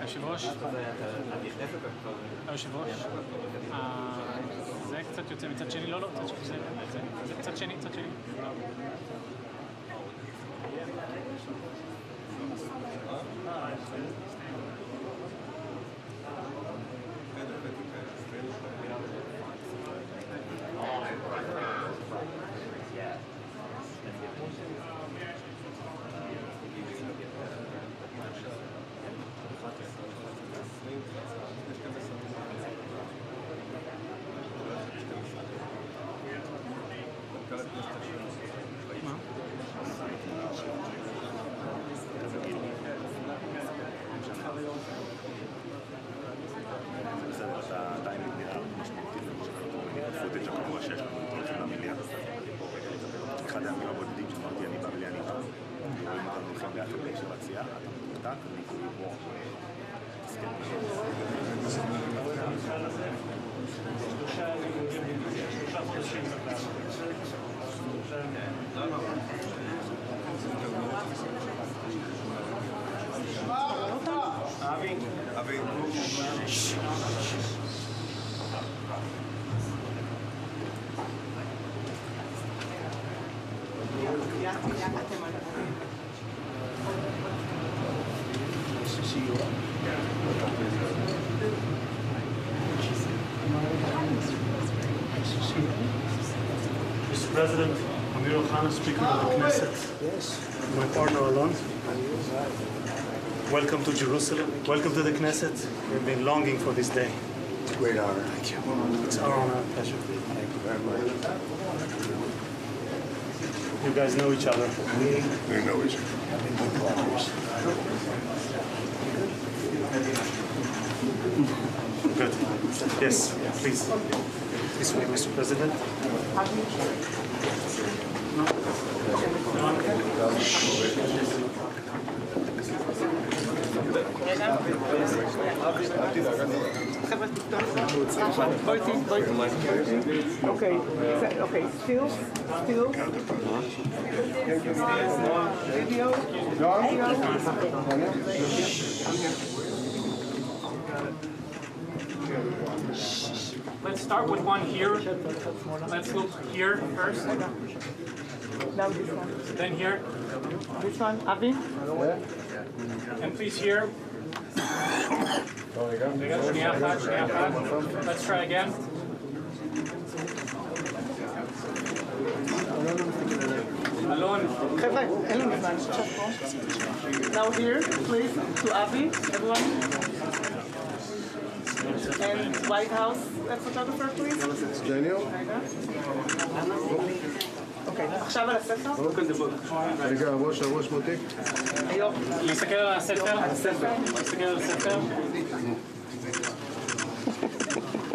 היושב-ראש, זה קצת יוצא מצד שני, לא, זה קצת שני, קצת שני. Mr. President, Amir Khan, Speaker of the Knesset, my partner Alon, welcome to Jerusalem, welcome to the Knesset. We've been longing for this day. It's a great honor. Thank you. It's our honor and pleasure. Thank you very much. You guys know each other. We know each other. I've been good partners. Good. Yes, please. This way, Mr. President. Okay, still. Video. Let's start with one here. Let's look here first. Now this one. Then here. This one, Avi? And please here. שנייה אחת. Let's try again. Alon. חבר'ה, אין לנו זמן, עכשיו פה. Now here, please, to Avi, everyone. And White House photographer, please. Daniel? אוקיי, עכשיו על הספר. רגע, הראש מותיק. להסתכל על הספר. להסתכל על הספר.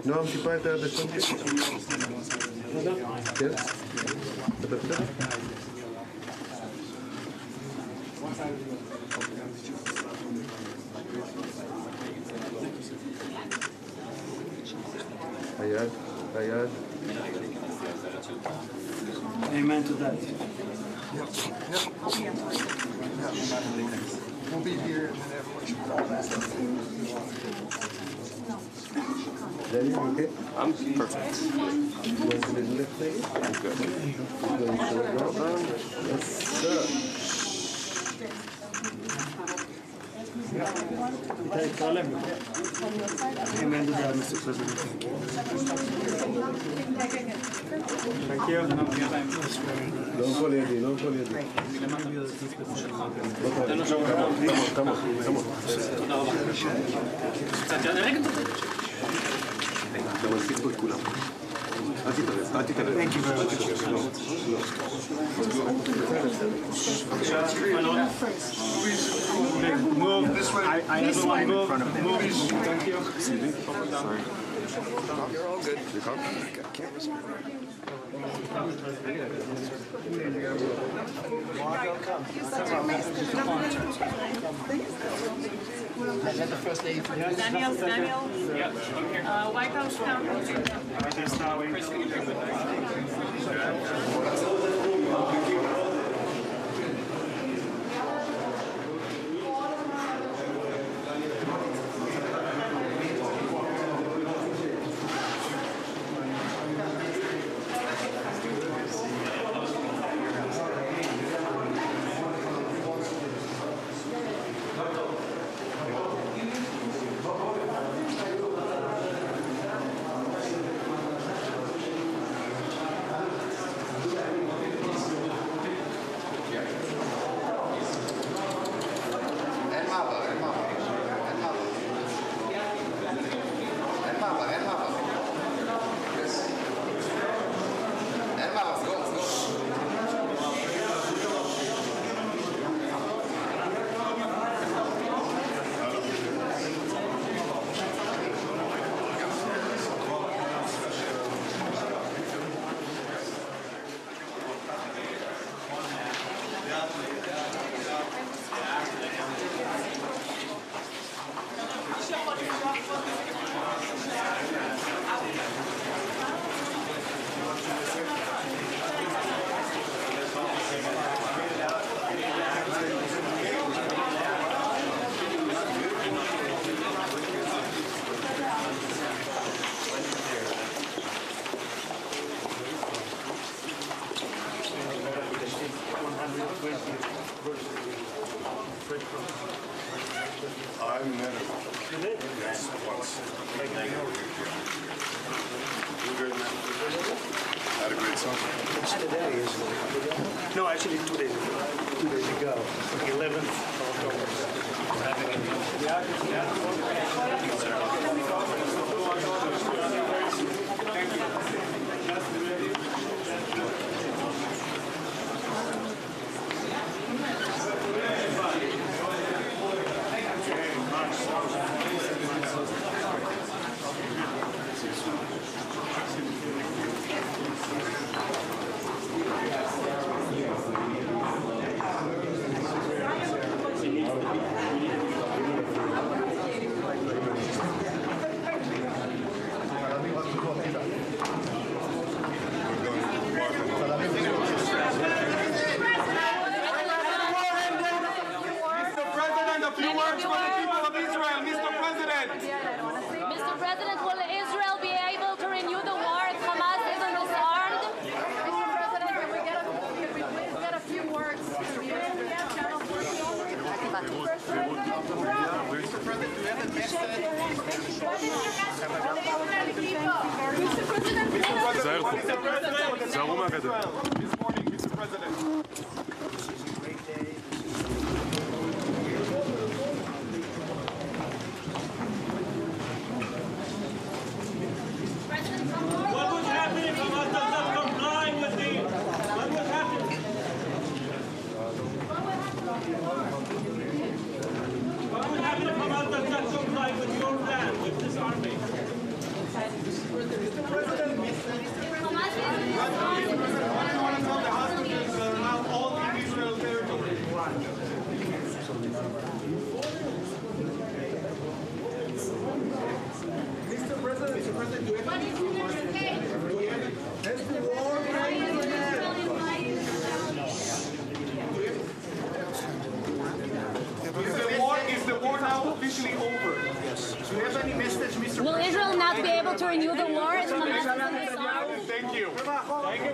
נועם, טיפה את היד השם. כן? אתה בסדר? היד. Amen to that. We'll be here and then everyone should call back. Daniel, you okay? I'm perfect. You want to do the left leg? I'm good. Yes, sir. Amen to that, Mr. President. Thank you. לא נפול לידי. כמה. תודה רבה. קצת רגע. אתה מלחיץ פה את כולם. Thank you very much. Move this way. Everyone move in front of them. Thank you. Sorry. You're all good. You come? Cameras. Let the first lady introduce. Daniel, White House I met him. You did? Yes, once. You good, man? Had a great summer. Today is no, actually 2 days ago. 2 days ago, 11th of October. Mr. President, will Israel be able to renew the war if Hamas isn't disarmed? Mr. President, can we please get a few words to the Channel 14? Mr. President, do you have a message? This morning, Mr. President. What would happen if Hamas does not comply with the... What would happen? What would happen if Hamas does not comply with your plan, with this army? Mr. President, Hamas isn't I want to tell the hostages that are now all in Israel territory. Mr. President, do you have any Is the war now officially over? Yes. Do you have any message, Mr. President? Will Israel not be able to renew the war if Hamas isn't disarmed? Thank you. Thank you,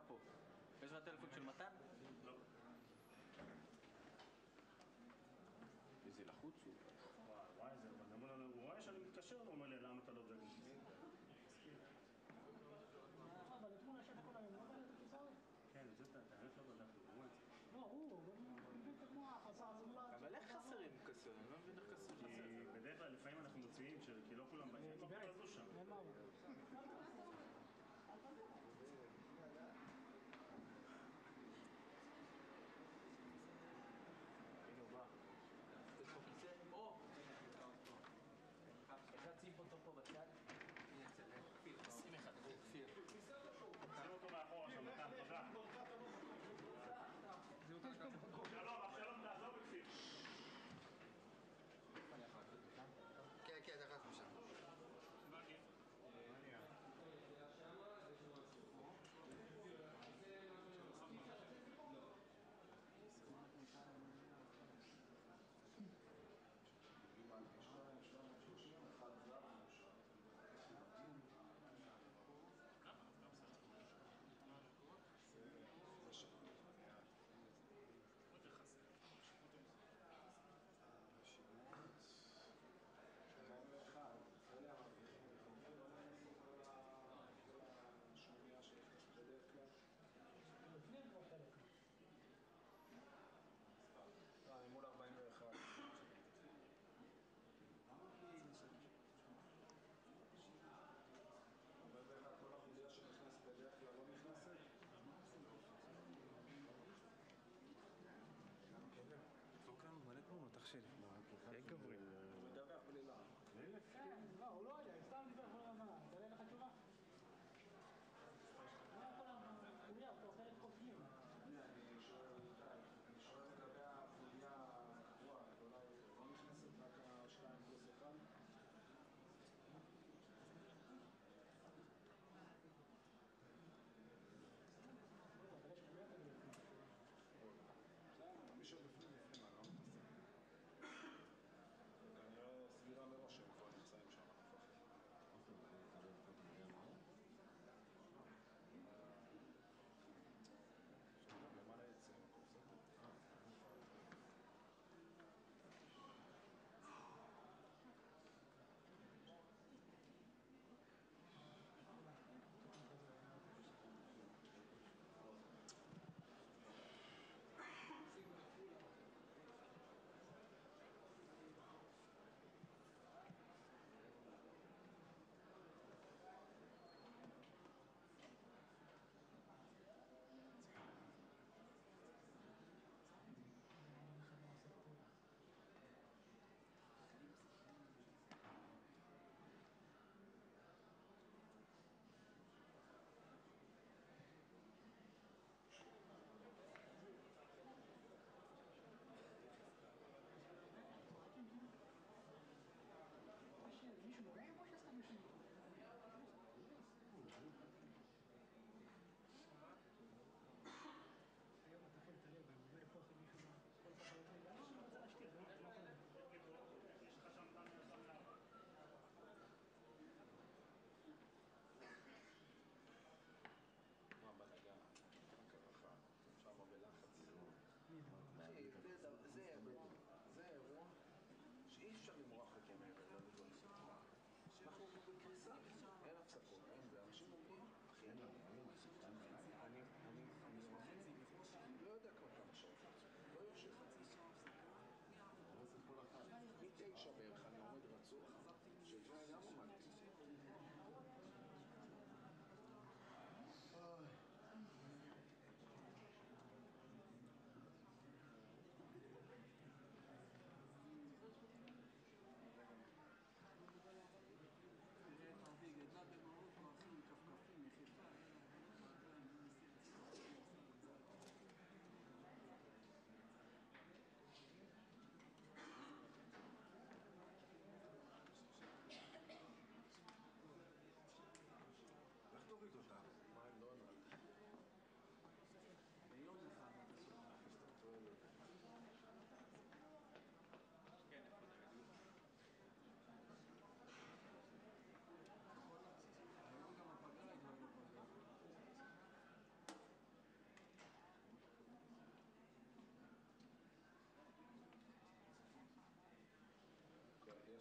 פה. יש לך טלפון של מתן? לא. איזה לחוץ הוא. וואי, זה... הוא רואה שאני מתקשר, הוא אומר לי, למה אתה לא דואג? אבל אתמול ישב כל היום, לא בא את הכיסאות? כן, זה את האמת לא בדקנו, הוא את זה. לא, הוא מבין את המוח, עשה עזולה. אבל איך חסרים קסר? אני לא מבין איך קסר חסר. כי בדרך כלל לפעמים אנחנו מוציאים, כי לא כולם באים, לא כולם עזו שם. נאמר. הנה הוא בא. יש פה כיסא? או! אחד שים אותו פה בצד. הנה אצל כפיר. שים אחד, כפיר. שים אותו מאחורה שם, מתן, תודה. שלום, אבשלום, תעזוב בכפיר.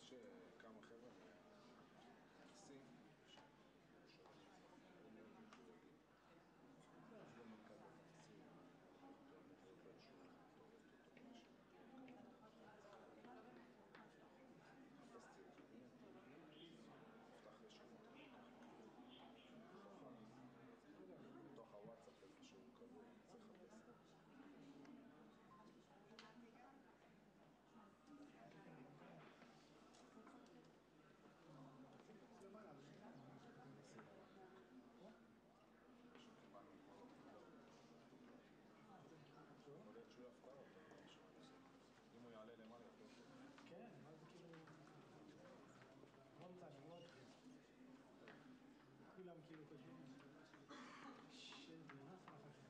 יש כמה חבר'ה מהנשיא שהם מאוד מדורגים. אז גם מנכ"ל הנשיא והמוחות והשאלה טובות אותו מה שמגיע חפשתי אותו, נפתח לשכונות בתוך הוואטסאפ איפה שהוא קבוע, צריך לחפש. יכול להיות שהוא יפתע אותו, אם הוא יעלה למעלה יותר טוב. כן, מה זה כאילו... מאוד צעד, מאוד חזק. כולם כאילו כותבים של נכנס לחשב.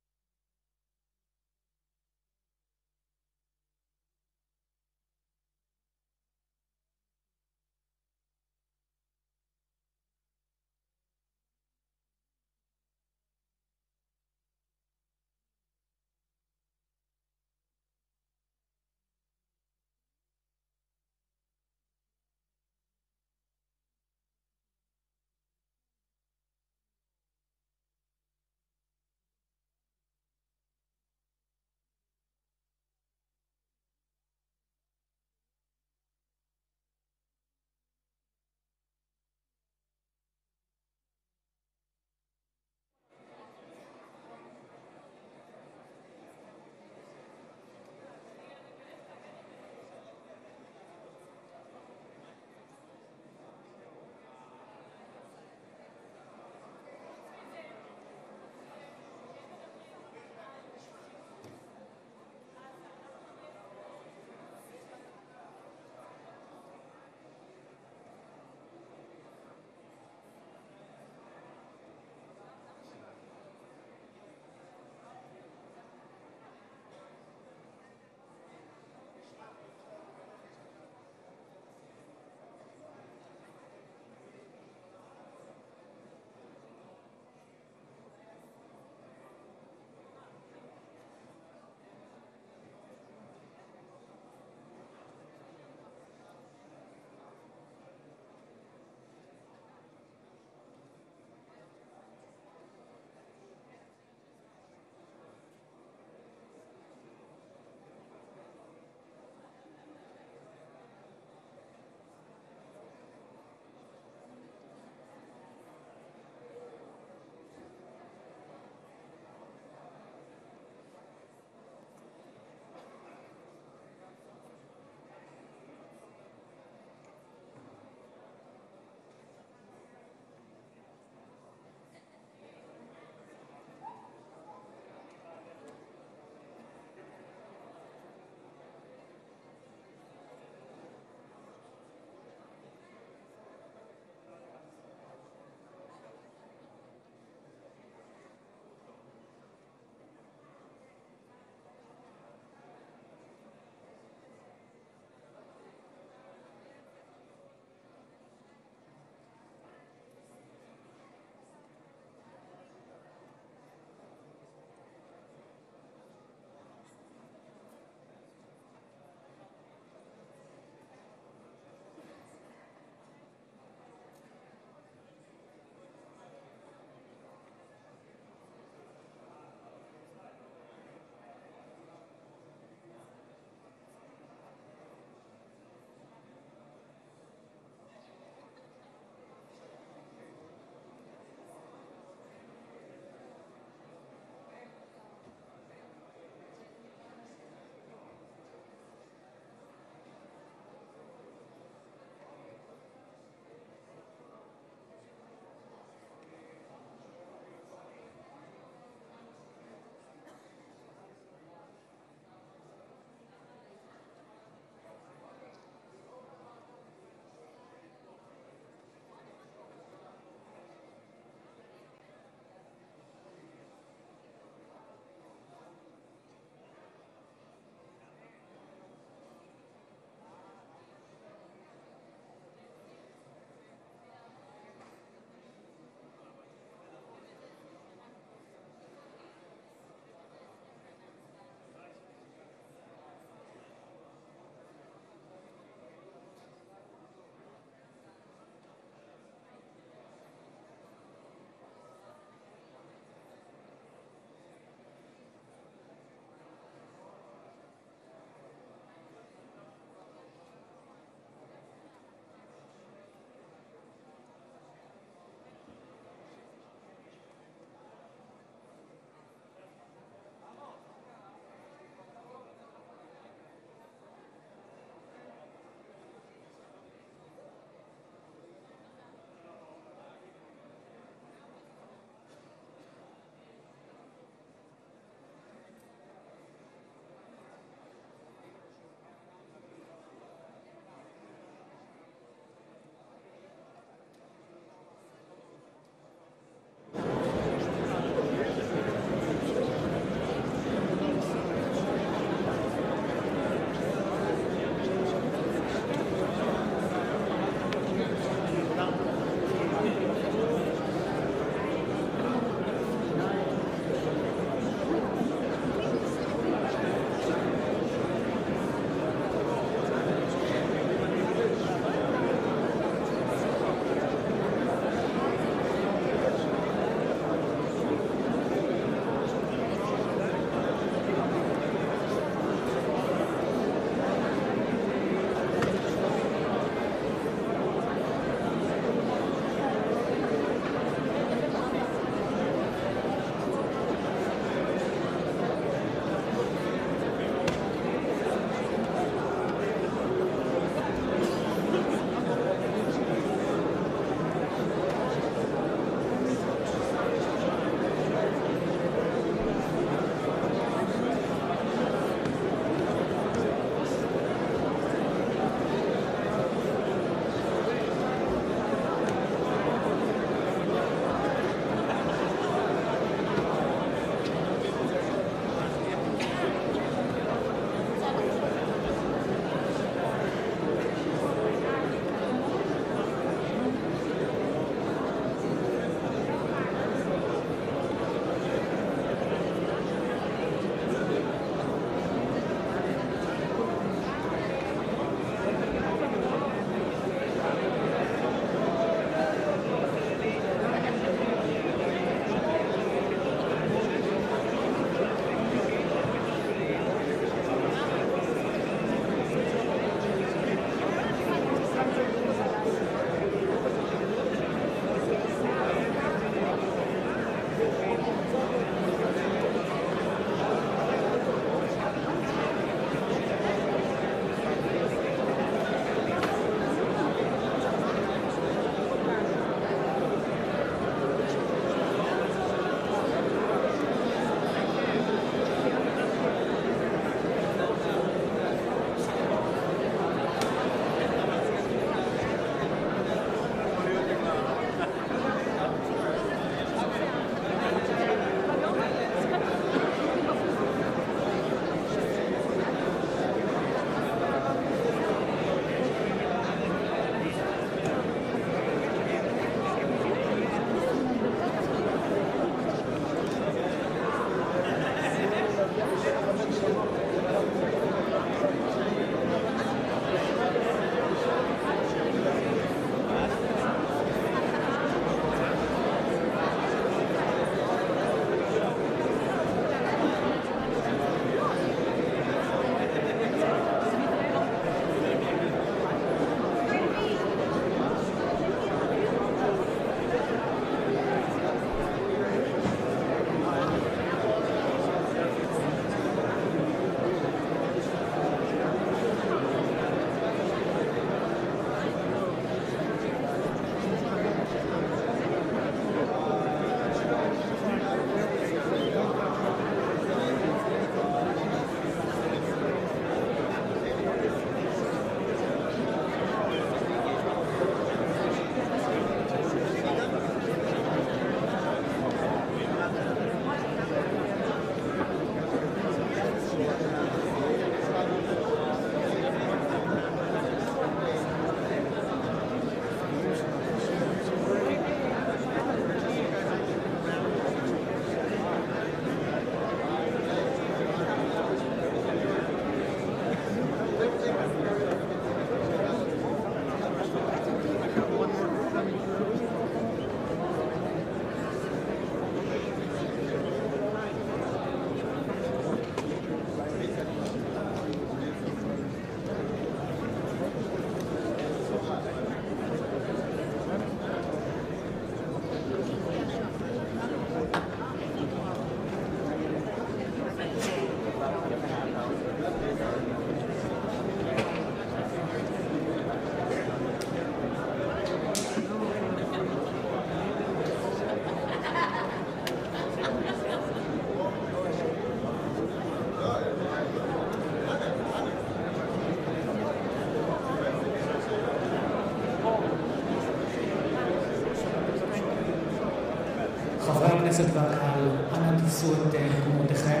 הכנסת והקהל, אנא תפסו את מקומותיכם.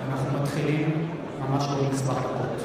אנחנו מתחילים ממש בעוד מספר דקות.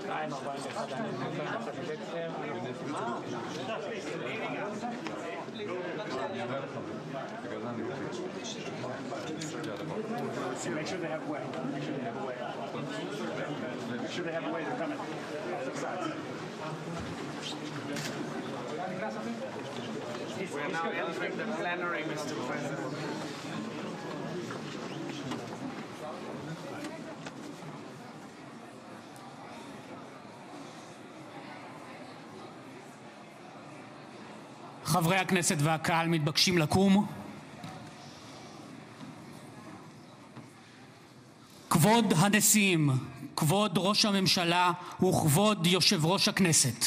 Make sure they have a way. Make sure they have a way. Make sure they have a way. They're coming. Six sides. We are now entering the plenary, Mr. President. חברי הכנסת והקהל מתבקשים לקום. כבוד הנשיאים, כבוד ראש הממשלה וכבוד יושב ראש הכנסת.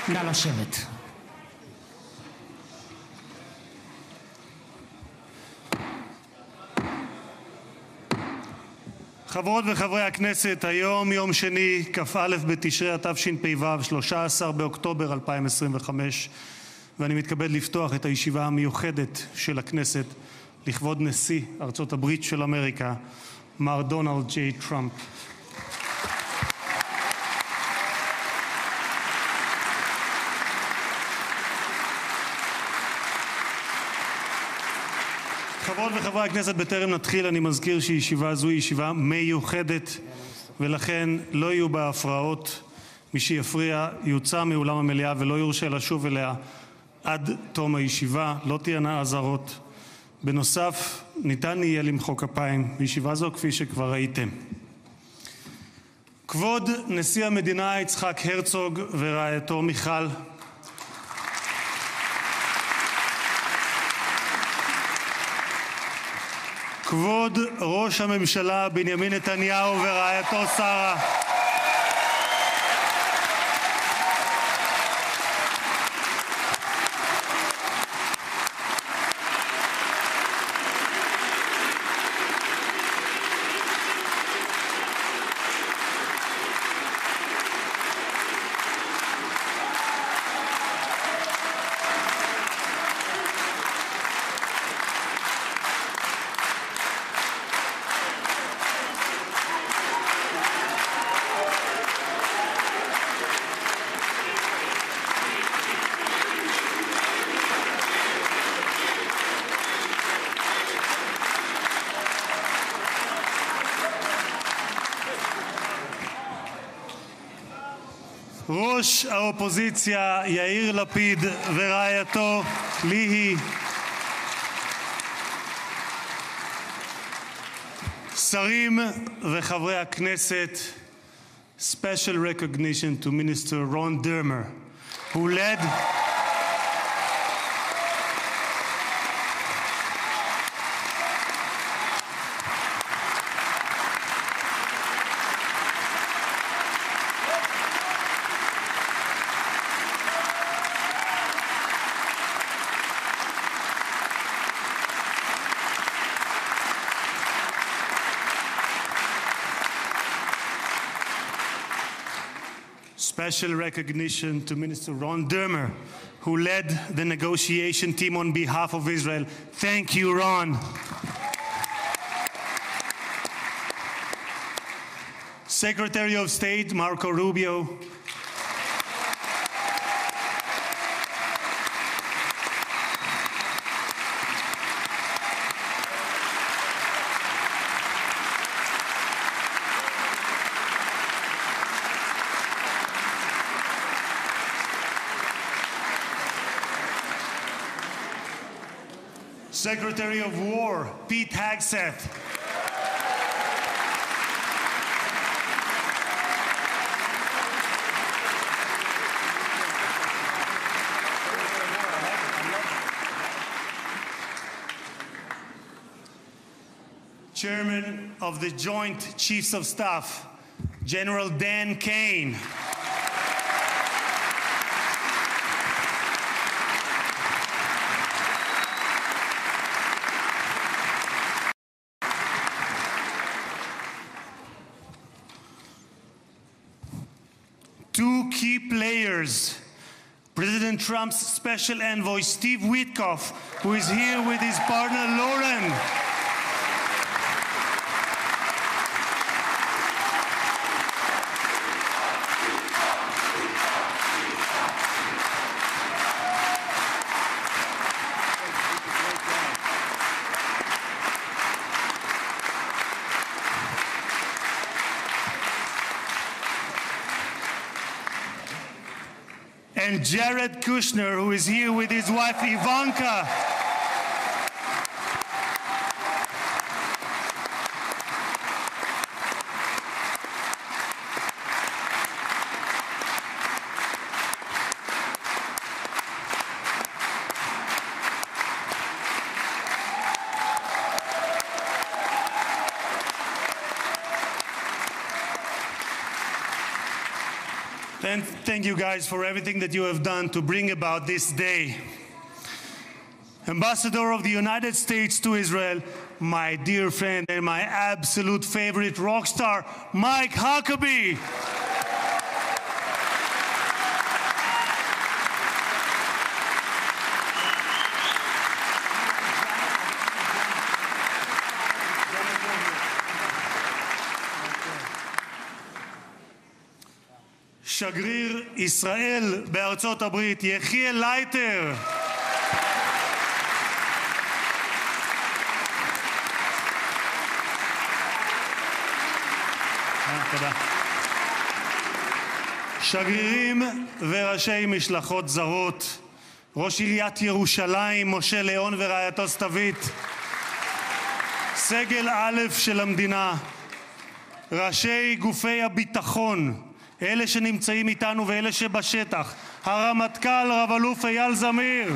נא לשבת. חברות וחברי הכנסת, היום יום שני, כ"א בתשרי התשפ"ו, 13 באוקטובר 2025, ואני מתכבד לפתוח את הישיבה המיוחדת של הכנסת לכבוד נשיא ארצות הברית של אמריקה, מר דונלד ג'יי טראמפ. חברות וחברי הכנסת, בטרם נתחיל אני מזכיר שישיבה זו היא ישיבה מיוחדת ולכן לא יהיו בה הפרעות. מי שיפריע יוצא מאולם המליאה ולא יורשה לשוב אליה עד תום הישיבה. לא תהיינה אזהרות. בנוסף, ניתן יהיה למחוא כפיים בישיבה זו כפי שכבר ראיתם. כבוד נשיא המדינה יצחק הרצוג ורעייתו מיכל, כבוד ראש הממשלה בנימין נתניהו ורעייתו שרה, ראש האופוזיציה יאיר לפיד ורעייתו ליהי, שרים וחברי הכנסת, special recognition to Minister Ron Dermer, who led special recognition to Minister Ron Dermer, who led the negotiation team on behalf of Israel. Thank you, Ron. Secretary of State Marco Rubio, Secretary of War Pete Hegseth, Chairman of the Joint Chiefs of Staff General Dan Kane, two key players, President Trump's special envoy Steve Witkoff, who is here with his partner Lauren, and Jared Kushner, who is here with his wife Ivanka. And thank you guys for everything that you have done to bring about this day. Ambassador of the United States to Israel, my dear friend and my absolute favorite rock star, Mike Huckabee. שגריר ישראל בארצות הברית, יחיאל לייטר. תודה. שגרירים וראשי משלחות זרות, ראש עיריית ירושלים, משה ליאון ורעייתו סתווית, סגל א' של המדינה, ראשי גופי הביטחון, אלה שנמצאים איתנו ואלה שבשטח, הרמטכ"ל רב-אלוף אייל זמיר,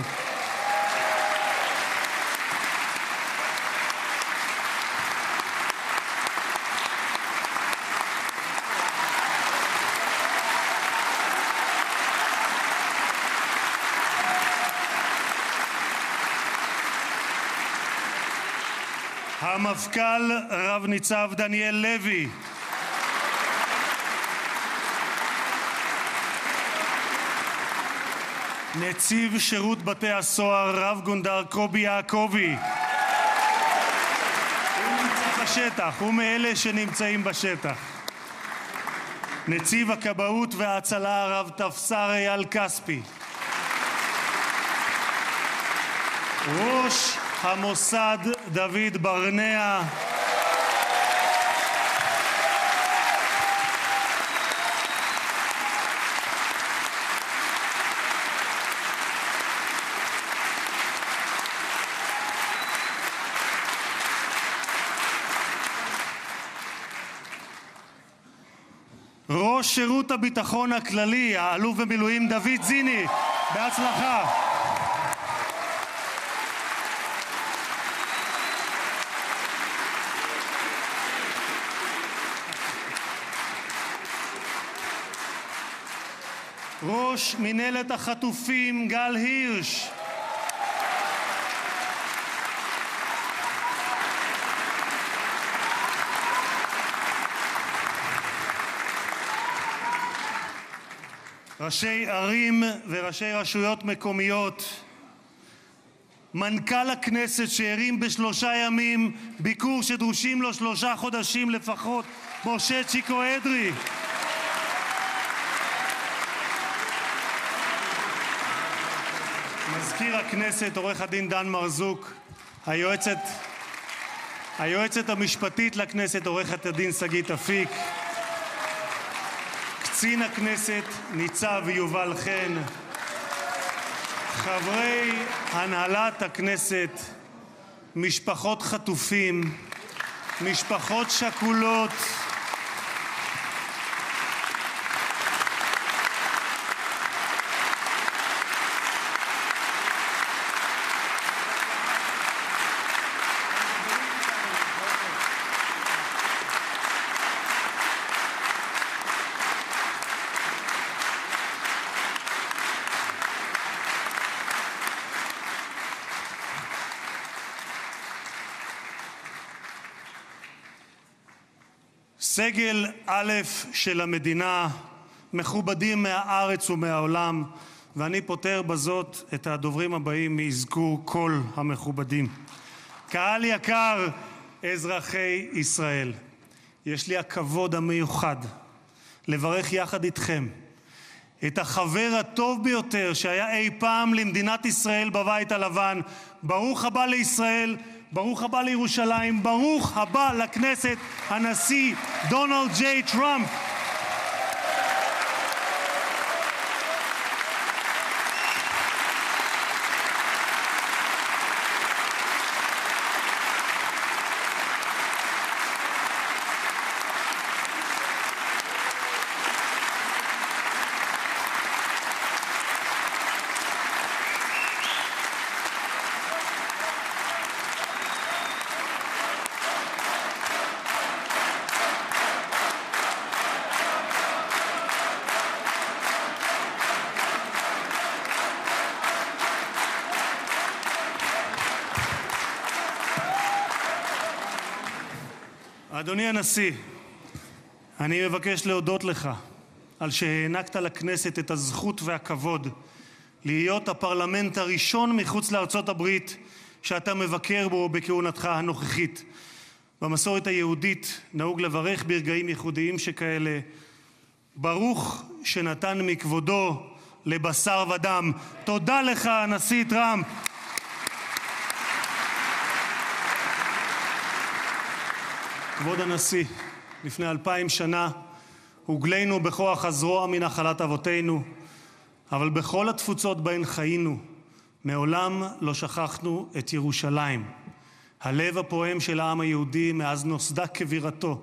המפכ"ל רב ניצב דניאל לוי, נציב שירות בתי הסוהר רב גונדר קובי יעקבי, הוא נמצא בשטח, הוא מאלה שנמצאים בשטח, נציב הכבאות וההצלה רב תפסר אייל כספי, ראש המוסד דוד ברנע, ראש שירות הביטחון הכללי, האלוף במילואים דוד זיני, בהצלחה. ראש מנהלת החטופים גל הירש. ראשי ערים וראשי רשויות מקומיות, מנכ"ל הכנסת שהרים ב3 ימים ביקור שדרושים לו 3 חודשים לפחות, משה צ'יקו אדרי. מזכיר הכנסת עורך הדין דן מרזוק, היועצת המשפטית לכנסת עורכת הדין שגית אפיק, קצין הכנסת ניצב יובל חן, חברי הנהלת הכנסת, משפחות חטופים, משפחות שכולות, סגל א' של המדינה, מכובדים מהארץ ומהעולם, ואני פותר בזאת את הדוברים הבאים מאזכור כל המכובדים. קהל יקר, אזרחי ישראל, יש לי הכבוד המיוחד לברך יחד איתכם את החבר הטוב ביותר שהיה אי פעם למדינת ישראל בבית הלבן. ברוך הבא לישראל, ברוך הבא לירושלים, ברוך הבא לכנסת, הנשיא דונלד ג'יי טראמפ. אדוני הנשיא, אני מבקש להודות לך על שהענקת לכנסת את הזכות והכבוד להיות הפרלמנט הראשון מחוץ לארצות הברית שאתה מבקר בו בכהונתך הנוכחית. במסורת היהודית נהוג לברך ברגעים ייחודיים שכאלה, ברוך שנתן מכבודו לבשר ודם. תודה לך, הנשיא טראמפ. כבוד הנשיא, לפני 2000 שנה הוגלינו בכוח הזרוע מנחלת אבותינו, אבל בכל התפוצות בהן חיינו, מעולם לא שכחנו את ירושלים, הלב הפועם של העם היהודי מאז נוסדה כבירתו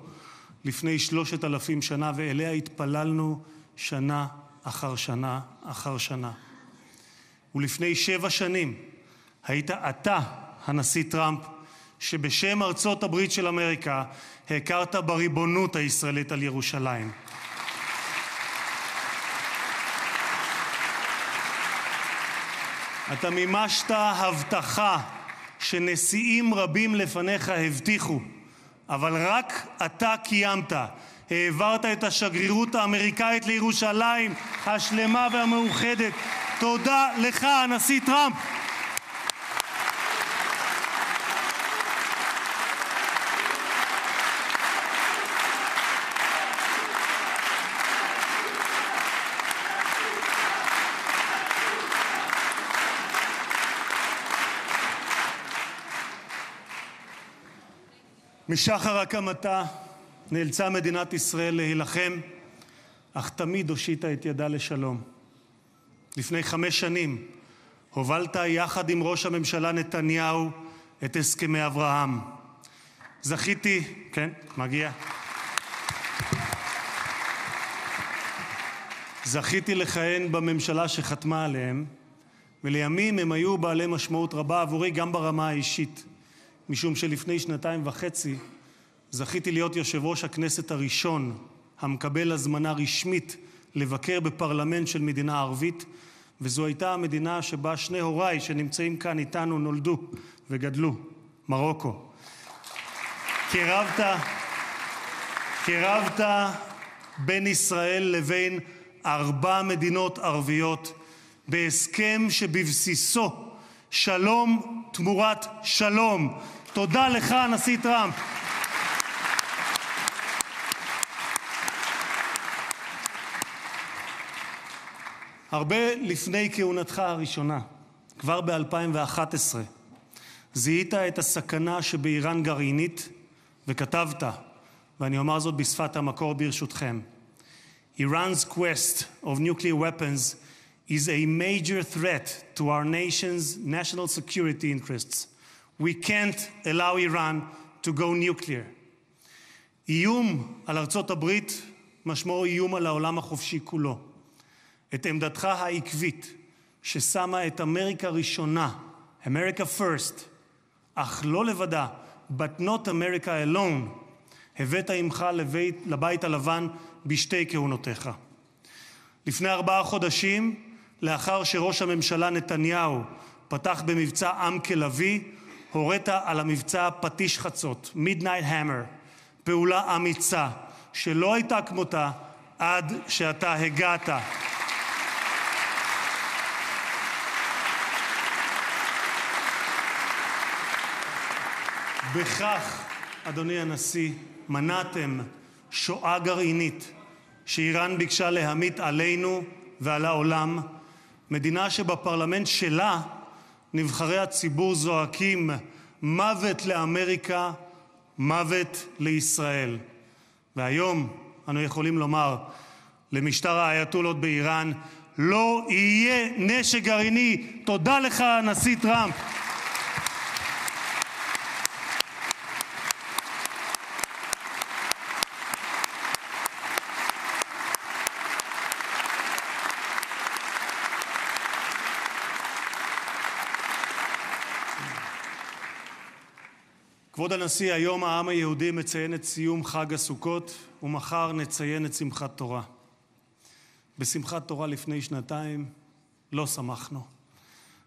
לפני 3,000 שנה, ואליה התפללנו שנה אחר שנה אחר שנה. ולפני 7 שנים היית אתה, הנשיא טראמפ, שבשם ארצות הברית של אמריקה הכרת בריבונות הישראלית על ירושלים. אתה מימשת הבטחה שנשיאים רבים לפניך הבטיחו, אבל רק אתה קיימת. העברת את השגרירות האמריקאית לירושלים השלמה והמאוחדת. תודה לך, הנשיא טראמפ. משחר הקמתה נאלצה מדינת ישראל להילחם, אך תמיד הושיטה את ידה לשלום. לפני 5 שנים הובלת יחד עם ראש הממשלה נתניהו את הסכמי אברהם. זכיתי, כן, מגיע. זכיתי לכהן בממשלה שחתמה עליהם, ולימים הם היו בעלי משמעות רבה עבורי גם ברמה האישית, משום שלפני 2.5 זכיתי להיות יושב ראש הכנסת הראשון המקבל הזמנה רשמית לבקר בפרלמנט של מדינה ערבית, וזו הייתה המדינה שבה שני הוריי שנמצאים כאן איתנו נולדו וגדלו, מרוקו. קרבת בין ישראל לבין 4 מדינות ערביות בהסכם שבבסיסו שלום תמורת שלום. תודה לך, הנשיא טראמפ. הרבה לפני כהונתך הראשונה, כבר ב-2011, זיהית את הסכנה שבאיראן גרעינית וכתבת, ואני אומר זאת בשפת המקור ברשותכם. Iran's quest of nuclear weapons is a major threat to our nation's national security interests. We can't allow Iran to go nuclear. איום על ארצות הברית משמעו איום על העולם החופשי כולו. את עמדתך העקבית ששמה את אמריקה ראשונה, America first, אך לא לבדה, but not America alone, הבאת עמך לבית הלבן בשתי כהונותיך. לפני 4 חודשים, לאחר שראש הממשלה נתניהו פתח במבצע עם כלבי, הורית על המבצע פטיש חצות, Midnight Hammer, פעולה אמיצה שלא הייתה כמותה עד שאתה הגעת. בכך, אדוני הנשיא, מנעתם שואה גרעינית שאיראן ביקשה להמיט עלינו ועל העולם, מדינה שבפרלמנט שלה נבחרי הציבור זועקים מוות לאמריקה, מוות לישראל. והיום אנו יכולים לומר למשטר האייתולות באיראן, לא יהיה נשק גרעיני. תודה לך, הנשיא טראמפ. כבוד הנשיא, היום העם היהודי מציין את סיום חג הסוכות, ומחר נציין את שמחת תורה. בשמחת תורה לפני 2 לא שמחנו.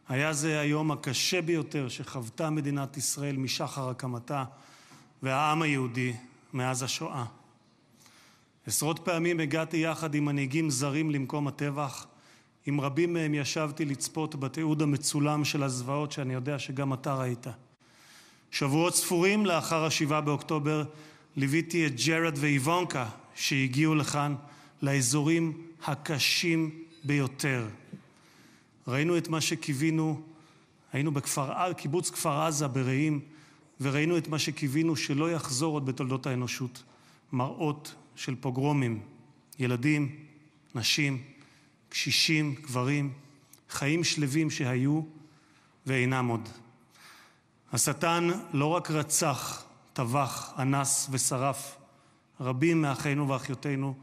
היה זה היום הקשה ביותר שחוותה מדינת ישראל משחר הקמתה, והעם היהודי מאז השואה. עשרות פעמים הגעתי יחד עם מנהיגים זרים למקום הטבח, עם רבים מהם ישבתי לצפות בתיעוד המצולם של הזוועות שאני יודע שגם אתה ראית. שבועות ספורים לאחר 7 באוקטובר ליוויתי את ג'רד ואיוונקה שהגיעו לכאן לאזורים הקשים ביותר. ראינו את מה שקיווינו, היינו קיבוץ כפר עזה ברעים, וראינו את מה שקיווינו שלא יחזור עוד בתולדות האנושות. מראות של פוגרומים, ילדים, נשים, קשישים, גברים, חיים שלווים שהיו ואינם עוד. השטן לא רק רצח, טבח, אנס ושרף רבים מאחינו ואחיותינו,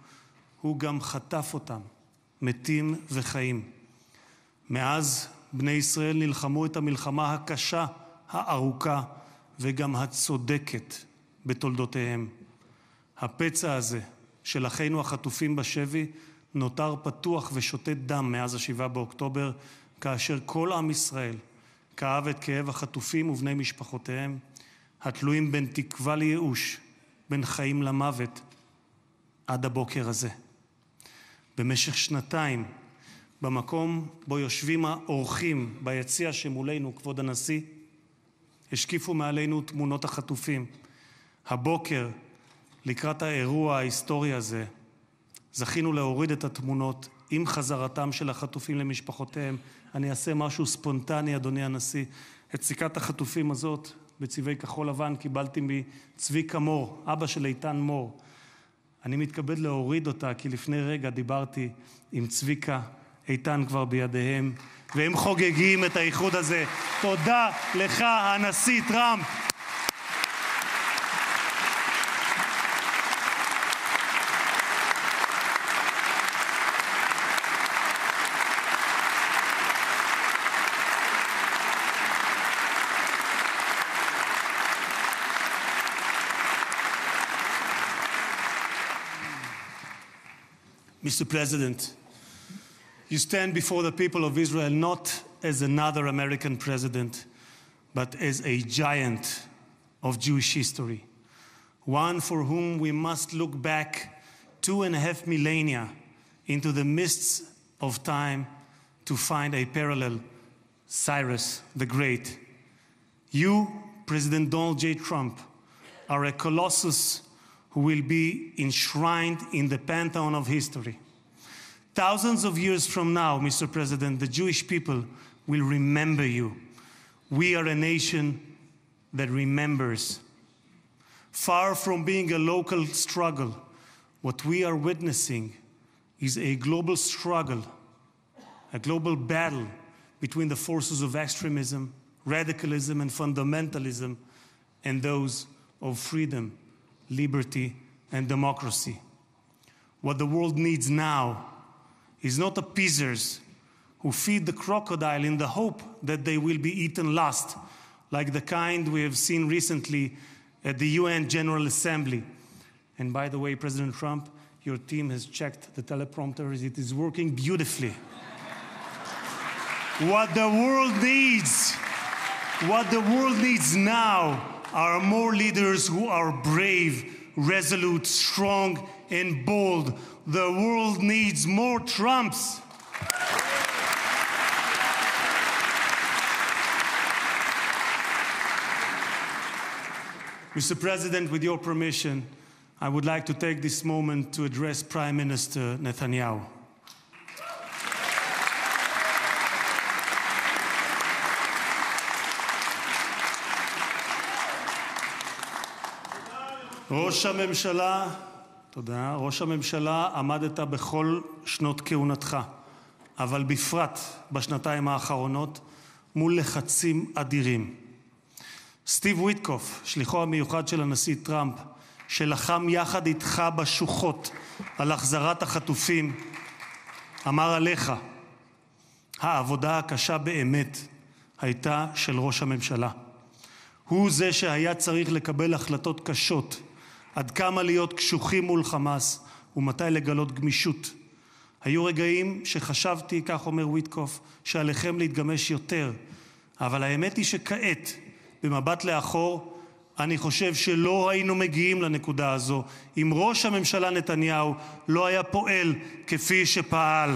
הוא גם חטף אותם, מתים וחיים. מאז בני ישראל נלחמו את המלחמה הקשה, הארוכה וגם הצודקת בתולדותיהם. הפצע הזה של אחינו החטופים בשבי נותר פתוח ושותת דם מאז 7 באוקטובר, כאשר כל עם ישראל כאב את כאב החטופים ובני משפחותיהם, התלויים בין תקווה לייאוש, בין חיים למוות, עד הבוקר הזה. במשך 2, במקום בו יושבים האורחים ביציע שמולנו, כבוד הנשיא, השקיפו מעלינו תמונות החטופים. הבוקר, לקראת האירוע ההיסטורי הזה, זכינו להוריד את התמונות עם חזרתם של החטופים למשפחותיהם. אני אעשה משהו ספונטני, אדוני הנשיא. את סיכת החטופים הזאת, בצבעי כחול לבן, קיבלתי מצביקה מור, אבא של איתן מור. אני מתכבד להוריד אותה, כי לפני רגע דיברתי עם צביקה, איתן כבר בידיהם, והם חוגגים את האיחוד הזה. תודה לך, הנשיא טראמפ. Mr. President, you stand before the people of Israel not as another American president, but as a giant of Jewish history, one for whom we must look back 2.5 millennia into the mists of time to find a parallel, Cyrus the Great. You, President Donald J. Trump, are a colossus who will be enshrined in the pantheon of history. Thousands of years from now, Mr. President, the Jewish people will remember you. We are a nation that remembers. Far from being a local struggle, what we are witnessing is a global struggle, a global battle between the forces of extremism, radicalism, and fundamentalism, and those of freedom, liberty, and democracy. What the world needs now is not appeasers who feed the crocodile in the hope that they will be eaten last, like the kind we have seen recently at the UN General Assembly. And by the way, President Trump, your team has checked the teleprompter. It is working beautifully. What the world needs now are more leaders who are brave, resolute, strong, and bold. The world needs more Trumps. Mr. President, with your permission, I would like to take this moment to address Prime Minister Netanyahu. ראש הממשלה, עמדת בכל שנות כהונתך, אבל בפרט בשנתיים האחרונות מול לחצים אדירים. סטיב וויטקוף, שליחו המיוחד של הנשיא טראמפ, שלחם יחד איתך בשוחות על החזרת החטופים, אמר עליך, העבודה הקשה באמת הייתה של ראש הממשלה. הוא זה שהיה צריך לקבל החלטות קשות, עד כמה להיות קשוחים מול חמאס ומתי לגלות גמישות. היו רגעים שחשבתי, כך אומר וויטקוף, שעליכם להתגמש יותר, אבל האמת היא שכעת, במבט לאחור, אני חושב שלא היינו מגיעים לנקודה הזו אם ראש הממשלה נתניהו לא היה פועל כפי שפעל.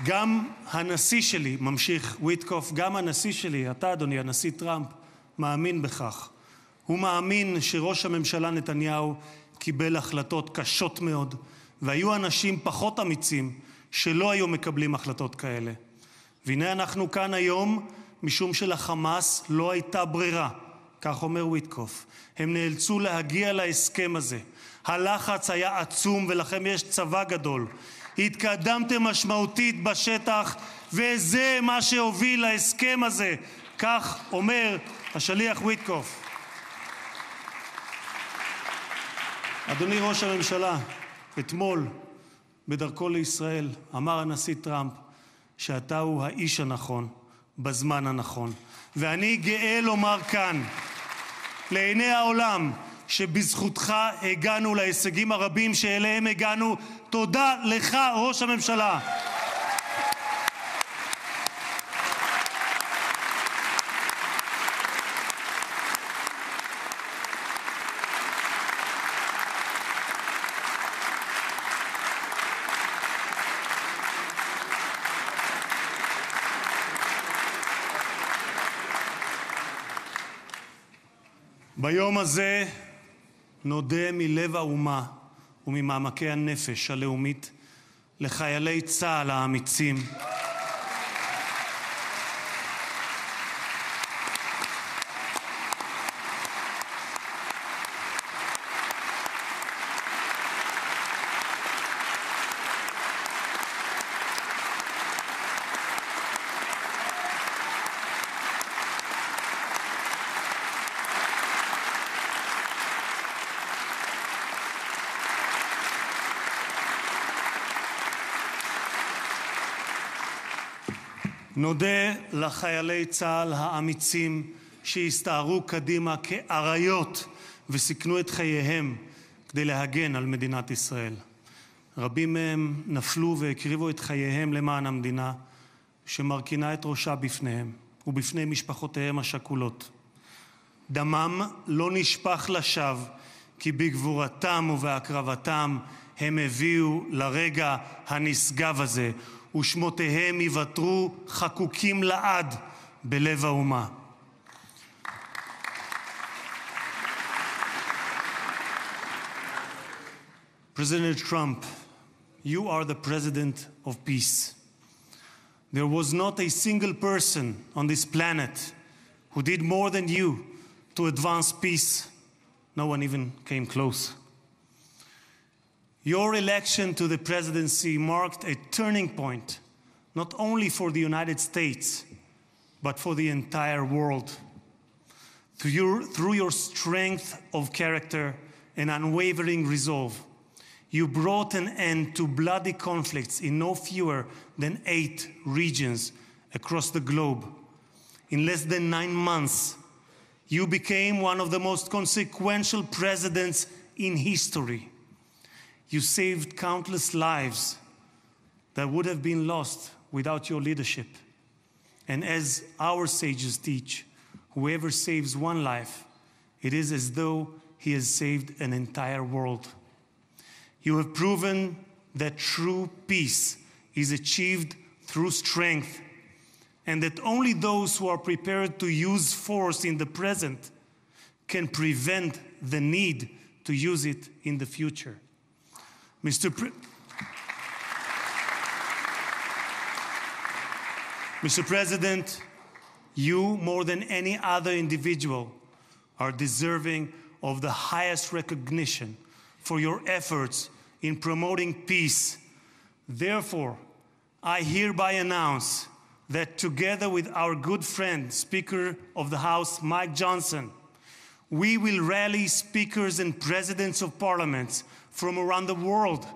גם הנשיא שלי, ממשיך וויטקוף, גם הנשיא שלי, אתה אדוני, הנשיא טראמפ, מאמין בכך. הוא מאמין שראש הממשלה נתניהו קיבל החלטות קשות מאוד, והיו אנשים פחות אמיצים שלא היו מקבלים החלטות כאלה. והנה אנחנו כאן היום, משום שלחמאס לא הייתה ברירה, כך אומר וויטקוף. הם נאלצו להגיע להסכם הזה. הלחץ היה עצום ולכם יש צבא גדול. התקדמתם משמעותית בשטח, וזה מה שהוביל להסכם הזה. כך אומר השליח וויטקוף. אדוני ראש הממשלה, אתמול בדרכו לישראל אמר הנשיא טראמפ שאתה הוא האיש הנכון בזמן הנכון. ואני גאה לומר כאן לעיני העולם שבזכותך הגענו להישגים הרבים שאליהם הגענו. תודה לך, ראש הממשלה. ביום הזה נודה מלב האומה וממעמקי הנפש הלאומית לחיילי צה"ל האמיצים, נודה לחיילי צה"ל האמיצים שהסתערו קדימה כאריות וסיכנו את חייהם כדי להגן על מדינת ישראל. רבים מהם נפלו והקריבו את חייהם למען המדינה שמרכינה את ראשה בפניהם ובפני משפחותיהם השכולות. דמם לא נשפך לשווא, כי בגבורתם ובהקרבתם הם הביאו לרגע הנשגב הזה, ושמותיהם יוותרו חקוקים לעד בלב האומה. President Trump, you are the president of peace. There was not a single person on this planet who did more than you to advance peace. No one even came close. Your election to the presidency marked a turning point, not only for the United States, but for the entire world. Through your strength of character and unwavering resolve, you brought an end to bloody conflicts in no fewer than 8 regions across the globe. In less than 9 months, you became one of the most consequential presidents in history. You saved countless lives that would have been lost without your leadership. And as our sages teach, whoever saves one life, it is as though he has saved an entire world. You have proven that true peace is achieved through strength, and that only those who are prepared to use force in the present can prevent the need to use it in the future. Mr. President, you, more than any other individual, are deserving of the highest recognition for your efforts in promoting peace. Therefore, I hereby announce that together with our good friend, Speaker of the House, Mike Johnson, we will rally speakers and presidents of parliaments from around the world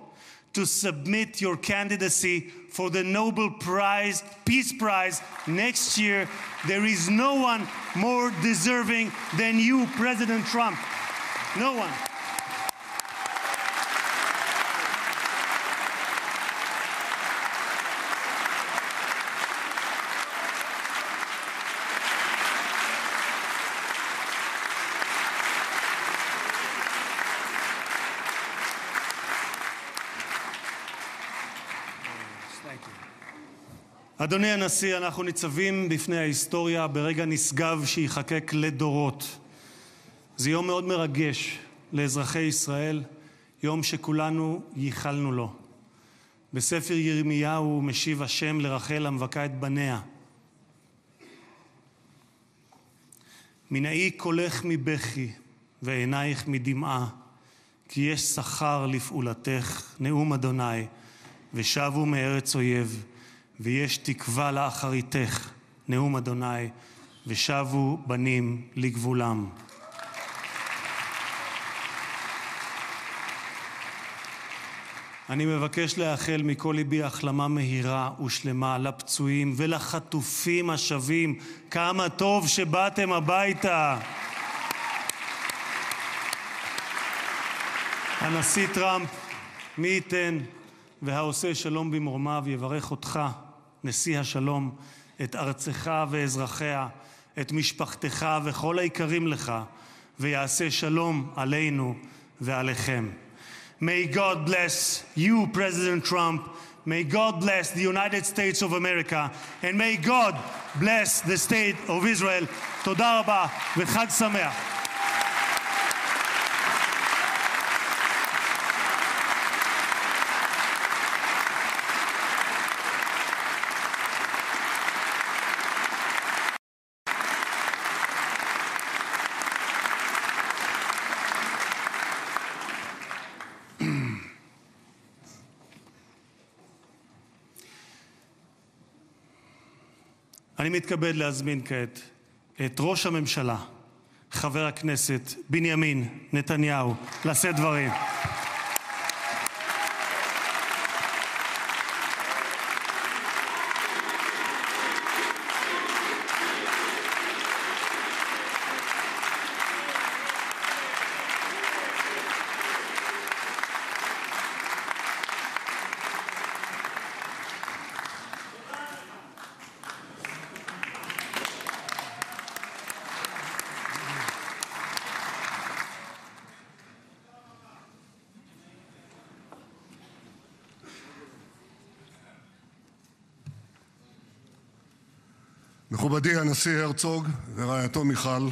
to submit your candidacy for the Nobel Prize, Peace Prize next year. There is no one more deserving than you, President Trump. No one. אדוני הנשיא, אנחנו ניצבים בפני ההיסטוריה ברגע נשגב שיחקק לדורות. זה יום מאוד מרגש לאזרחי ישראל, יום שכולנו ייחלנו לו. בספר ירמיהו משיב השם לרחל המבכה את בניה. מנעי קולך מבכי ועינייך מדמעה, כי יש שכר לפעולתך, נאום אדוני, ושבו מארץ אויב. ויש תקווה לאחריתך, נאום אדוני, ושבו בנים לגבולם. אני מבקש לאחל מכל ליבי החלמה מהירה ושלמה לפצועים ולחטופים השבים. כמה טוב שבאתם הביתה. הנשיא טראמפ, מי ייתן והעושה שלום במרומיו יברך אותך, נשיא השלום, את ארצך ואזרחיה, את משפחתך וכל היקרים לך, ויעשה שלום עלינו ועליכם. May God bless you, President Trump. May God bless the United States of America. And may God bless the state of Israel. תודה רבה וחג שמח. אני מתכבד להזמין כעת את ראש הממשלה, חבר הכנסת בנימין נתניהו, לשאת דברים. מכובדי הנשיא הרצוג ורעייתו מיכל,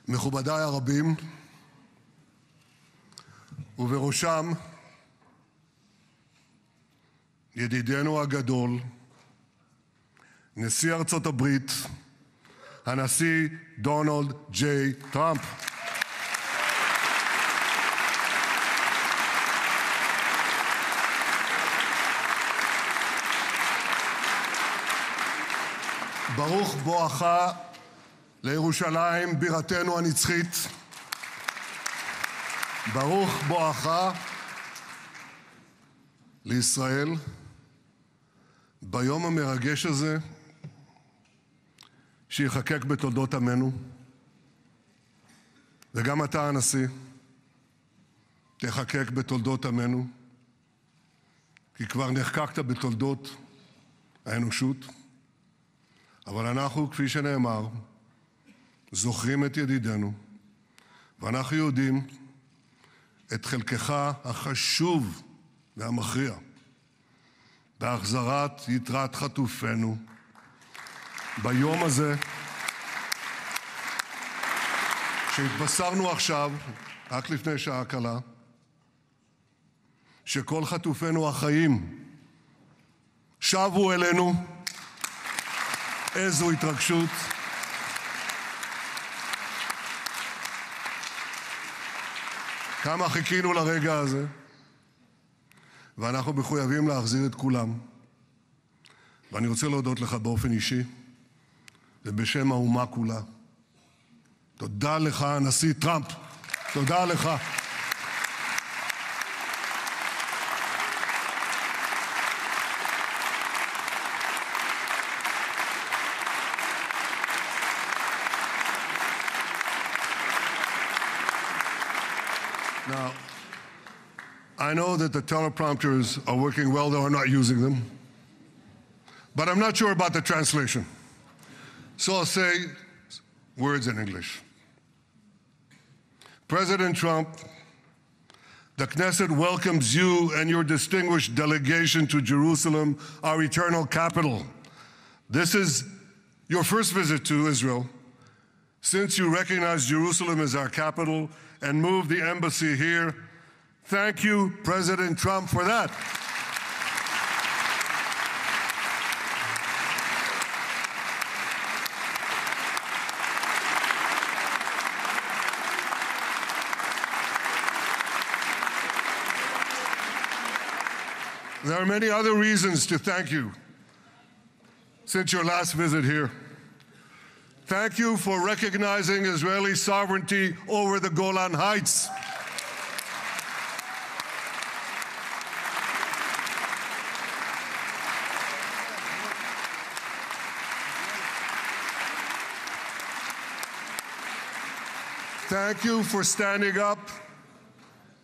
מכובדיי הרבים, ובראשם ידידנו הגדול, נשיא ארצות הברית, הנשיא דונלד ג'יי טראמפ. ברוך בואך לירושלים בירתנו הנצחית. ברוך בואך לישראל ביום המרגש הזה שיחקק בתולדות עמנו. וגם אתה הנשיא תחקק בתולדות עמנו, כי כבר נחקקת בתולדות האנושות. אבל אנחנו, כפי שנאמר, זוכרים את ידידנו, ואנחנו יודעים את חלקך החשוב והמכריע בהחזרת יתרת חטופינו ביום הזה שהתבשרנו עכשיו, רק לפני שעה קלה, שכל חטופינו החיים שבו אלינו. איזו התרגשות. כמה חיכינו לרגע הזה, ואנחנו מחויבים להחזיר את כולם. ואני רוצה להודות לך באופן אישי, ובשם האומה כולה. תודה לך, הנשיא טראמפ. תודה לך. Now, I know that the teleprompters are working well, though I'm not using them. But I'm not sure about the translation. So I'll say words in English. President Trump, the Knesset welcomes you and your distinguished delegation to Jerusalem, our eternal capital. This is your first visit to Israel since you recognize Jerusalem as our capital and moved the embassy here. Thank you, President Trump, for that. There are many other reasons to thank you since your last visit here. Thank you for recognizing Israeli sovereignty over the Golan Heights. Thank you for standing up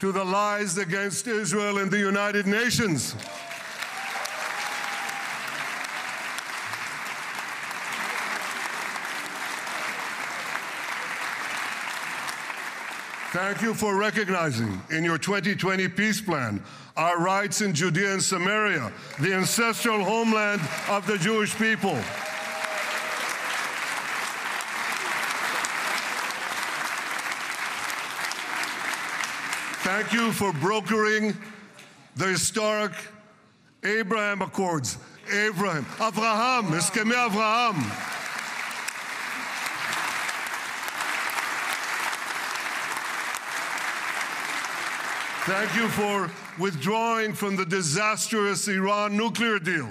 to the lies against Israel in the United Nations. Thank you for recognizing in your 2020 peace plan our rights in Judea and Samaria, the ancestral homeland of the Jewish people. Thank you for brokering the historic Abraham Accords. Abraham, Eskemei Avraham. Thank you for withdrawing from the disastrous Iran nuclear deal.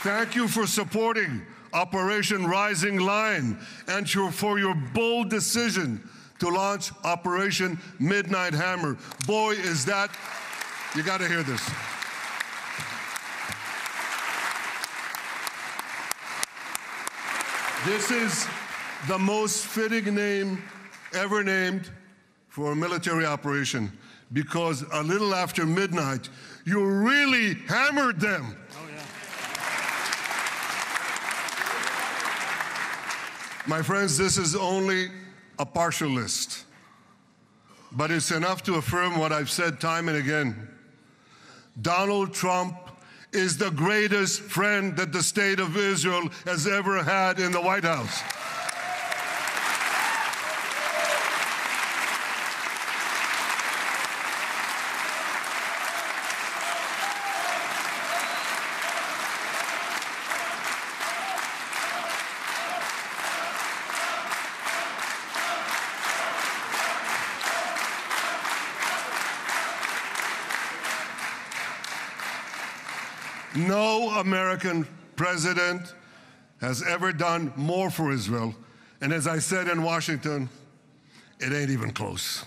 Thank you for supporting Operation Rising Lion and for your bold decision to launch Operation Midnight Hammer. Boy, is that, you got to hear this. This is the most fitting name ever named for a military operation, because a little after midnight, you really hammered them. My friends, this is only a partial list but it's enough to affirm what I've said time and again. Donald Trump is the greatest friend that the state of Israel has ever had in the White House. No American president has ever done more for Israel. And as I said in Washington, it ain't even close.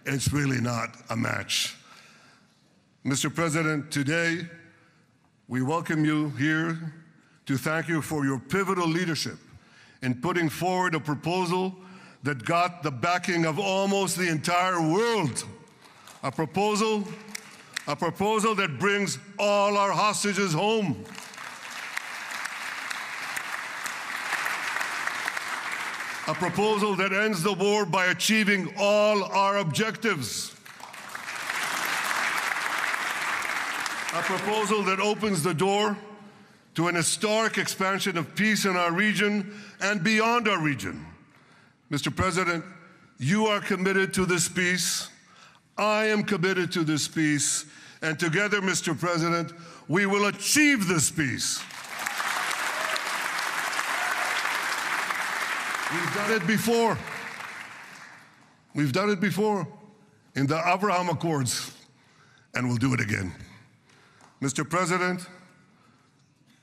It's really not a match. Mr. President, today we welcome you here to thank you for your pivotal leadership in putting forward a proposal that got the backing of almost the entire world. A proposal that brings all our hostages home. A proposal that ends the war by achieving all our objectives. A proposal that opens the door to an historic expansion of peace in our region and beyond our region. Mr. President, you are committed to this peace. I am committed to this peace. And together, Mr. President, we will achieve this peace. We've done it before. We've done it before in the Abraham Accords, and we'll do it again. Mr. President,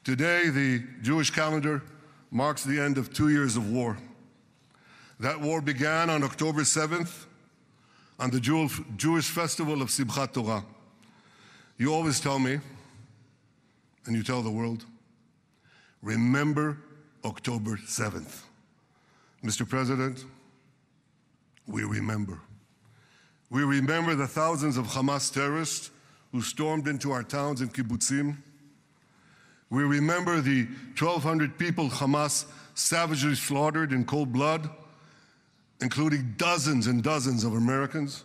today the Jewish calendar marks the end of 2 years of war. That war began on October 7th, on the Jewish festival of Simchat Torah. You always tell me, and you tell the world, remember October 7th. Mr. President, we remember. We remember the thousands of Hamas terrorists who stormed into our towns and kibbutzim. We remember the 1,200 people Hamas savagely slaughtered in cold blood, including dozens and dozens of Americans.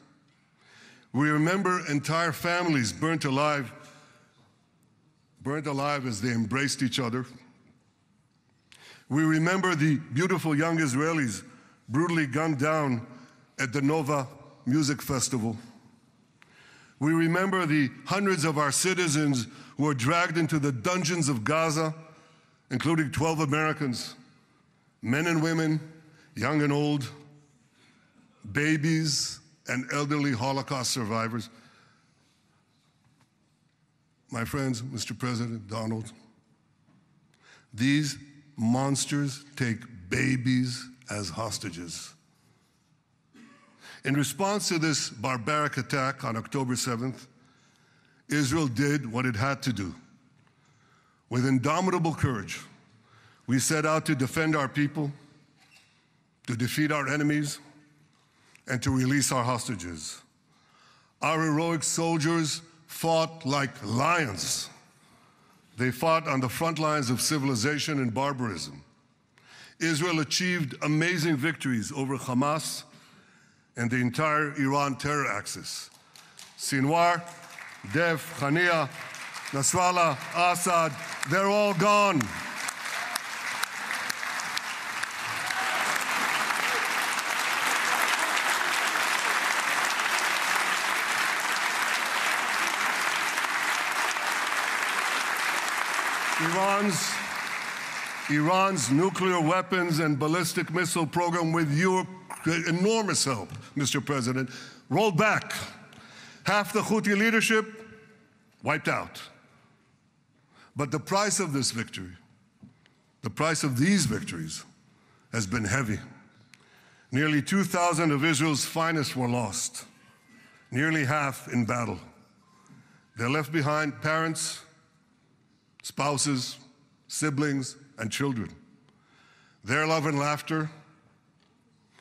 We remember entire families burnt alive as they embraced each other. We remember the beautiful young Israelis brutally gunned down at the Nova Music Festival. We remember the hundreds of our citizens who were dragged into the dungeons of Gaza, including 12 Americans, men and women, young and old, babies and elderly Holocaust survivors. My friends, Mr. President, Donald, these monsters take babies as hostages. In response to this barbaric attack on October 7th, Israel did what it had to do. With indomitable courage, we set out to defend our people, to defeat our enemies, and to release our hostages. Our heroic soldiers fought like lions. They fought on the front lines of civilization and barbarism. Israel achieved amazing victories over Hamas and the entire Iran terror axis. Sinwar, Dev, Hania, Nasrallah, Assad, they're all gone. Iran's nuclear weapons and ballistic missile program, with your enormous help, Mr. President, rolled back. Half the Houthi leadership wiped out. But the price of this victory, the price of these victories, has been heavy. Nearly 2,000 of Israel's finest were lost, nearly half in battle. They left behind parents, spouses, siblings, and children. Their love and laughter,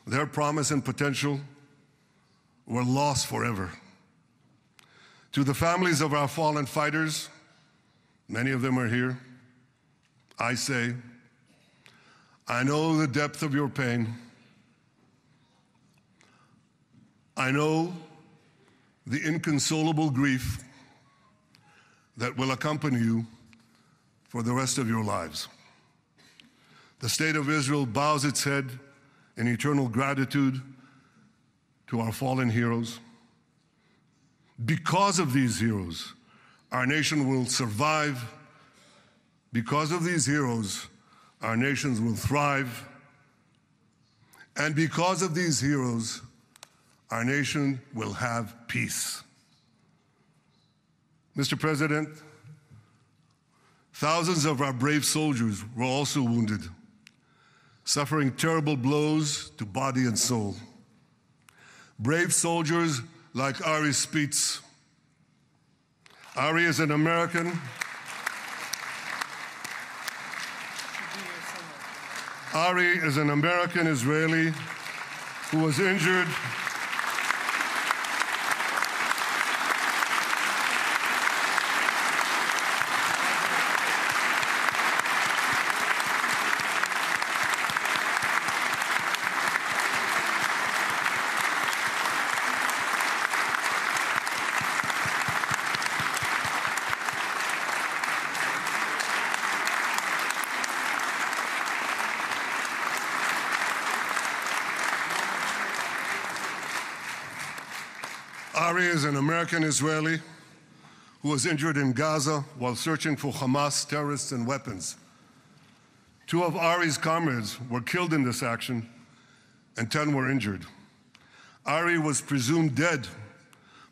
their promise and potential were lost forever. To the families of our fallen fighters, many of them are here, I say, I know the depth of your pain. I know the inconsolable grief that will accompany you for the rest of your lives. The State of Israel bows its head in eternal gratitude to our fallen heroes. Because of these heroes, our nation will survive. Because of these heroes, our nations will thrive. And because of these heroes, our nation will have peace. Mr. President, thousands of our brave soldiers were also wounded, suffering terrible blows to body and soul. Brave soldiers like Ari Spitz. Ari is an American. Ari is an American Israeli who was injured Ari is an American Israeli who was injured in Gaza while searching for Hamas terrorists and weapons. Two of Ari's comrades were killed in this action, and 10 were injured. Ari was presumed dead,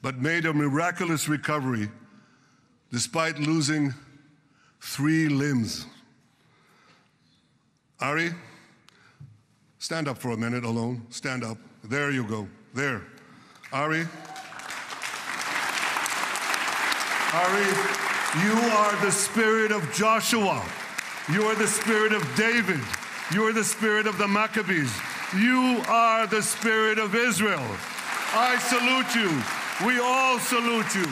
but made a miraculous recovery despite losing 3 limbs. Ari, stand up for a minute alone. Stand up. There you go. There. Ari, you are the spirit of Joshua. You are the spirit of David. You are the spirit of the Maccabees. You are the spirit of Israel. I salute you. We all salute you.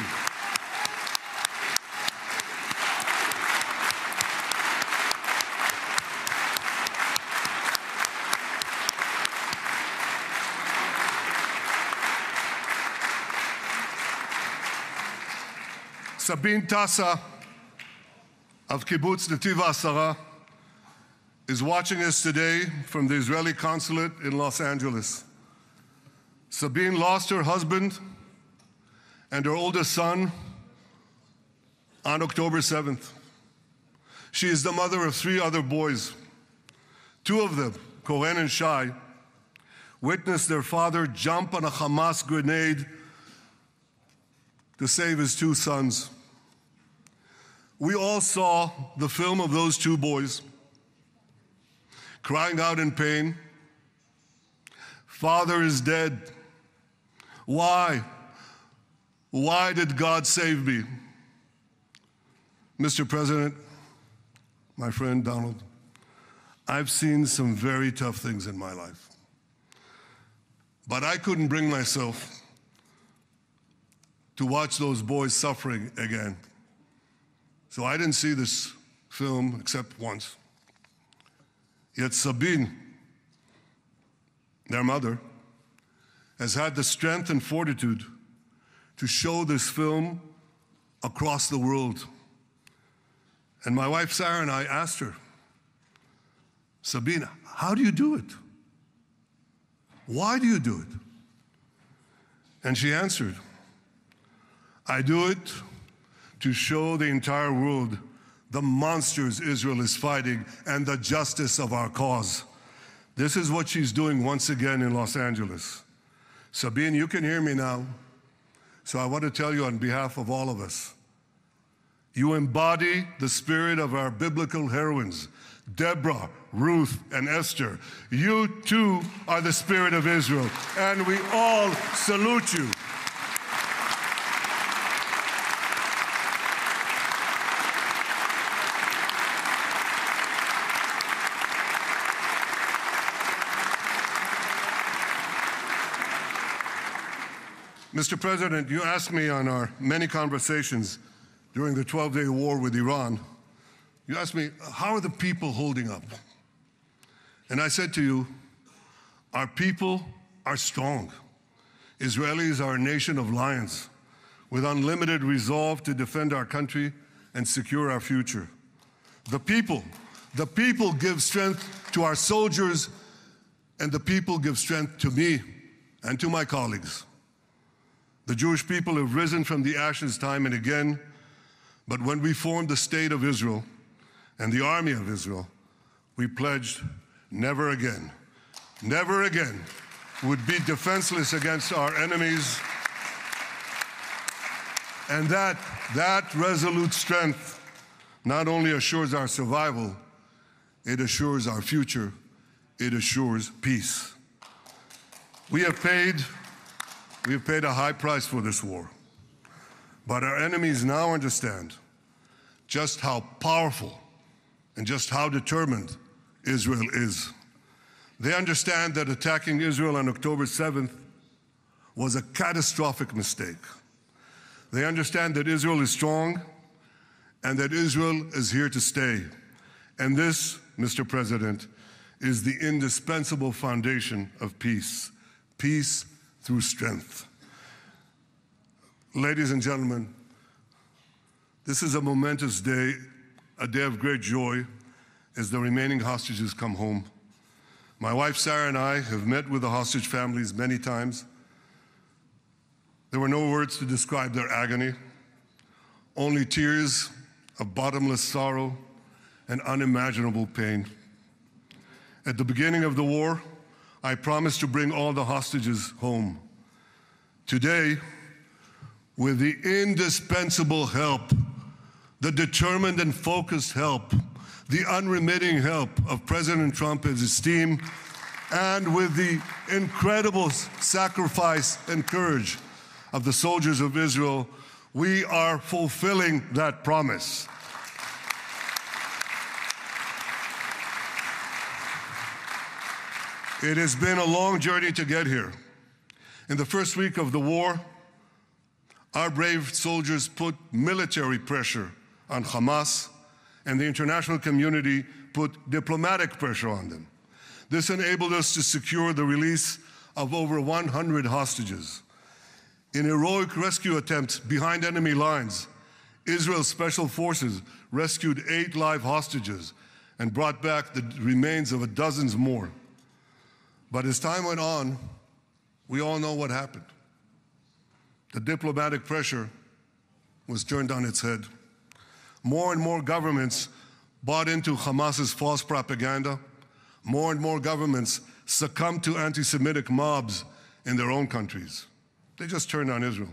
Sabine Tassa of Kibbutz Netiv HaAsara is watching us today from the Israeli consulate in Los Angeles. Sabine lost her husband and her oldest son on October 7th. She is the mother of 3 other boys. 2 of them, Cohen and Shai, witnessed their father jump on a Hamas grenade to save his 2 sons. We all saw the film of those 2 boys crying out in pain, "Father is dead. Why? Why did God save me?" Mr. President, my friend Donald, I've seen some very tough things in my life, but I couldn't bring myself to watch those boys suffering again. So I didn't see this film except once. Yet Sabine, their mother, has had the strength and fortitude to show this film across the world. And my wife Sarah and I asked her, "Sabine, how do you do it? Why do you do it?" And she answered, "I do it to show the entire world the monsters Israel is fighting and the justice of our cause." This is what she's doing once again in Los Angeles. Sabine, you can hear me now, so I want to tell you on behalf of all of us, you embody the spirit of our biblical heroines, Deborah, Ruth, and Esther. You too are the spirit of Israel, and we all salute you. Mr. President, you asked me on our many conversations during the 12-day war with Iran, you asked me, how are the people holding up? And I said to you, our people are strong. Israelis are a nation of lions with unlimited resolve to defend our country and secure our future. The people give strength to our soldiers, and the people give strength to me and to my colleagues. The Jewish people have risen from the ashes time and again, but when we formed the State of Israel and the Army of Israel, we pledged never again would be defenseless against our enemies. And that resolute strength not only assures our survival, it assures our future, it assures peace. We have paid a high price for this war, but our enemies now understand just how powerful and just how determined Israel is. They understand that attacking Israel on October 7th was a catastrophic mistake. They understand that Israel is strong and that Israel is here to stay. And this, Mr. President, is the indispensable foundation of peace. Peace through strength. Ladies and gentlemen, this is a momentous day, a day of great joy as the remaining hostages come home. My wife Sarah and I have met with the hostage families many times. There were no words to describe their agony, only tears of bottomless sorrow and unimaginable pain. At the beginning of the war, I promised to bring all the hostages home. Today, with the indispensable help, the determined and focused help, the unremitting help of President Trump and his team, and with the incredible sacrifice and courage of the soldiers of Israel, we are fulfilling that promise. It has been a long journey to get here. In the first week of the war, our brave soldiers put military pressure on Hamas, and the international community put diplomatic pressure on them. This enabled us to secure the release of over 100 hostages. In heroic rescue attempts behind enemy lines, Israel's special forces rescued 8 live hostages and brought back the remains of dozens more. But as time went on, we all know what happened. The diplomatic pressure was turned on its head. More and more governments bought into Hamas's false propaganda. More and more governments succumbed to anti-Semitic mobs in their own countries. They just turned on Israel.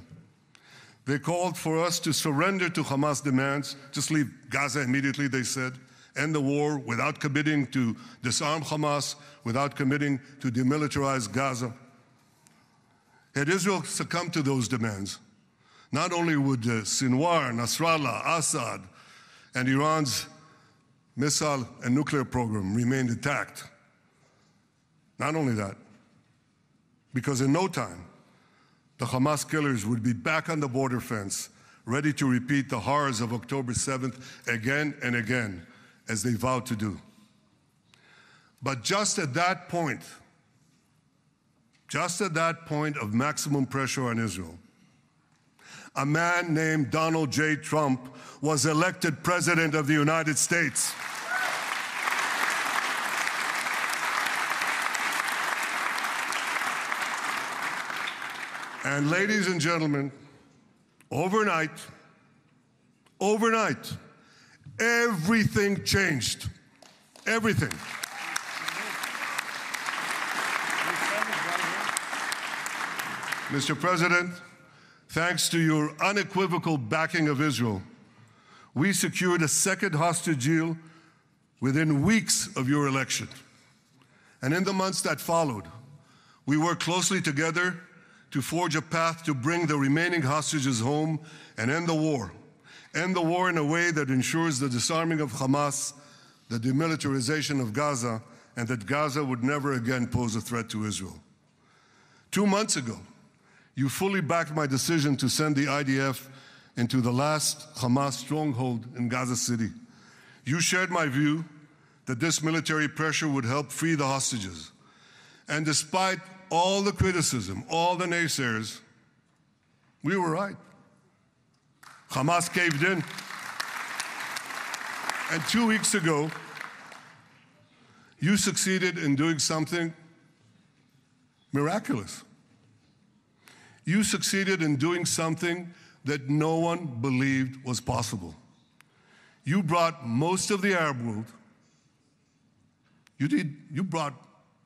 They called for us to surrender to Hamas demands, just leave Gaza immediately, they said, end the war without committing to disarm Hamas, without committing to demilitarize Gaza. Had Israel succumbed to those demands, not only would Sinwar, Nasrallah, Assad, and Iran's missile and nuclear program remain intact. Not only that, because in no time, the Hamas killers would be back on the border fence, ready to repeat the horrors of October 7th again and again, as they vowed to do. But just at that point of maximum pressure on Israel, a man named Donald J. Trump was elected President of the United States. And ladies and gentlemen, overnight, everything changed. Everything. Mr. President, thanks to your unequivocal backing of Israel, we secured a second hostage deal within weeks of your election. And in the months that followed, we worked closely together to forge a path to bring the remaining hostages home and end the war. End the war in a way that ensures the disarming of Hamas, the demilitarization of Gaza, and that Gaza would never again pose a threat to Israel. 2 months ago, you fully backed my decision to send the IDF into the last Hamas stronghold in Gaza City. You shared my view that this military pressure would help free the hostages. And despite all the criticism, all the naysayers, we were right. Hamas caved in. And 2 weeks ago, you succeeded in doing something miraculous. You succeeded in doing something that no one believed was possible. You brought most of the Arab world, you brought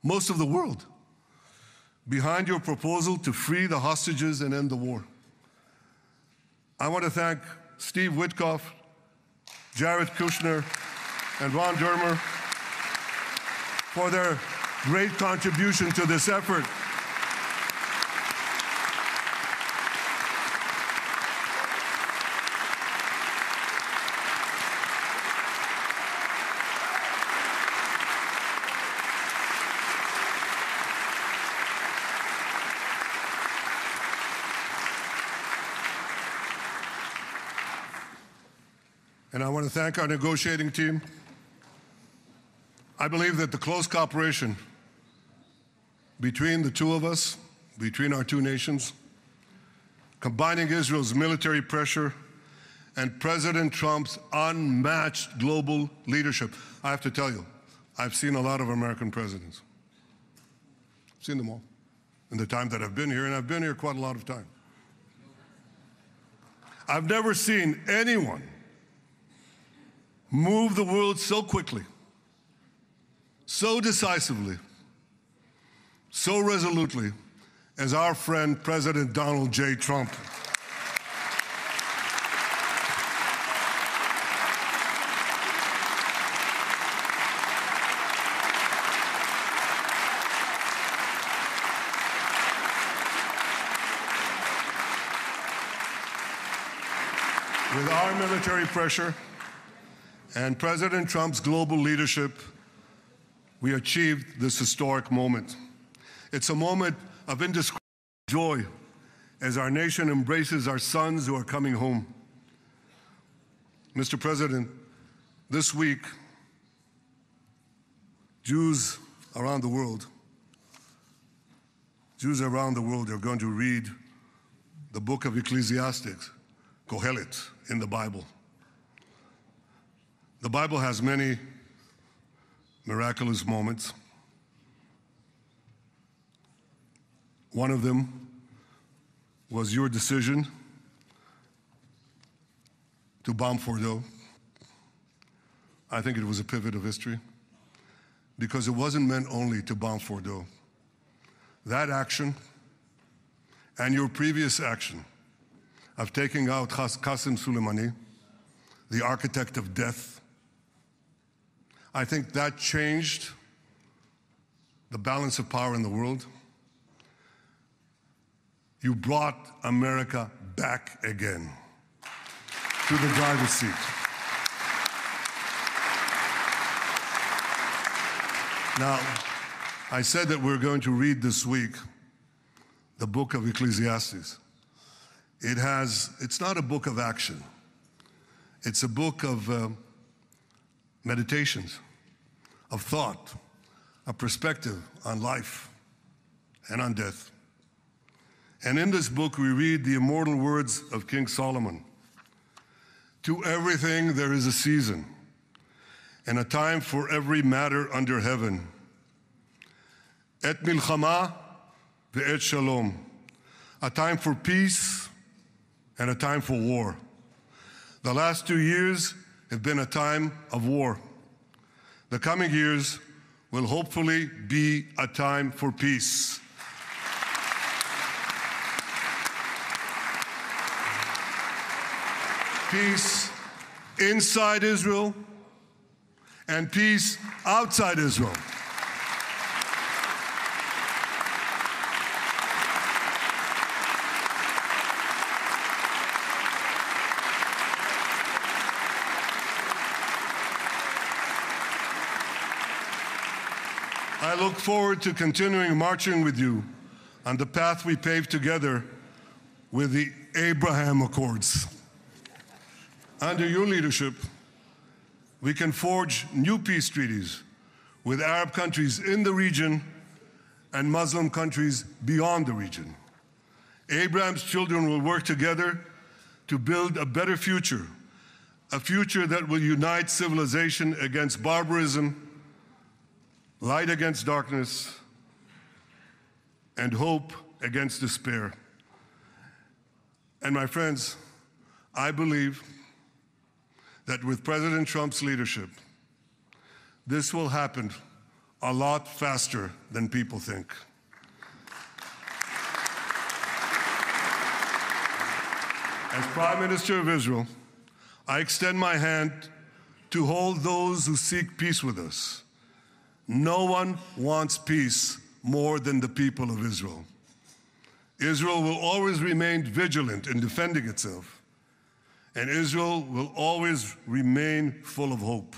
most of the world behind your proposal to free the hostages and end the war. I want to thank Steve Witkoff, Jared Kushner, and Ron Dermer for their great contribution to this effort. And I want to thank our negotiating team. I believe that the close cooperation between the two of us, between our two nations, combining Israel's military pressure and President Trump's unmatched global leadership. I have to tell you, I've seen a lot of American presidents. I've seen them all in the time that I've been here, and I've been here quite a lot of time. I've never seen anyone move the world so quickly, so decisively, so resolutely as our friend President Donald J. Trump. With our military pressure and President Trump's global leadership, we achieved this historic moment. It's a moment of indescribable joy as our nation embraces our sons who are coming home. Mr. President, this week, Jews around the world are going to read the book of Ecclesiastes, Kohelet, in the Bible. The Bible has many miraculous moments. One of them was your decision to bomb Fordo. I think it was a pivot of history because it wasn't meant only to bomb Fordo. That action and your previous action of taking out Qasem Soleimani, the architect of death, I think that changed the balance of power in the world. You brought America back again to the driver's seat. Now, I said that we're going to read this week the book of Ecclesiastes. It's not a book of action. It's a book of meditations, of thought, a perspective on life and on death. And in this book, we read the immortal words of King Solomon. To everything there is a season, and a time for every matter under heaven. Et milchama ve'et shalom. A time for peace and a time for war. The last 2 years have been a time of war. The coming years will hopefully be a time for peace. Peace inside Israel and peace outside Israel. I look forward to continuing marching with you on the path we paved together with the Abraham Accords. Under your leadership, we can forge new peace treaties with Arab countries in the region and Muslim countries beyond the region. Abraham's children will work together to build a better future, a future that will unite civilization against barbarism, light against darkness, and hope against despair. And my friends, I believe that with President Trump's leadership, this will happen a lot faster than people think. As Prime Minister of Israel, I extend my hand to hold those who seek peace with us. No one wants peace more than the people of Israel. Israel will always remain vigilant in defending itself, and Israel will always remain full of hope.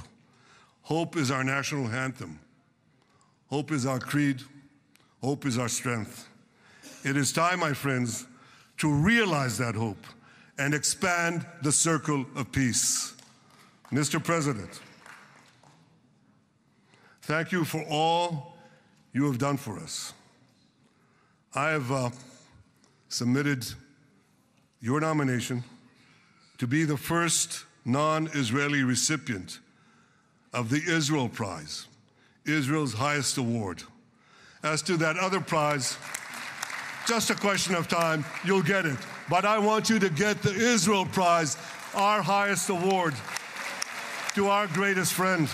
Hope is our national anthem. Hope is our creed. Hope is our strength. It is time, my friends, to realize that hope and expand the circle of peace. Mr. President, thank you for all you have done for us. I have submitted your nomination to be the first non-Israeli recipient of the Israel Prize, Israel's highest award. As to that other prize, just a question of time, you'll get it. But I want you to get the Israel Prize, our highest award, to our greatest friend.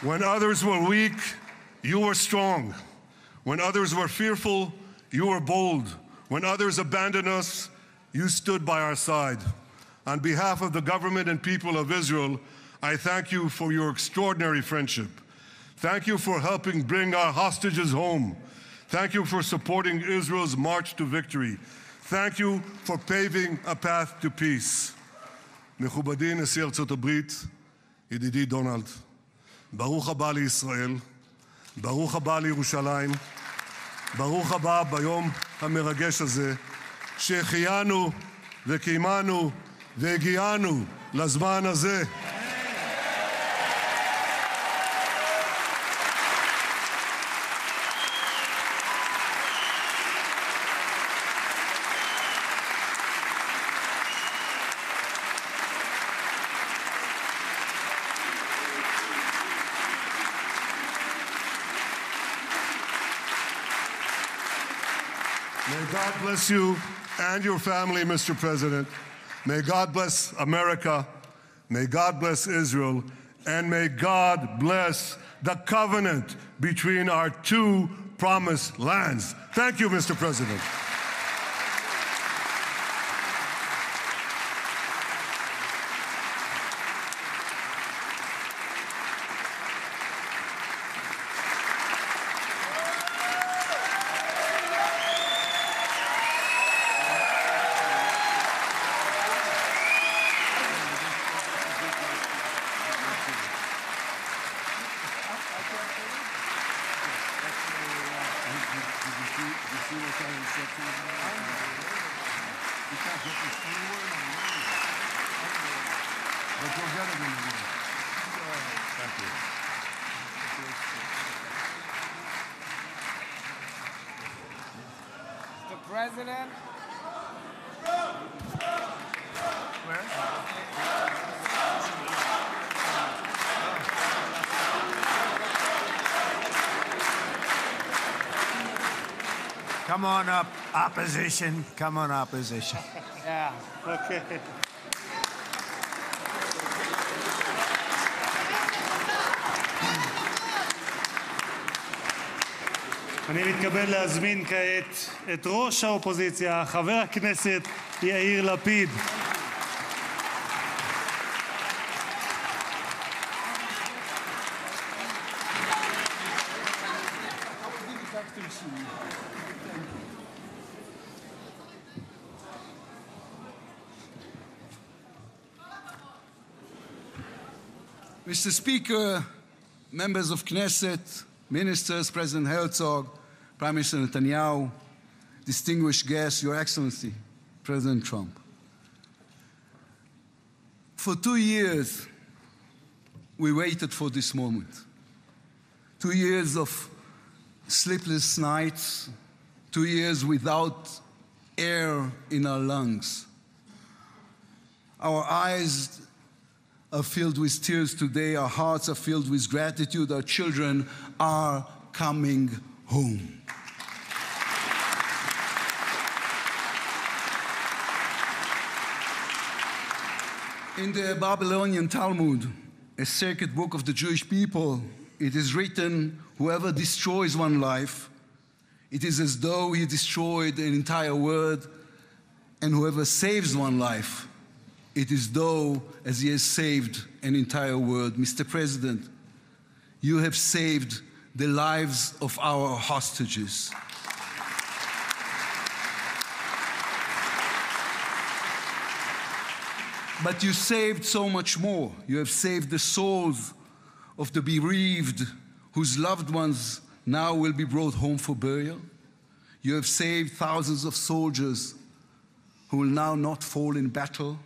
When others were weak, you were strong. When others were fearful, you were bold. When others abandoned us, you stood by our side. On behalf of the government and people of Israel, I thank you for your extraordinary friendship. Thank you for helping bring our hostages home. Thank you for supporting Israel's march to victory. Thank you for paving a path to peace. מכובדי נשיא ארצות הברית, ידידי דונלד, ברוך הבא לישראל, ברוך הבא לירושלים, ברוך הבא ביום המרגש הזה, שהחיינו וקיימנו והגיענו לזמן הזה. May God bless you and your family, Mr. President. May God bless America. May God bless Israel. And may God bless the covenant between our two promised lands. Thank you, Mr. President. Mr. President. Come on up, opposition. Come on, opposition. Yeah. Okay. אני מתכבד להזמין כעת את ראש האופוזיציה, חבר הכנסת יאיר לפיד. Mr. Speaker, members of Knesset, ministers, President Herzog, Prime Minister Netanyahu, distinguished guests, Your Excellency, President Trump. For 2 years, we waited for this moment. 2 years of sleepless nights, 2 years without air in our lungs. Our eyes are filled with tears today, our hearts are filled with gratitude, our children are coming home. In the Babylonian Talmud, a sacred book of the Jewish people, it is written, whoever destroys one life, it is as though he destroyed an entire world, and whoever saves one life, it is though as he has saved an entire world. Mr. President, you have saved the lives of our hostages. But you saved so much more. You have saved the souls of the bereaved whose loved ones now will be brought home for burial. You have saved thousands of soldiers who will now not fall in battle.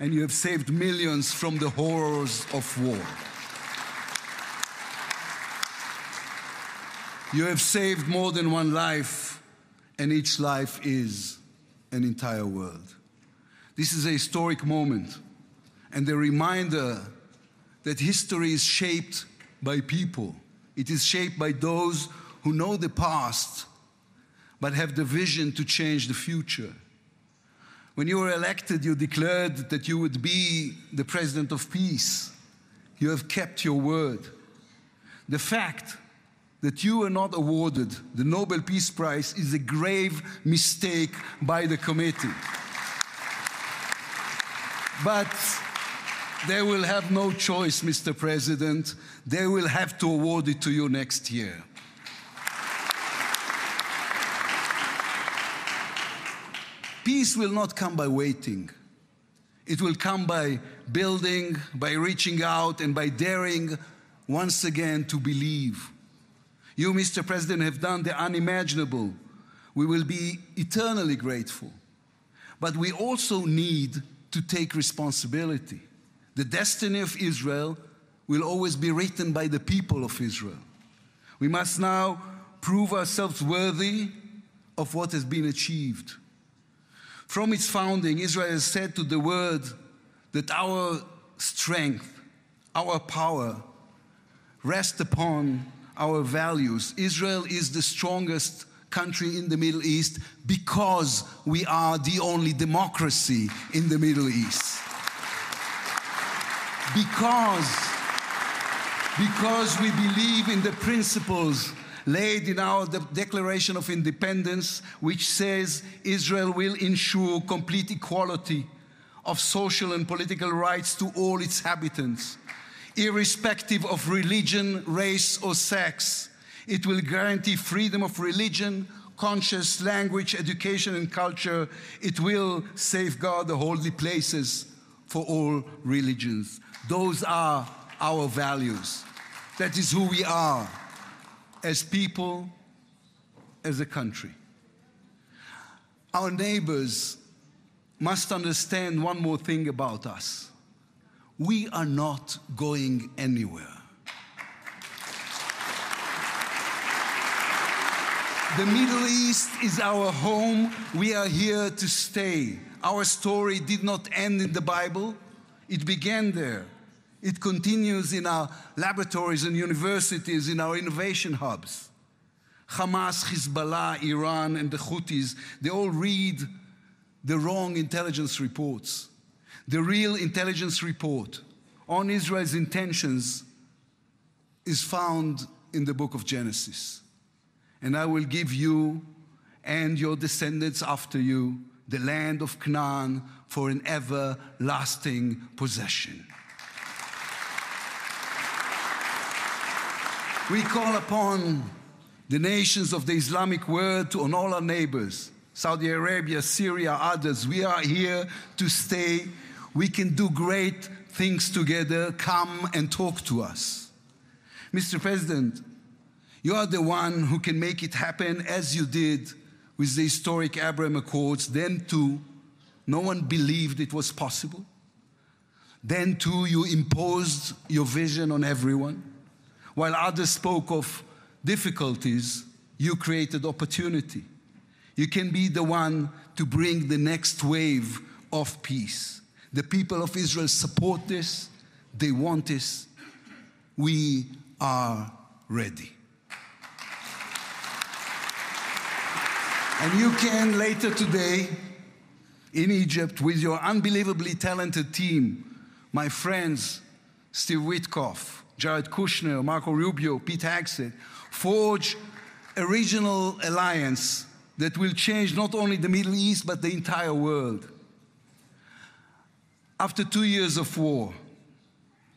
And you have saved millions from the horrors of war. You have saved more than one life, and each life is an entire world. This is a historic moment, and a reminder that history is shaped by people. It is shaped by those who know the past, but have the vision to change the future. When you were elected, you declared that you would be the president of peace. You have kept your word. The fact that you were not awarded the Nobel Peace Prize is a grave mistake by the committee. But they will have no choice, Mr. President. They will have to award it to you next year. Peace will not come by waiting. It will come by building, by reaching out, and by daring once again to believe. You, Mr. President, have done the unimaginable. We will be eternally grateful. But we also need to take responsibility. The destiny of Israel will always be written by the people of Israel. We must now prove ourselves worthy of what has been achieved. From its founding, Israel has said to the world that our strength, our power, rest upon our values. Israel is the strongest country in the Middle East because we are the only democracy in the Middle East. Because we believe in the principles laid in our Declaration of Independence, which says Israel will ensure complete equality of social and political rights to all its inhabitants, irrespective of religion, race, or sex. It will guarantee freedom of religion, conscience, language, education, and culture. It will safeguard the holy places for all religions. Those are our values. That is who we are as people, as a country. Our neighbors must understand one more thing about us. We are not going anywhere. The Middle East is our home. We are here to stay. Our story did not end in the Bible. It began there. It continues in our laboratories and universities, in our innovation hubs. Hamas, Hezbollah, Iran, and the Houthis, they all read the wrong intelligence reports. The real intelligence report on Israel's intentions is found in the book of Genesis. And I will give you and your descendants after you the land of Canaan for an everlasting possession. We call upon the nations of the Islamic world, on all our neighbors, Saudi Arabia, Syria, others. We are here to stay. We can do great things together. Come and talk to us. Mr. President, You are the one who can make it happen as you did with the historic Abraham Accords. Then too, no one believed it was possible. Then too, you imposed your vision on everyone. While others spoke of difficulties, you created opportunity. You can be the one to bring the next wave of peace. The people of Israel support this. They want this. We are ready. And you can later today in Egypt with your unbelievably talented team, my friends Steve Witkoff, Jared Kushner, Marco Rubio, Pete Hegseth, forge a regional alliance that will change not only the Middle East but the entire world. After 2 years of war,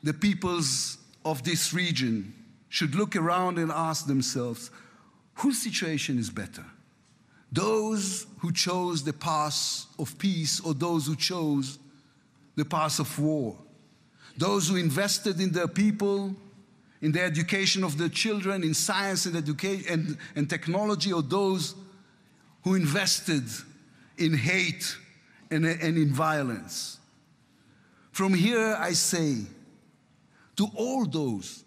the peoples of this region should look around and ask themselves, whose situation is better? Those who chose the path of peace or those who chose the path of war? Those who invested in their people, in the education of their children, in science and education and technology, or those who invested in hate and in violence? From here I say to all those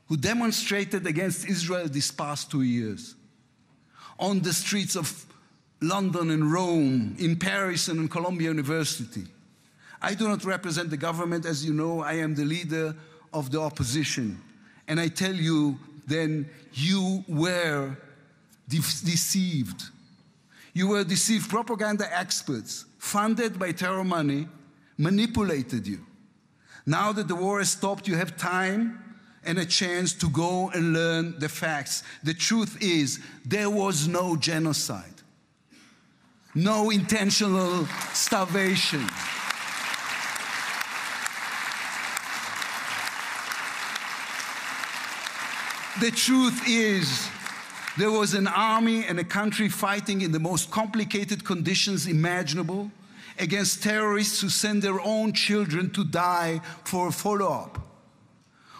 who demonstrated against Israel these past 2 years, on the streets of London and Rome, in Paris and in Columbia University. I do not represent the government. As you know, I am the leader of the opposition. And I tell you, then, you were deceived. You were deceived. Propaganda experts, funded by terror money, manipulated you. Now that the war has stopped, you have time and a chance to go and learn the facts. The truth is, there was no genocide, no intentional starvation. The truth is, there was an army and a country fighting in the most complicated conditions imaginable against terrorists who send their own children to die for a follow-up,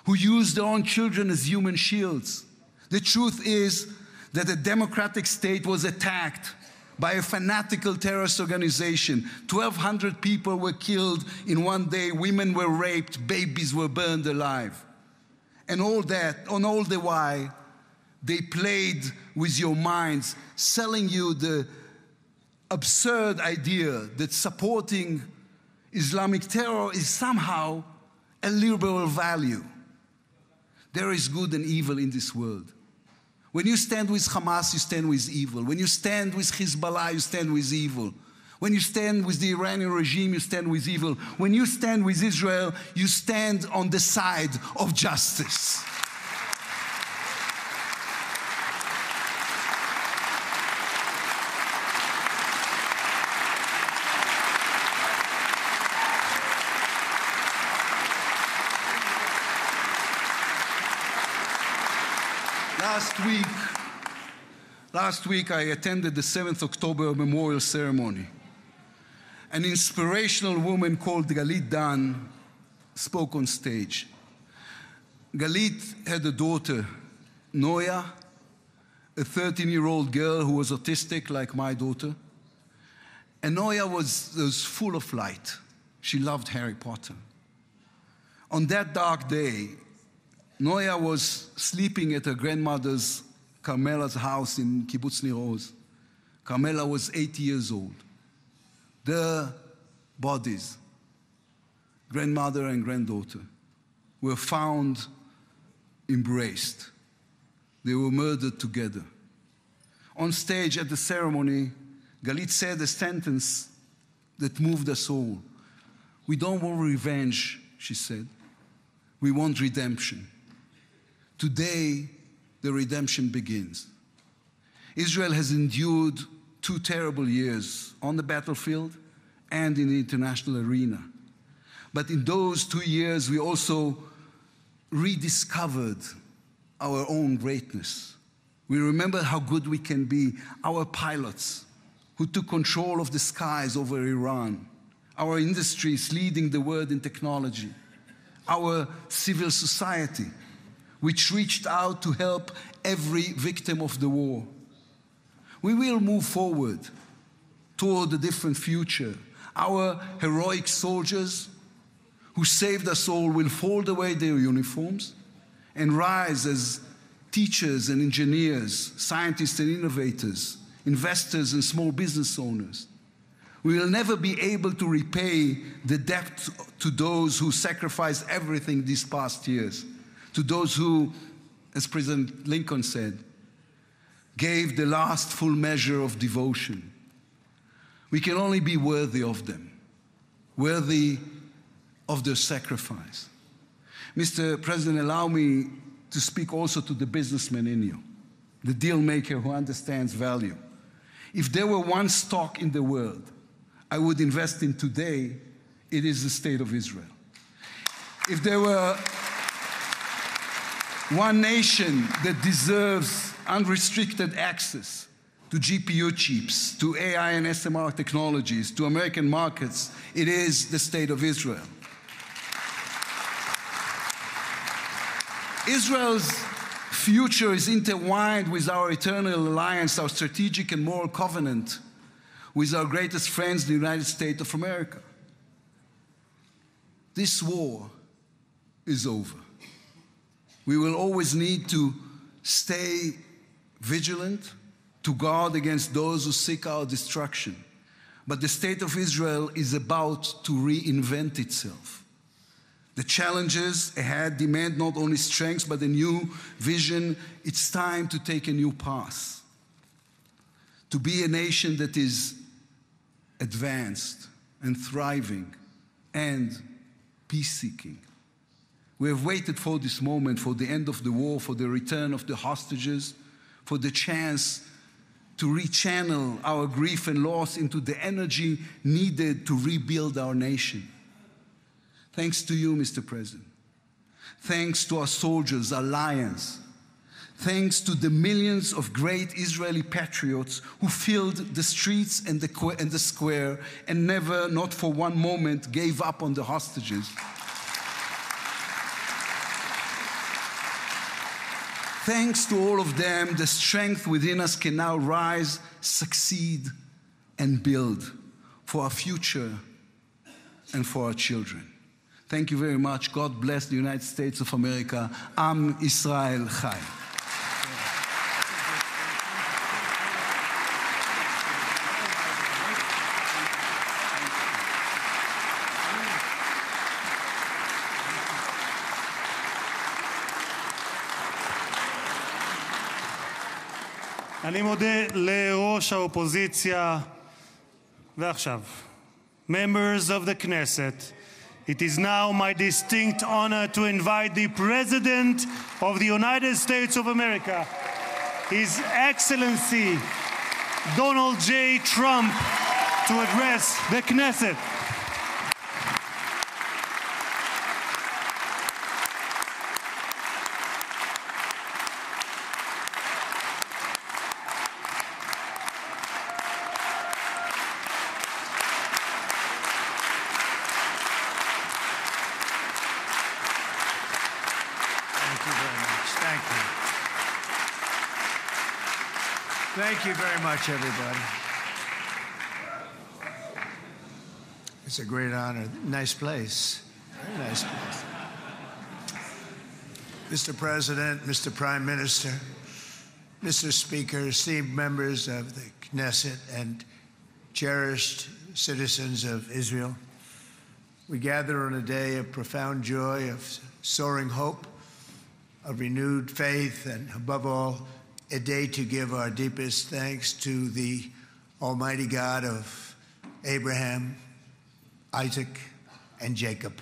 who use their own children as human shields. The truth is that a democratic state was attacked by a fanatical terrorist organization. 1,200 people were killed in one day, women were raped, babies were burned alive. And all that, on all the while, they played with your minds, selling you the absurd idea that supporting Islamic terror is somehow a liberal value. There is good and evil in this world. When you stand with Hamas, you stand with evil. When you stand with Hezbollah, you stand with evil. When you stand with the Iranian regime, you stand with evil. When you stand with Israel, you stand on the side of justice. Last week I attended the 7th October memorial ceremony. An inspirational woman called Galit Dan spoke on stage. Galit had a daughter, Noya, a 13-year-old girl who was autistic like my daughter. And Noya was full of light. She loved Harry Potter. On that dark day, Noya was sleeping at her grandmother's, Carmela's house in Kibbutz Nir Oz. Carmela was 80 years old. Their bodies, grandmother and granddaughter, were found embraced. They were murdered together. On stage at the ceremony, Galit said a sentence that moved us all. We don't want revenge, she said. We want redemption. Today, the redemption begins. Israel has endured 2 terrible years on the battlefield and in the international arena. But in those 2 years, we also rediscovered our own greatness. We remember how good we can be. Our pilots who took control of the skies over Iran. Our industries leading the world in technology. Our civil society which reached out to help every victim of the war. We will move forward toward a different future. Our heroic soldiers who saved us all will fold away their uniforms and rise as teachers and engineers, scientists and innovators, investors and small business owners. We will never be able to repay the debt to those who sacrificed everything these past years, to those who, as President Lincoln said, gave the last full measure of devotion. We can only be worthy of them, worthy of their sacrifice. Mr. President, allow me to speak also to the businessman in you, the deal maker who understands value. If there were one stock in the world I would invest in today, it is the state of Israel. If there were one nation that deserves unrestricted access to GPU chips, to AI and SMR technologies, to American markets, it is the state of Israel. Israel's future is intertwined with our eternal alliance, our strategic and moral covenant with our greatest friends, the United States of America. This war is over. We will always need to stay vigilant, to guard against those who seek our destruction. But the state of Israel is about to reinvent itself. The challenges ahead demand not only strength, but a new vision. It's time to take a new path, to be a nation that is advanced and thriving and peace-seeking. We have waited for this moment, for the end of the war, for the return of the hostages, for the chance to rechannel our grief and loss into the energy needed to rebuild our nation. Thanks to you, Mr. President. Thanks to our soldiers, our lions. Thanks to the millions of great Israeli patriots who filled the streets and the square and never, not for one moment, gave up on the hostages. Thanks to all of them, the strength within us can now rise, succeed, and build for our future and for our children. Thank you very much. God bless the United States of America. Am Israel Chai. אני מודה לראש האופוזיציה. ועכשיו, members of the Knesset, it is now my distinct honor to invite the President of the United States of America, His Excellency Donald J. Trump, to address the Knesset. Thank you very much, everybody. It's a great honor. Nice place. Very nice place. Mr. President, Mr. Prime Minister, Mr. Speaker, esteemed members of the Knesset, and cherished citizens of Israel, we gather on a day of profound joy, of soaring hope, of renewed faith, and above all, a day to give our deepest thanks to the Almighty God of Abraham, Isaac, and Jacob.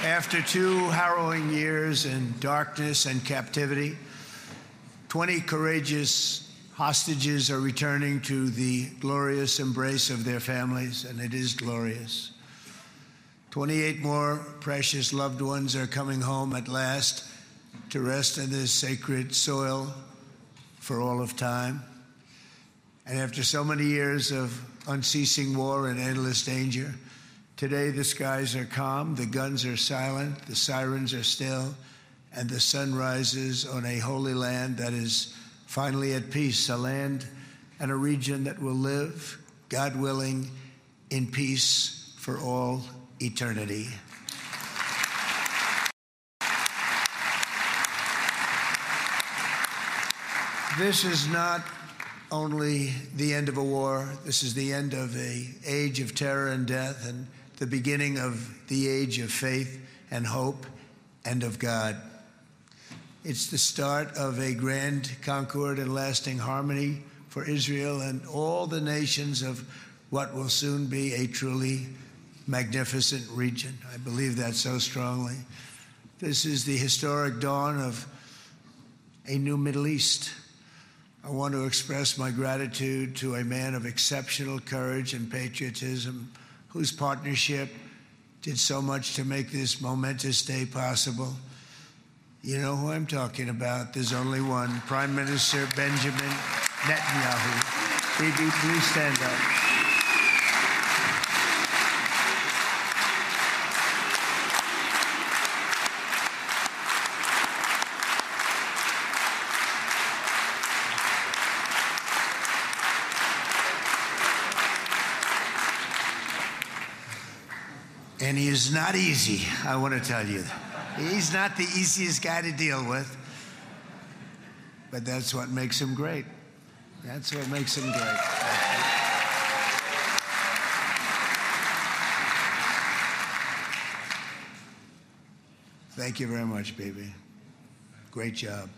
After 2 harrowing years in darkness and captivity, 20 courageous hostages are returning to the glorious embrace of their families, and it is glorious. 28 more precious loved ones are coming home at last to rest in this sacred soil for all of time. And after so many years of unceasing war and endless danger, today the skies are calm, the guns are silent, the sirens are still, and the sun rises on a holy land that is finally at peace, a land and a region that will live, God willing, in peace for all eternity. This is not only the end of a war, this is the end of an age of terror and death and the beginning of the age of faith and hope and of God. It's the start of a grand concord and lasting harmony for Israel and all the nations of what will soon be a truly magnificent region. I believe that so strongly. This is the historic dawn of a new Middle East. I want to express my gratitude to a man of exceptional courage and patriotism whose partnership did so much to make this momentous day possible. You know who I'm talking about. There's only one, Prime Minister Benjamin Netanyahu. Bibi, please stand up. And he is not easy, I want to tell you. He's not the easiest guy to deal with. But that's what makes him great. That's what makes him great. Thank you very much, baby. Great job.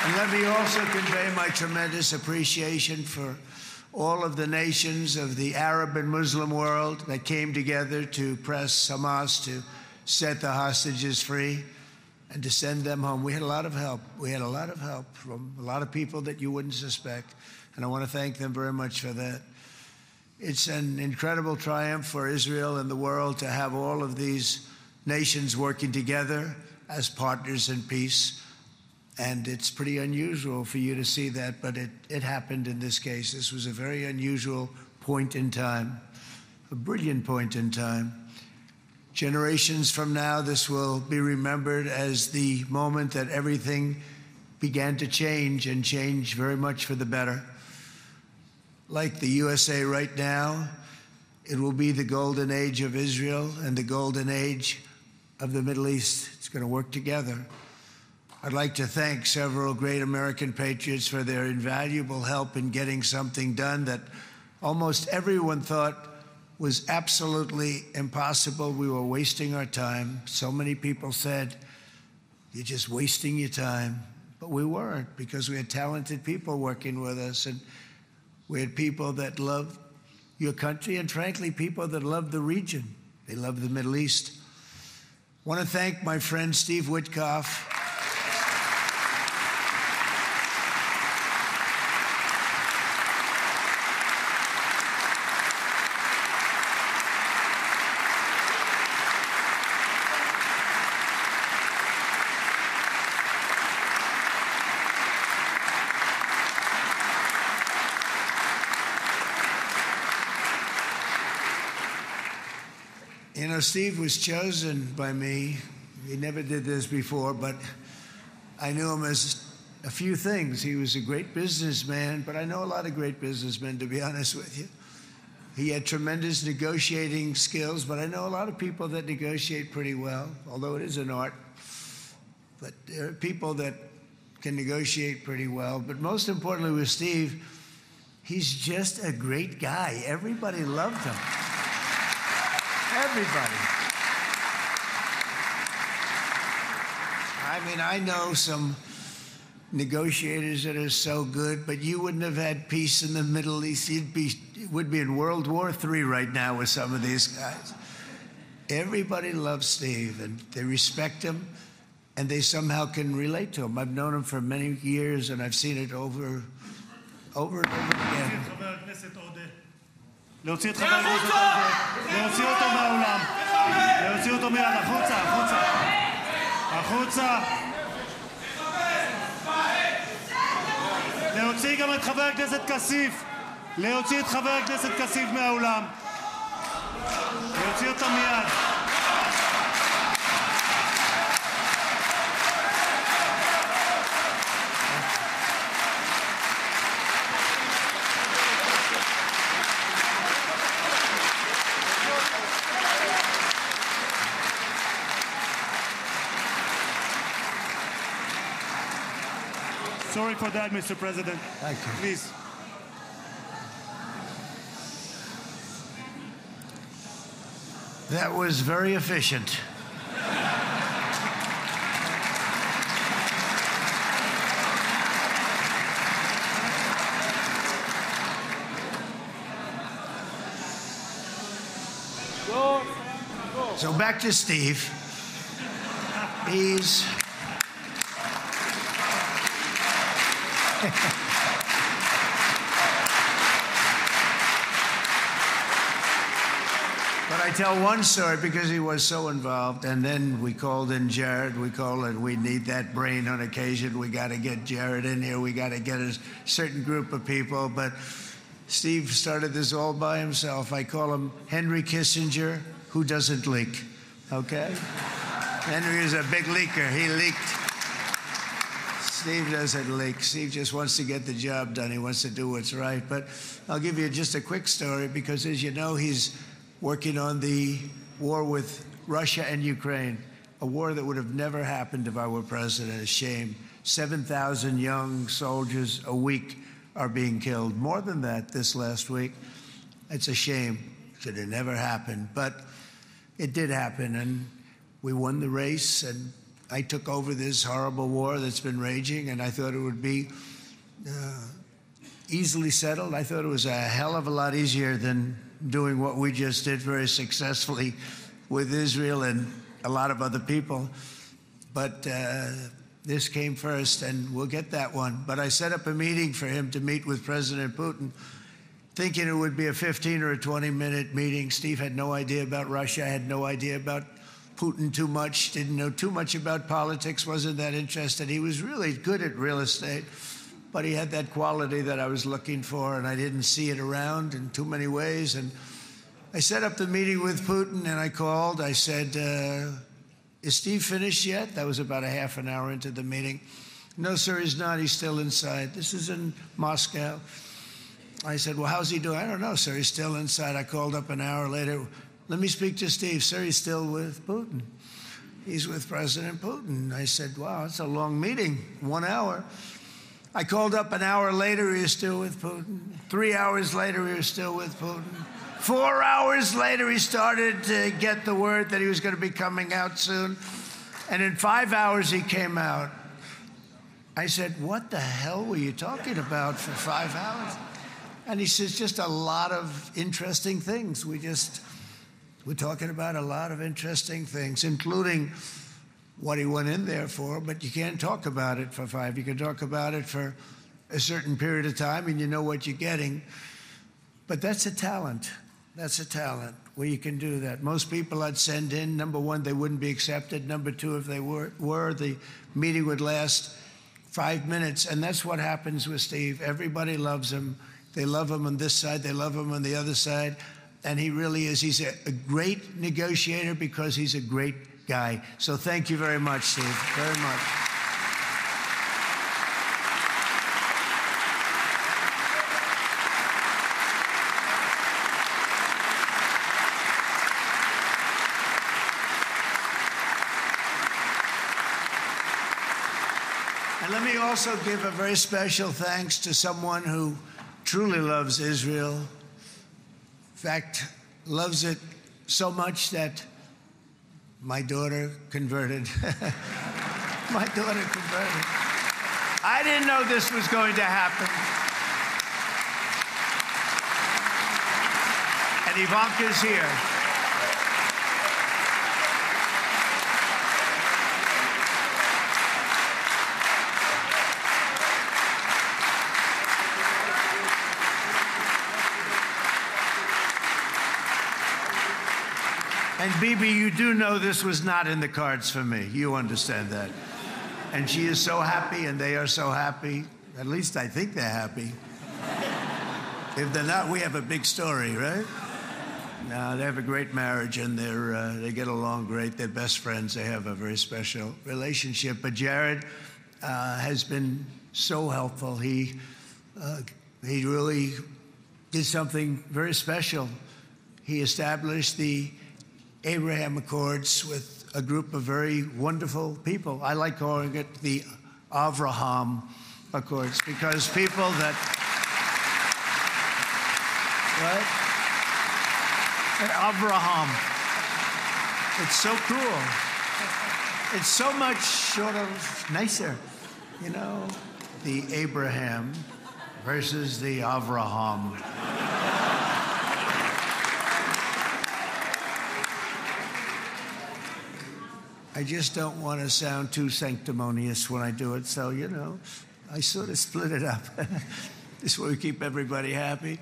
And let me also convey my tremendous appreciation for all of the nations of the Arab and Muslim world that came together to press Hamas to set the hostages free and to send them home. We had a lot of help. We had a lot of help from a lot of people that you wouldn't suspect, and I want to thank them very much for that. It's an incredible triumph for Israel and the world to have all of these nations working together as partners in peace. And it's pretty unusual for you to see that, but it happened in this case. This was a very unusual point in time, a brilliant point in time. Generations from now, this will be remembered as the moment that everything began to change, and change very much for the better. Like the USA right now, it will be the golden age of Israel and the golden age of the Middle East. It's going to work together. I'd like to thank several great American patriots for their invaluable help in getting something done that almost everyone thought was absolutely impossible. We were wasting our time. So many people said, you're just wasting your time. But we weren't, because we had talented people working with us, and we had people that loved your country, and frankly, people that loved the region. They loved the Middle East. I want to thank my friend Steve Witkoff. You know, Steve was chosen by me. He never did this before, but I knew him as a few things. He was a great businessman, but I know a lot of great businessmen, to be honest with you. He had tremendous negotiating skills, but I know a lot of people that negotiate pretty well, although it is an art. But there are people that can negotiate pretty well. But most importantly with Steve, he's just a great guy. Everybody loved him. Everybody. I mean, I know some negotiators that are so good, but you wouldn't have had peace in the Middle East. It would be in World War III right now with some of these guys. Everybody loves Steve, and they respect him, and they somehow can relate to him. I've known him for many years, and I've seen it over and over again. הכנסת עודה. להוציא את חבר הכנסת עודה. להוציא אותו מהאולם. להוציא אותו מיד. החוצה, החוצה. החוצה. להוציא גם את חבר הכנסת כסיף. להוציא את חבר הכנסת כסיף מהאולם. להוציא אותו מיד. Sorry for that, Mr. President. Thank you. Please. That was very efficient. So back to Steve. He's But I tell one story because he was so involved, and then we called in Jared. We need that brain on occasion. We got to get Jared in here. We got to get a certain group of people. But Steve started this all by himself. I call him Henry Kissinger, who doesn't leak. Okay? Henry is a big leaker. He leaked. Steve doesn't leak. Steve just wants to get the job done. He wants to do what's right. But I'll give you just a quick story because, as you know, he's working on the war with Russia and Ukraine, a war that would have never happened if I were president. A shame. 7,000 young soldiers a week are being killed. More than that this last week. It's a shame. Should have never happened. But it did happen, and we won the race, and I took over this horrible war that's been raging, and I thought it would be easily settled. I thought it was a hell of a lot easier than doing what we just did very successfully with Israel and a lot of other people. But this came first, and we'll get that one. But I set up a meeting for him to meet with President Putin, thinking it would be a 15 or a 20-minute meeting. Steve had no idea about Russia, had no idea about Putin too much, didn't know too much about politics, wasn't that interested. He was really good at real estate, but he had that quality that I was looking for, and I didn't see it around in too many ways. And I set up the meeting with Putin, and I called. I said, is Steve finished yet? That was about a half an hour into the meeting. No, sir, he's not. He's still inside. This is in Moscow. I said, well, how's he doing? I don't know, sir. He's still inside. I called up an hour later. Let me speak to Steve. Sir, he's still with Putin. He's with President Putin. I said, wow, it's a long meeting, 1 hour. I called up an hour later, he was still with Putin. 3 hours later, he was still with Putin. 4 hours later, he started to get the word that he was going to be coming out soon. And in 5 hours, he came out. I said, what the hell were you talking about for 5 hours? And he says, just a lot of interesting things. We're talking about a lot of interesting things, including what he went in there for, but you can't talk about it for 5. You can talk about it for a certain period of time, and you know what you're getting. But that's a talent. That's a talent where you can do that. Most people I'd send in, number one, they wouldn't be accepted. Number two, if they were, the meeting would last 5 minutes. And that's what happens with Steve. Everybody loves him. They love him on this side. They love him on the other side. And he really is. He's a great negotiator because he's a great guy. So thank you very much, Steve. Very much. And let me also give a very special thanks to someone who truly loves Israel. In fact, loves it so much that my daughter converted. My daughter converted. I didn't know this was going to happen. And Ivanka's here. Bibi, you do know this was not in the cards for me. You understand that. And she is so happy, and they are so happy. At least I think they're happy. If they're not, we have a big story, right? No, they have a great marriage, and they get along great. They're best friends. They have a very special relationship. But Jared has been so helpful. He really did something very special. He established the Abraham Accords with a group of very wonderful people. I like calling it the Avraham Accords, because people that, right? Avraham. It's so cool. It's so much sort of nicer, you know, the Abraham versus the Avraham. I just don't want to sound too sanctimonious when I do it, so, you know, I sort of split it up. This way we keep everybody happy.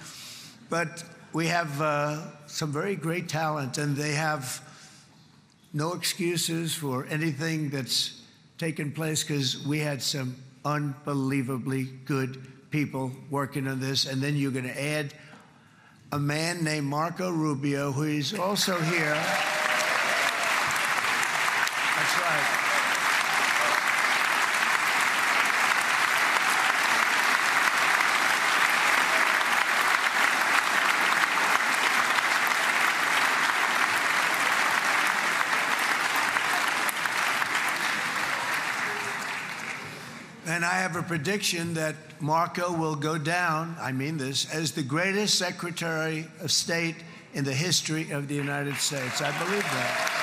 But we have some very great talent, and they have no excuses for anything that's taken place, because we had some unbelievably good people working on this. And then you're going to add a man named Marco Rubio, who is also here. That's right. And I have a prediction that Marco will go down, I mean this, as the greatest Secretary of State in the history of the United States. I believe that.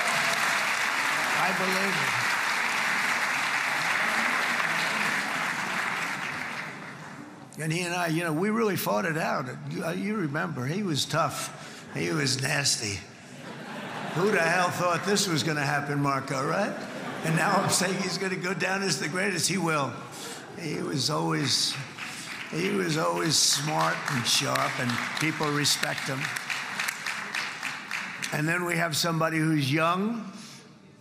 I believe it. And he and I, you know, we really fought it out. You remember, he was tough. He was nasty. Who the hell thought this was going to happen, Marco, right? And now I'm saying he's going to go down as the greatest. He will. He was always smart and sharp, and people respect him. And then we have somebody who's young,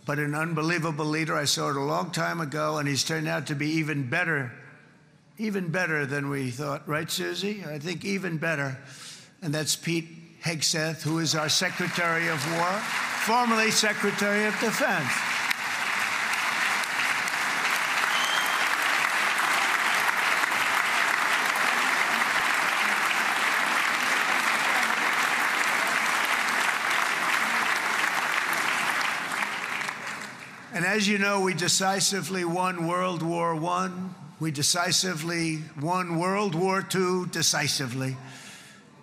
but an unbelievable leader. I saw it a long time ago, and he's turned out to be even better than we thought. Right, Susie? I think even better. And that's Pete Hegseth, who is our Secretary of War, formerly Secretary of Defense. And as you know, we decisively won World War I. We decisively won World War II decisively.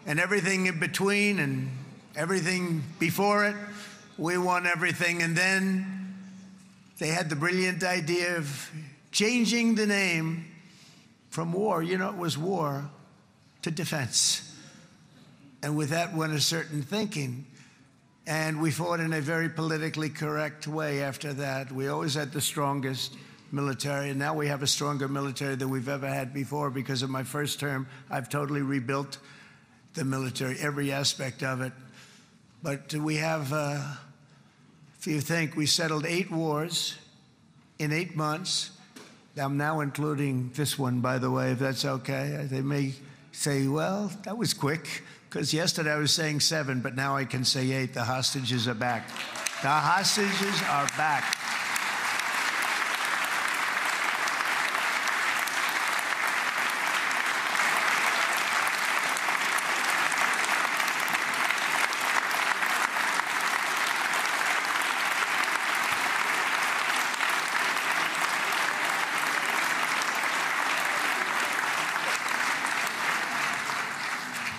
And everything in between and everything before it, we won everything. And then they had the brilliant idea of changing the name from war, you know, it was war, to defense. And with that went a certain thinking. And we fought in a very politically correct way after that. We always had the strongest military, and now we have a stronger military than we've ever had before. Because of my first term, I've totally rebuilt the military, every aspect of it. But we have, if you think, we settled 8 wars in 8 months. I'm now including this one, by the way, if that's okay. They may say, well, that was quick. Because yesterday I was saying 7, but now I can say 8. The hostages are back. The hostages are back.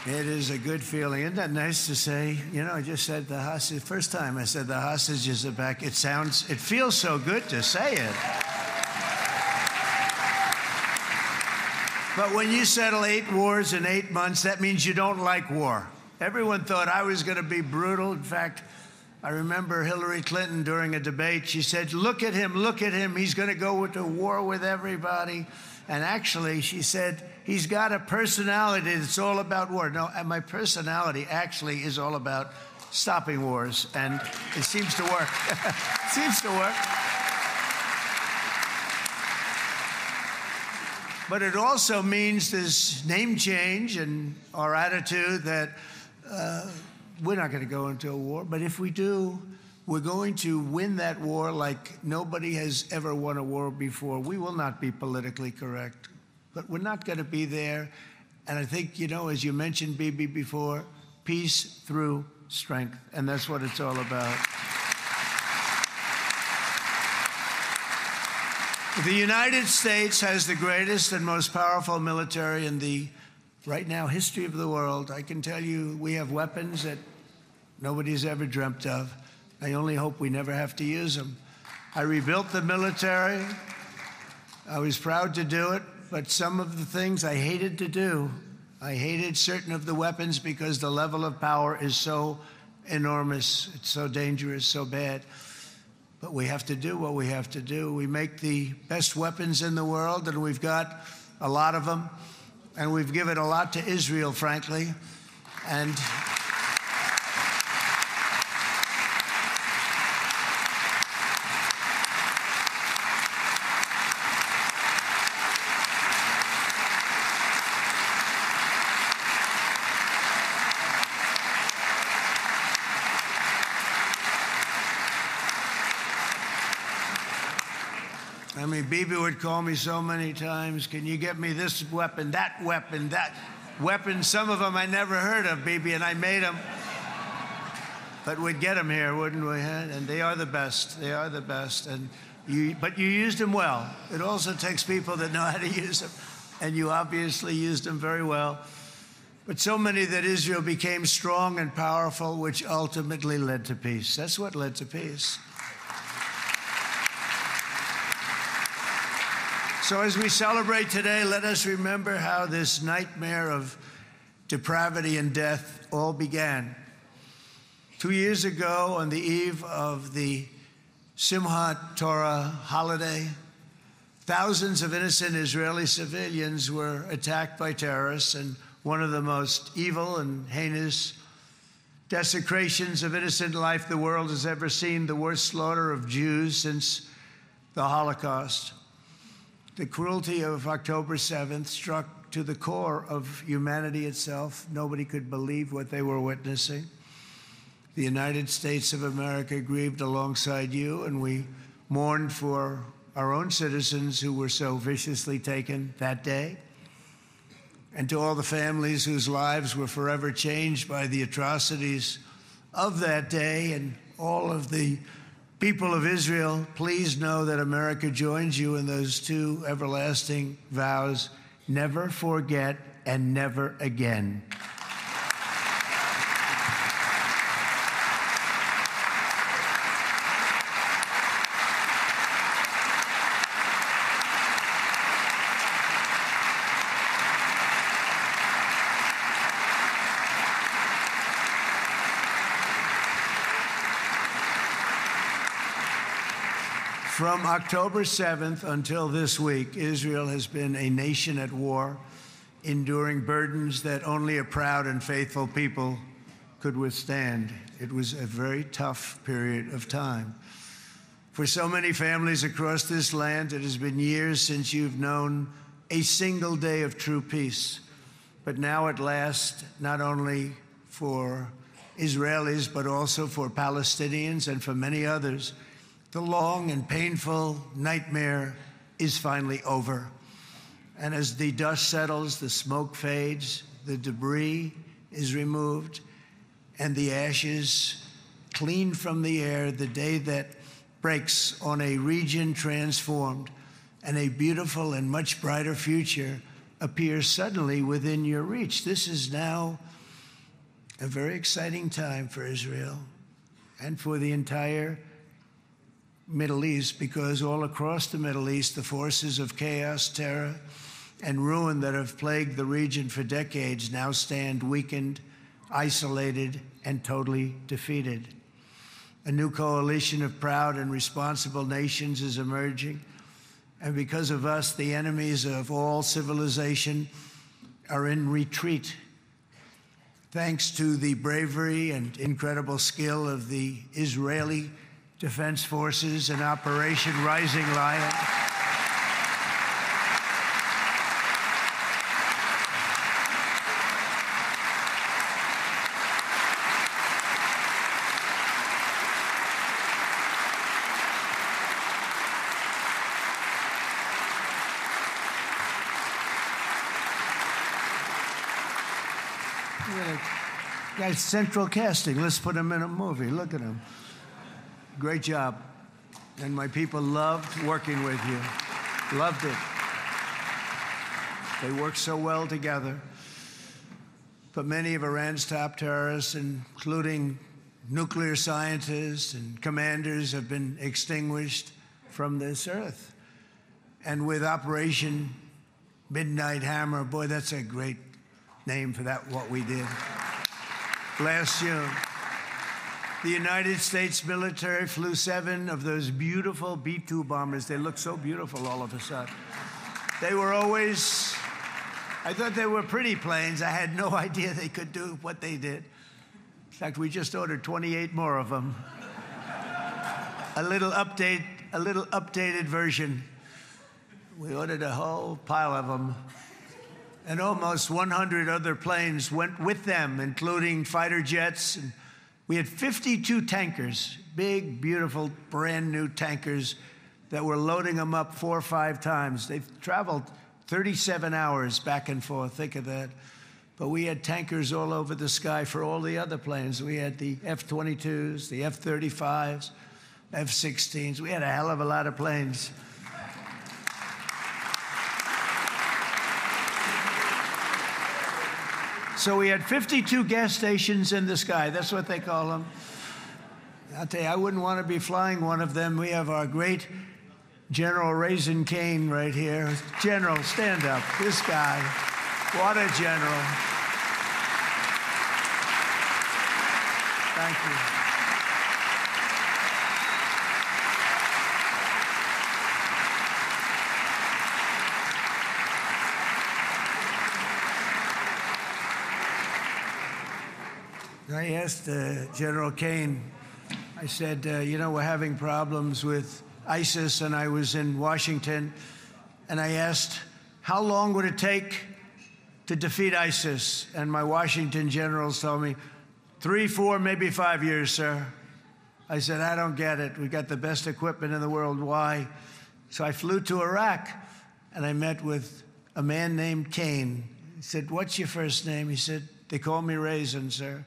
It is a good feeling. Isn't that nice to say? You know, I just said the hostage. First time I said the hostages are back. It feels so good to say it. But when you settle 8 wars in 8 months, that means you don't like war. Everyone thought I was going to be brutal. In fact, I remember Hillary Clinton during a debate, she said, look at him, he's going to go to war with everybody. And actually, she said, he's got a personality that's all about war. No, and my personality actually is all about stopping wars, and it seems to work. It seems to work. But it also means this name change and our attitude that we're not going to go into a war, but if we do, we're going to win that war like nobody has ever won a war before. We will not be politically correct, but we're not going to be there. And I think, you know, as you mentioned, Bibi, before, peace through strength, and that's what it's all about. The United States has the greatest and most powerful military in the, right now, history of the world. I can tell you we have weapons that nobody's ever dreamt of. I only hope we never have to use them. I rebuilt the military. I was proud to do it, but some of the things I hated to do. I hated certain of the weapons because the level of power is so enormous. It's so dangerous, so bad. But we have to do what we have to do. We make the best weapons in the world, and we've got a lot of them. And we've given a lot to Israel, frankly. And I mean, Bibi would call me so many times, can you get me this weapon, that weapon, that weapon? Some of them I never heard of, Bibi, and I made them. But we'd get them here, wouldn't we? And they are the best. They are the best. But you used them well. It also takes people that know how to use them. And you obviously used them very well. But so many that Israel became strong and powerful, which ultimately led to peace. That's what led to peace. So as we celebrate today, let us remember how this nightmare of depravity and death all began. 2 years ago, on the eve of the Simchat Torah holiday, thousands of innocent Israeli civilians were attacked by terrorists, and one of the most evil and heinous desecrations of innocent life the world has ever seen, the worst slaughter of Jews since the Holocaust. The cruelty of October 7th struck to the core of humanity itself. Nobody could believe what they were witnessing. The United States of America grieved alongside you, and we mourned for our own citizens who were so viciously taken that day. And to all the families whose lives were forever changed by the atrocities of that day, and all of the people of Israel, please know that America joins you in those two everlasting vows: never forget and never again. From October 7th until this week, Israel has been a nation at war, enduring burdens that only a proud and faithful people could withstand. It was a very tough period of time. For so many families across this land, it has been years since you've known a single day of true peace. But now at last, not only for Israelis, but also for Palestinians and for many others, the long and painful nightmare is finally over. And as the dust settles, the smoke fades, the debris is removed, and the ashes cleaned from the air, the day that breaks on a region transformed, and a beautiful and much brighter future appears suddenly within your reach. This is now a very exciting time for Israel and for the entire Middle East, because all across the Middle East, the forces of chaos, terror, and ruin that have plagued the region for decades now stand weakened, isolated, and totally defeated. A new coalition of proud and responsible nations is emerging, and because of us, the enemies of all civilization are in retreat. thanks to the bravery and incredible skill of the Israeli Defense Forces and Operation Rising Lion. Guy's central casting. Let's put him in a movie. Look at him. Great job. And my people loved working with you. Loved it. They worked so well together. But many of Iran's top terrorists, including nuclear scientists and commanders, have been extinguished from this earth. And with Operation Midnight Hammer, boy, that's a great name for that, what we did. Last June, the United States military flew 7 of those beautiful B-2 bombers. They look so beautiful all of a sudden. They were always, I thought they were pretty planes. I had no idea they could do what they did. In fact, we just ordered 28 more of them. A little updated version. We ordered a whole pile of them. And almost 100 other planes went with them, including fighter jets. And we had 52 tankers, big, beautiful, brand new tankers that were loading them up 4 or 5 times. They've traveled 37 hours back and forth, think of that. But we had tankers all over the sky for all the other planes. We had the F-22s, the F-35s, F-16s. We had a hell of a lot of planes. So we had 52 gas stations in the sky. That's what they call them. I'll tell you, I wouldn't want to be flying one of them. We have our great General Raisin Cain right here. General, stand up. This guy, what a general. Thank you. I asked General Cain, I said, you know, we're having problems with ISIS, and I was in Washington, and I asked, how long would it take to defeat ISIS? And my Washington generals told me, 3, 4, maybe 5 years, sir. I said, I don't get it. We got the best equipment in the world. Why? So I flew to Iraq, and I met with a man named Cain. He said, what's your first name? He said, they call me Raisin, sir.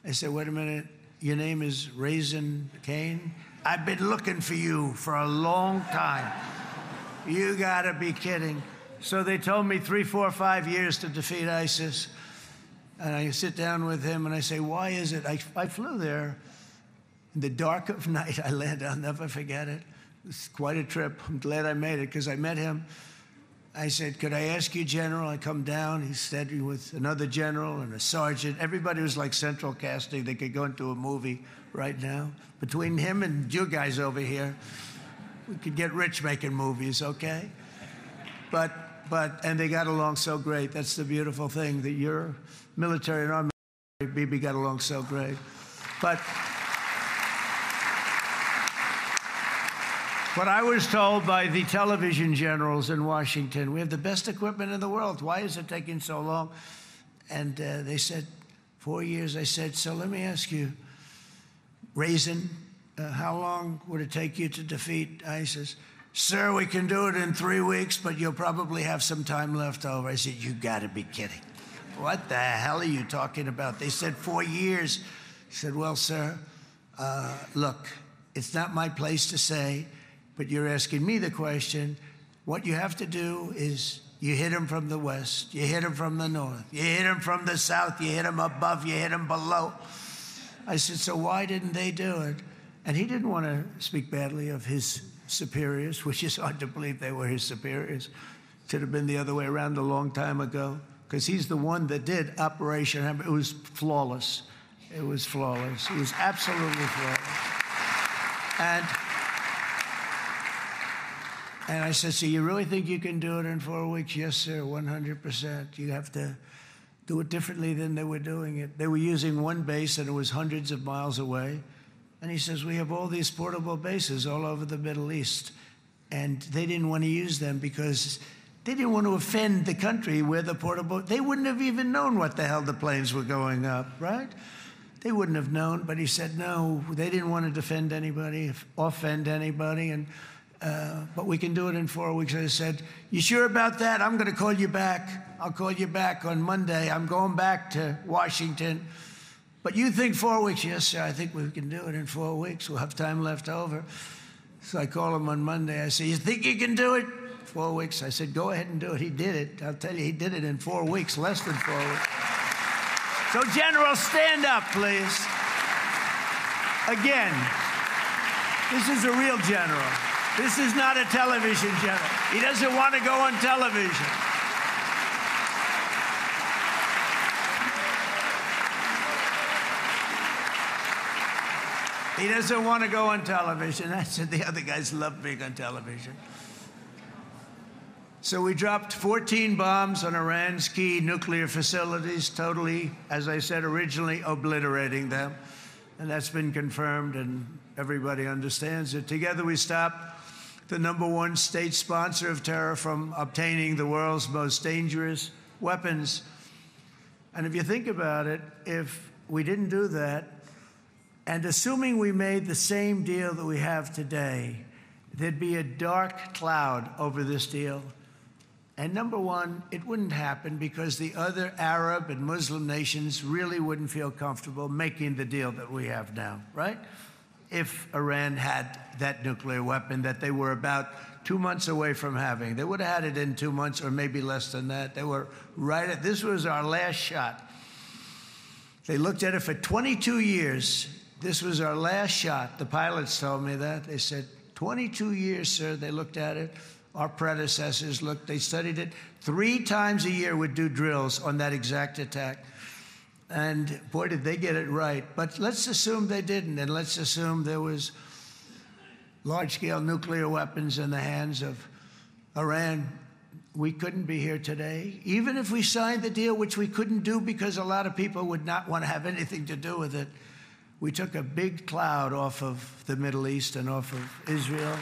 I said, wait a minute, your name is Raisin Cain? I've been looking for you for a long time. You gotta be kidding. So they told me 3, 4, 5 years to defeat ISIS. And I sit down with him and I say, why is it? I flew there in the dark of night. I landed, I'll never forget it. It was quite a trip. I'm glad I made it because I met him. I said, could I ask you, General? I come down. He said with another general and a sergeant. Everybody was like central casting. They could go into a movie right now. Between him and you guys over here, we could get rich making movies, okay? And they got along so great. That's the beautiful thing, that your military and our military, BB, got along so great. But I was told by the television generals in Washington, we have the best equipment in the world. Why is it taking so long? And they said, 4 years. I said, so let me ask you, Raisin, how long would it take you to defeat ISIS? Sir, we can do it in 3 weeks, but you'll probably have some time left over. I said, you gotta be kidding. What the hell are you talking about? They said 4 years. I said, well, sir, look, it's not my place to say, but you're asking me the question. What you have to do is you hit him from the west, you hit him from the north, you hit him from the south, you hit him above, you hit him below. I said, so why didn't they do it? And he didn't want to speak badly of his superiors, which is hard to believe they were his superiors. It should have been the other way around a long time ago, because he's the one that did Operation Hammer. It was flawless. It was flawless. It was absolutely flawless. And I said, so you really think you can do it in 4 weeks? Yes, sir, 100%. You have to do it differently than they were doing it. They were using one base and it was hundreds of miles away. And he says, we have all these portable bases all over the Middle East. And they didn't want to use them because they didn't want to offend the country where the portable, they wouldn't have even known what the hell the planes were going up, right? They wouldn't have known, but he said, no, they didn't want to defend anybody, offend anybody, and but we can do it in 4 weeks. I said, you sure about that? I'm going to call you back. I'll call you back on Monday. I'm going back to Washington. But you think 4 weeks? Yes, sir, I think we can do it in 4 weeks. We'll have time left over. So I call him on Monday. I say, you think you can do it? 4 weeks. I said, go ahead and do it. He did it. I'll tell you, he did it in 4 weeks, less than 4 weeks. So, General, stand up, please. Again, this is a real general. This is not a television general. He doesn't want to go on television. He doesn't want to go on television. I said the other guys love being on television. So we dropped 14 bombs on Iran's key nuclear facilities, totally, as I said originally, obliterating them. And that's been confirmed, and everybody understands it. Together we stopped the #1 state sponsor of terror from obtaining the world's most dangerous weapons. And if you think about it, if we didn't do that, and assuming we made the same deal that we have today, there'd be a dark cloud over this deal. And #1, it wouldn't happen because the other Arab and Muslim nations really wouldn't feel comfortable making the deal that we have now, right? If Iran had that nuclear weapon that they were about 2 months away from having. They would have had it in 2 months or maybe less than that. They were right at, this was our last shot. They looked at it for 22 years. This was our last shot. The pilots told me that. They said, 22 years, sir, they looked at it. Our predecessors looked, they studied it. 3 times a year would do drills on that exact attack. And boy, did they get it right. But let's assume they didn't, and let's assume there was large-scale nuclear weapons in the hands of Iran. We couldn't be here today. Even if we signed the deal, which we couldn't do because a lot of people would not want to have anything to do with it, we took a big cloud off of the Middle East and off of Israel.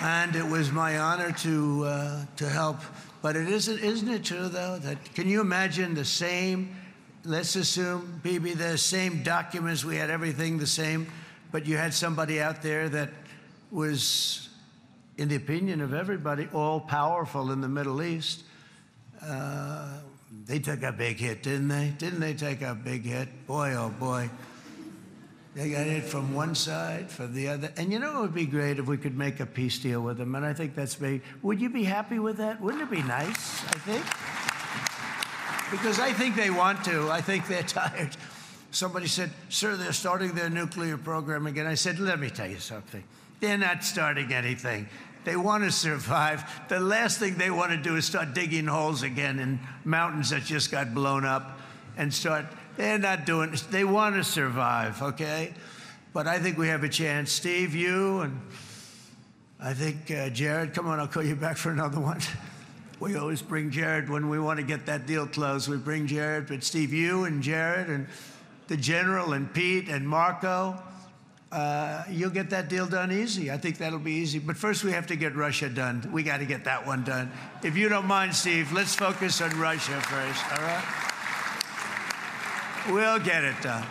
And it was my honor to help. But isn't it true, though, that can you imagine the same, let's assume, Bibi, the same documents, we had everything the same, but you had somebody out there that was, in the opinion of everybody, all-powerful in the Middle East. They took a big hit, didn't they? Didn't they take a big hit? Boy, oh boy. They got hit from one side, from the other. And you know, it would be great if we could make a peace deal with them. And I think that's maybe, would you be happy with that? Wouldn't it be nice, I think? Because I think they want to. I think they're tired. Somebody said, sir, they're starting their nuclear program again. I said, let me tell you something. They're not starting anything. They want to survive. The last thing they want to do is start digging holes again in mountains that just got blown up and start. They're not doing this. They want to survive, okay? But I think we have a chance. Steve, you, and I think Jared, come on, I'll call you back for another one. We always bring Jared when we want to get that deal closed. We bring Jared, but Steve, you and Jared and the General and Pete and Marco, you'll get that deal done easy. I think that'll be easy. But first we have to get Russia done. We got to get that one done. If you don't mind, Steve, let's focus on Russia first, all right? We'll get it done.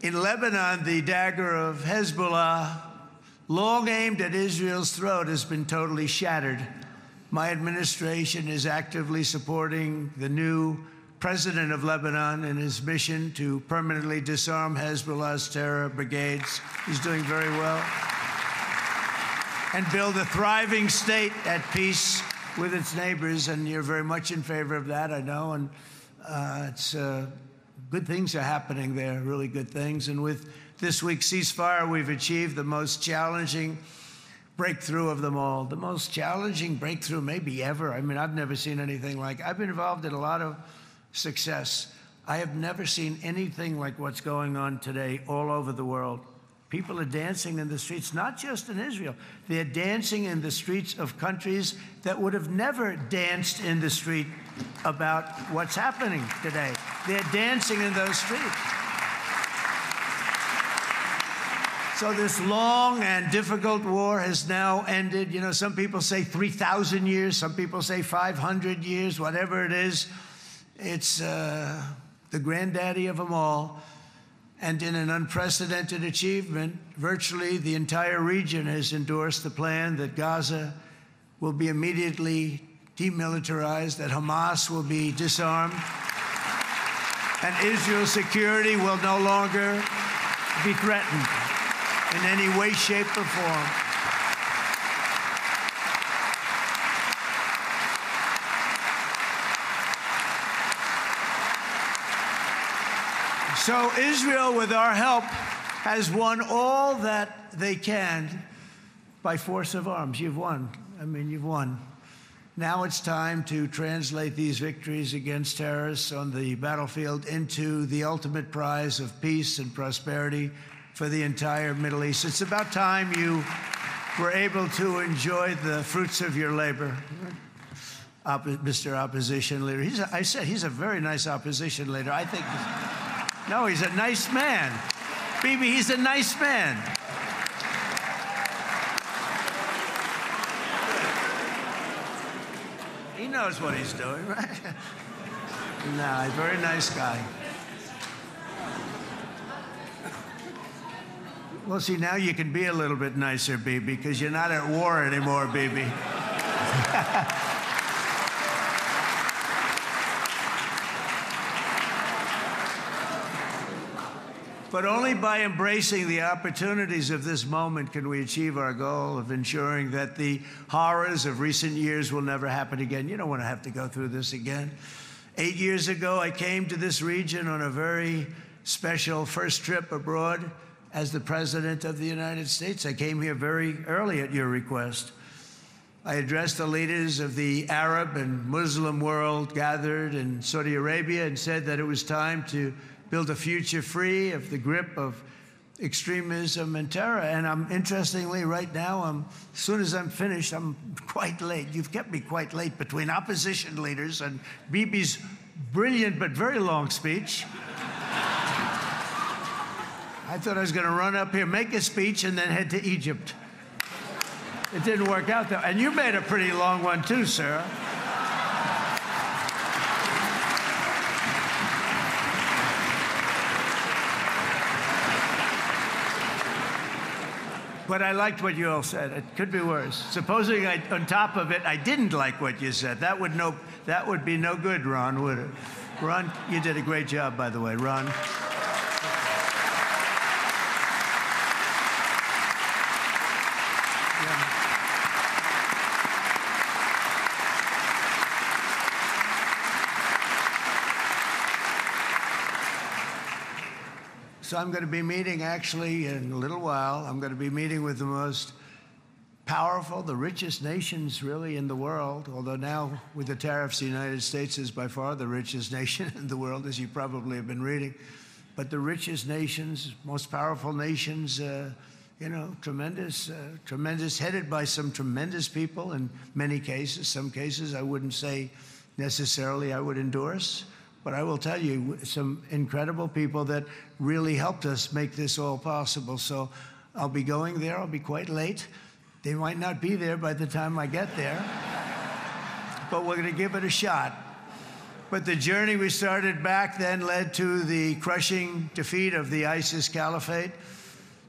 In Lebanon, the dagger of Hezbollah, long aimed at Israel's throat, has been totally shattered. My administration is actively supporting the new president of Lebanon in his mission to permanently disarm Hezbollah's terror brigades. He's doing very well. And build a thriving state at peace with its neighbors. And you're very much in favor of that, I know. And good things are happening there, really good things. And with this week's ceasefire, we've achieved the most challenging breakthrough of them all, the most challenging breakthrough maybe ever. I mean, I've never seen anything like it. I've been involved in a lot of success. I have never seen anything like what's going on today all over the world. People are dancing in the streets, not just in Israel. They're dancing in the streets of countries that would have never danced in the street about what's happening today. They're dancing in those streets. So this long and difficult war has now ended. You know, some people say 3,000 years, some people say 500 years, whatever it is. It's the granddaddy of them all. And in an unprecedented achievement, virtually the entire region has endorsed the plan that Gaza will be immediately demilitarized, that Hamas will be disarmed, and Israel's security will no longer be threatened in any way, shape, or form. So Israel, with our help, has won all that they can by force of arms. You've won. I mean, you've won. Now it's time to translate these victories against terrorists on the battlefield into the ultimate prize of peace and prosperity for the entire Middle East. It's about time you were able to enjoy the fruits of your labor. Mr. Opposition Leader. I said he's a very nice opposition leader. I think, no, he's a nice man. Bibi, he's a nice man. He knows what he's doing, right? No, he's a very nice guy. Well, see, now you can be a little bit nicer, Bibi, because you're not at war anymore, Bibi. But only by embracing the opportunities of this moment can we achieve our goal of ensuring that the horrors of recent years will never happen again. You don't want to have to go through this again. 8 years ago, I came to this region on a very special first trip abroad as the President of the United States. I came here very early at your request. I addressed the leaders of the Arab and Muslim world gathered in Saudi Arabia and said that it was time to build a future free of the grip of extremism and terror. And interestingly, right now, as soon as I'm finished, I'm quite late. You've kept me quite late between opposition leaders and Bibi's brilliant but very long speech. I thought I was going to run up here, make a speech, and then head to Egypt. It didn't work out, though. And you made a pretty long one, too, sir. But I liked what you all said. It could be worse. Supposing on top of it, I didn't like what you said. That would be no good, Ron, would it? Ron, you did a great job, by the way, Ron. So I'm going to be meeting, actually, in a little while, I'm going to be meeting with the most powerful, the richest nations, really, in the world. Although now, with the tariffs, the United States is by far the richest nation in the world, as you probably have been reading. But the richest nations, most powerful nations, you know, tremendous, headed by some tremendous people in many cases. Some cases I wouldn't say necessarily I would endorse. But I will tell you, some incredible people that really helped us make this all possible. So I'll be going there. I'll be quite late. They might not be there by the time I get there. But we're going to give it a shot. But the journey we started back then led to the crushing defeat of the ISIS caliphate,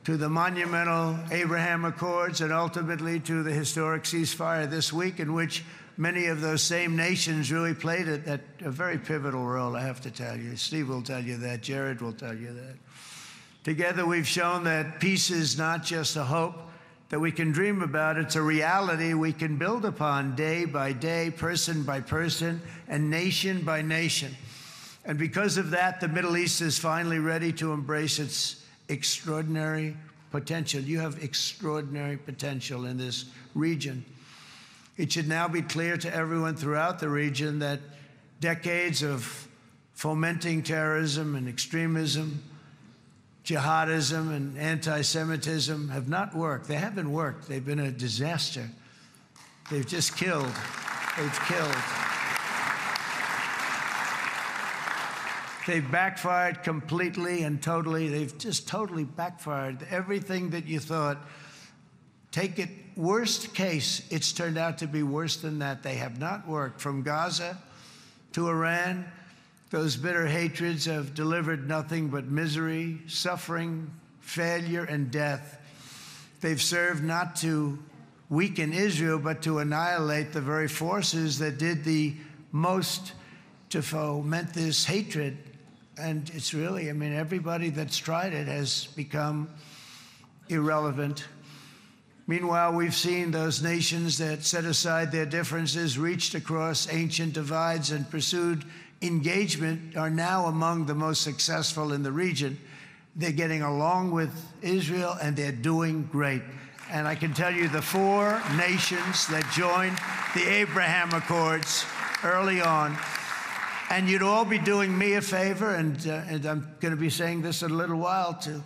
to the monumental Abraham Accords, and ultimately to the historic ceasefire this week, in which many of those same nations really played a very pivotal role, I have to tell you. Steve will tell you that. Jared will tell you that. Together, we've shown that peace is not just a hope that we can dream about. It's a reality we can build upon day by day, person by person, and nation by nation. And because of that, the Middle East is finally ready to embrace its extraordinary potential. You have extraordinary potential in this region. It should now be clear to everyone throughout the region that decades of fomenting terrorism and extremism, jihadism and anti-Semitism have not worked. They haven't worked. They've been a disaster. They've just killed. They've killed. They've backfired completely and totally. They've just totally backfired. Everything that you thought, take it, worst case, it's turned out to be worse than that. They have not worked. From Gaza to Iran, those bitter hatreds have delivered nothing but misery, suffering, failure, and death. They've served not to weaken Israel, but to annihilate the very forces that did the most to foment this hatred. And it's really, I mean, everybody that's tried it has become irrelevant. Meanwhile, we've seen those nations that set aside their differences, reached across ancient divides, and pursued engagement are now among the most successful in the region. They're getting along with Israel, and they're doing great. And I can tell you the 4 nations that joined the Abraham Accords early on, and you'd all be doing me a favor, and I'm going to be saying this in a little while to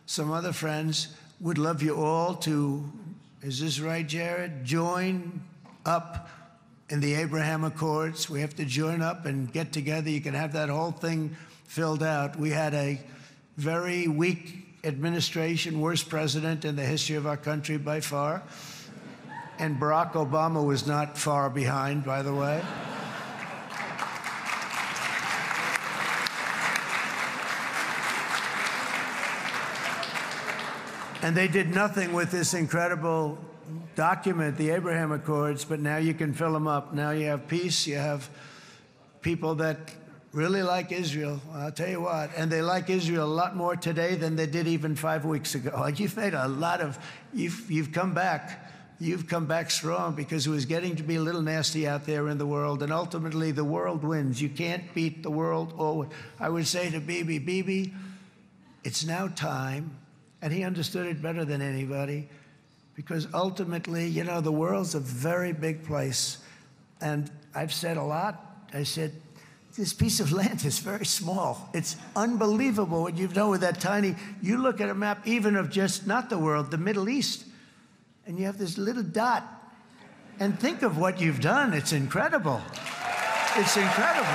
some other friends, would love you all to, is this right, Jared? Join up in the Abraham Accords. We have to join up and get together. You can have that whole thing filled out. We had a very weak administration, worst president in the history of our country by far. And Barack Obama was not far behind, by the way. And they did nothing with this incredible document, the Abraham Accords, but now you can fill them up. Now you have peace, you have people that really like Israel. I'll tell you what, and they like Israel a lot more today than they did even 5 weeks ago. Like, you've made a lot of, you've come back. You've come back strong, because it was getting to be a little nasty out there in the world, and ultimately the world wins. You can't beat the world. Or I would say to Bibi, it's now time. And he understood it better than anybody, because ultimately, you know, the world's a very big place. And I've said a lot. I said, this piece of land is very small. It's unbelievable what you've done with that tiny, you look at a map even of just, not the world, the Middle East, and you have this little dot. And think of what you've done. It's incredible. It's incredible.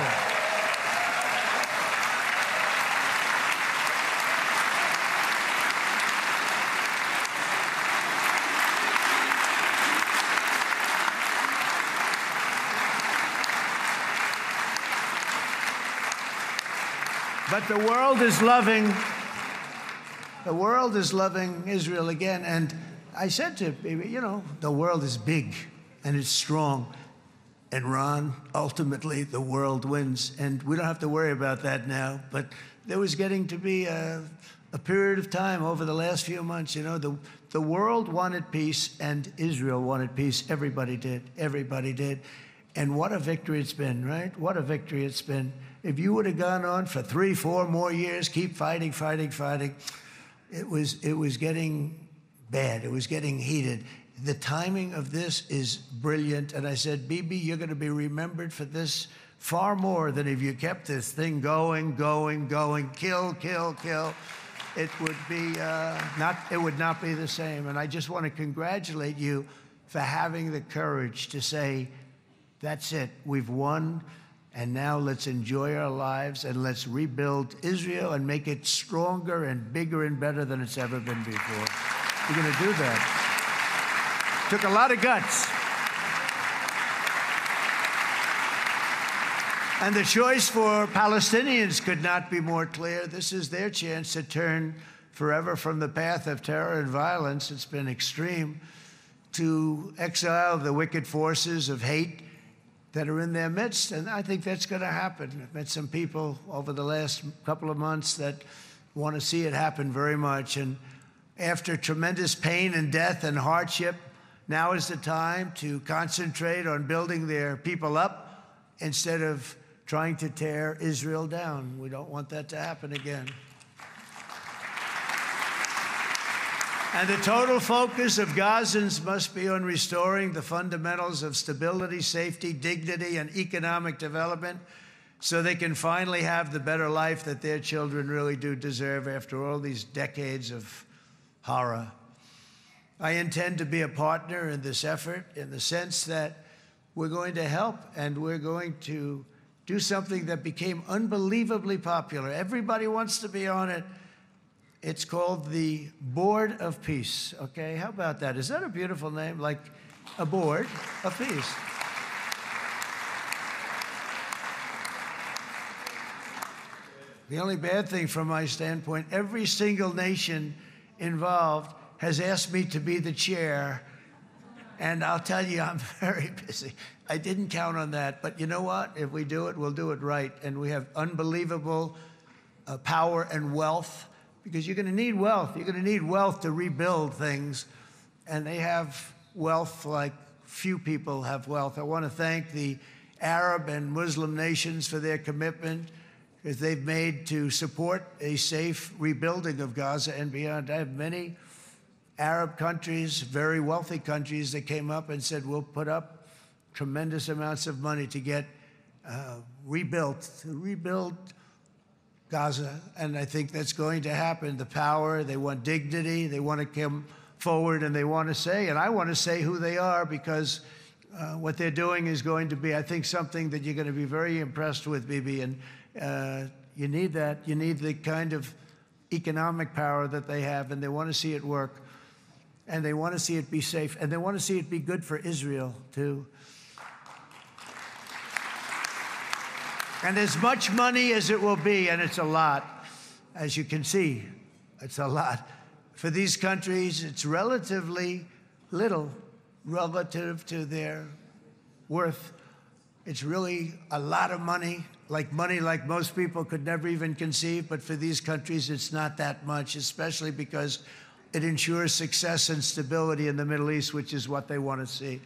But the world is loving Israel again. And I said to Bibi, you know, the world is big and it's strong. And Ron, ultimately, the world wins. And we don't have to worry about that now. But there was getting to be a period of time over the last few months, you know, the world wanted peace and Israel wanted peace. Everybody did. Everybody did. And what a victory it's been, right? What a victory it's been. If you would have gone on for 3, 4 more years, keep fighting, it was getting bad. It was getting heated. The timing of this is brilliant. And I said, Bibi, you're going to be remembered for this far more than if you kept this thing going, kill. It would be it would not be the same. And I just want to congratulate you for having the courage to say, that's it, we've won. And now let's enjoy our lives and let's rebuild Israel and make it stronger and bigger and better than it's ever been before. We're going to do that. Took a lot of guts. And the choice for Palestinians could not be more clear. This is their chance to turn forever from the path of terror and violence. It's been extreme, to exile the wicked forces of hate that are in their midst, and I think that's going to happen. I've met some people over the last couple of months that want to see it happen very much, and after tremendous pain and death and hardship, now is the time to concentrate on building their people up instead of trying to tear Israel down. We don't want that to happen again. And the total focus of Gazans must be on restoring the fundamentals of stability, safety, dignity, and economic development so they can finally have the better life that their children really do deserve after all these decades of horror. I intend to be a partner in this effort in the sense that we're going to help and we're going to do something that became unbelievably popular. Everybody wants to be on it. It's called the Board of Peace, okay? How about that? Is that a beautiful name? Like a board of peace. The only bad thing from my standpoint, every single nation involved has asked me to be the chair, and I'll tell you, I'm very busy. I didn't count on that, but you know what? If we do it, we'll do it right, and we have unbelievable power and wealth, because you're going to need wealth. You're going to need wealth to rebuild things, and they have wealth like few people have wealth. I want to thank the Arab and Muslim nations for their commitment that they've made to support a safe rebuilding of Gaza and beyond. I have many Arab countries, very wealthy countries, that came up and said, we'll put up tremendous amounts of money to get rebuild Gaza, and I think that's going to happen. The power, they want dignity, they want to come forward, and they want to say, and I want to say who they are, because what they're doing is going to be, I think, something that you're going to be very impressed with, Bibi, and you need that. You need the kind of economic power that they have, and they want to see it work, and they want to see it be safe, and they want to see it be good for Israel, too. And as much money as it will be, and it's a lot, as you can see, it's a lot. For these countries, it's relatively little relative to their worth. It's really a lot of money like most people could never even conceive, but for these countries, it's not that much, especially because it ensures success and stability in the Middle East, which is what they want to see.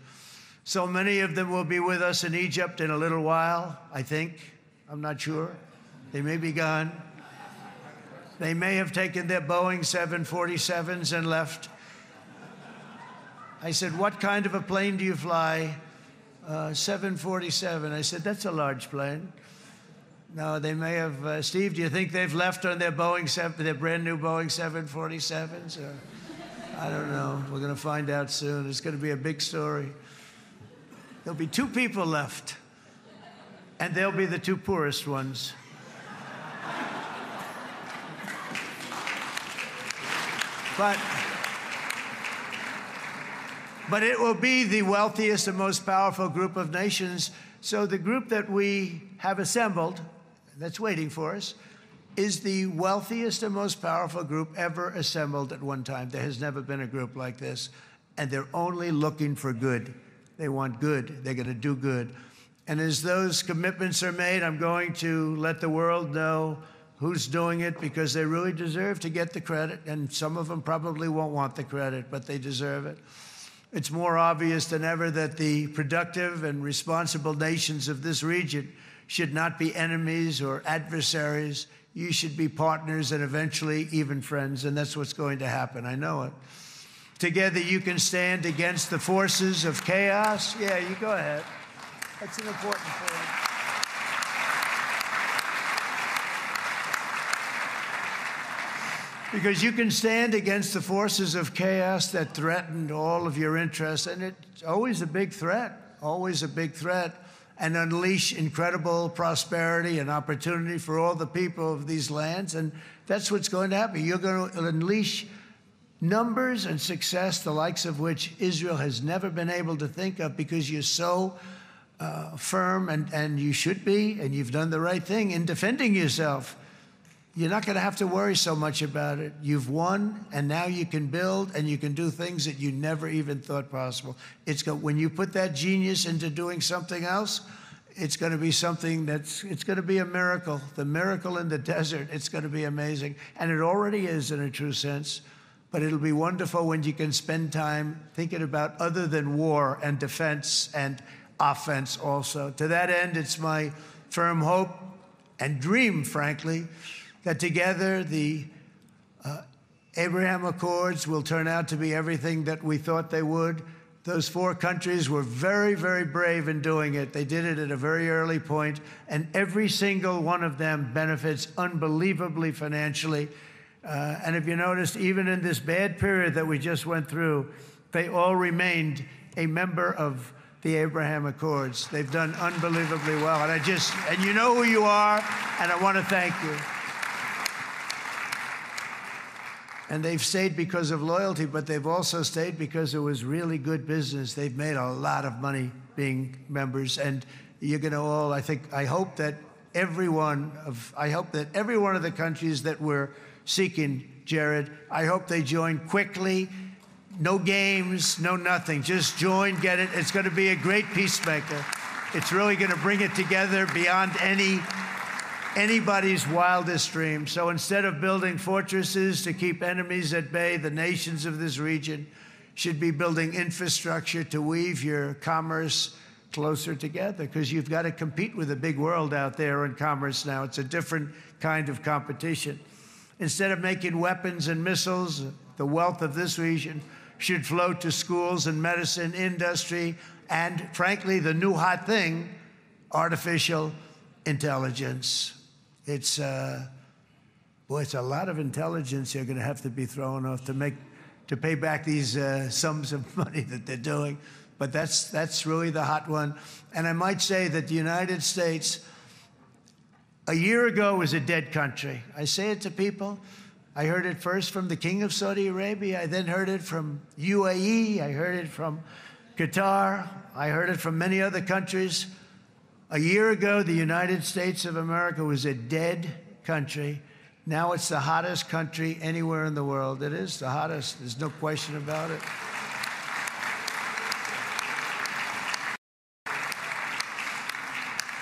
So many of them will be with us in Egypt in a little while, I think. I'm not sure. They may be gone. They may have taken their Boeing 747s and left. I said, what kind of a plane do you fly? 747. I said, that's a large plane. No, they may have. Steve, do you think they've left on their their brand new Boeing 747s? Or, I don't know. We're going to find out soon. It's going to be a big story. There'll be 2 people left. And they'll be the 2 poorest ones. But it will be the wealthiest and most powerful group of nations. So the group that we have assembled, that's waiting for us, is the wealthiest and most powerful group ever assembled at one time. There has never been a group like this. And they're only looking for good. They want good. They're going to do good. And as those commitments are made, I'm going to let the world know who's doing it, because they really deserve to get the credit. And some of them probably won't want the credit, but they deserve it. It's more obvious than ever that the productive and responsible nations of this region should not be enemies or adversaries. You should be partners and eventually even friends, and that's what's going to happen. I know it. Together you can stand against the forces of chaos. Yeah, you go ahead. That's an important point. Because you can stand against the forces of chaos that threaten all of your interests, and it's always a big threat, and unleash incredible prosperity and opportunity for all the people of these lands, and that's what's going to happen. You're going to unleash numbers and success, the likes of which Israel has never been able to think of, because you're so firm, and you should be, and you've done the right thing in defending yourself. You're not going to have to worry so much about it. You've won, and now you can build, and you can do things that you never even thought possible. When you put that genius into doing something else, it's going to be something it's going to be a miracle. The miracle in the desert, it's going to be amazing. And it already is in a true sense. But it'll be wonderful when you can spend time thinking about other than war and defense and offense also. To that end, it's my firm hope and dream, frankly, that together the Abraham Accords will turn out to be everything that we thought they would. Those 4 countries were very, very brave in doing it. They did it at a very early point, and every single one of them benefits unbelievably financially. And if you noticed, even in this bad period that we just went through, they all remained a member of the Abraham Accords. They've done unbelievably well. And you know who you are, and I want to thank you. And they've stayed because of loyalty, but they've also stayed because it was really good business. They've made a lot of money being members, and you're going to all, I hope that every one of the countries that we're seeking, Jared, I hope they join quickly. No games, no nothing. Just join, get it. It's going to be a great peacemaker. It's really going to bring it together beyond anybody's wildest dream. So instead of building fortresses to keep enemies at bay, the nations of this region should be building infrastructure to weave your commerce closer together, because you've got to compete with the big world out there in commerce now. It's a different kind of competition. Instead of making weapons and missiles, the wealth of this region should flow to schools and medicine, industry, and frankly, the new hot thing, artificial intelligence. It's a lot of intelligence you're going to have to be thrown off to pay back these sums of money that they're doing. But that's really the hot one. And I might say that the United States, a year ago, was a dead country. I say it to people. I heard it first from the King of Saudi Arabia. I then heard it from UAE. I heard it from Qatar. I heard it from many other countries. A year ago, the United States of America was a dead country. Now it's the hottest country anywhere in the world. It is the hottest. There's no question about it.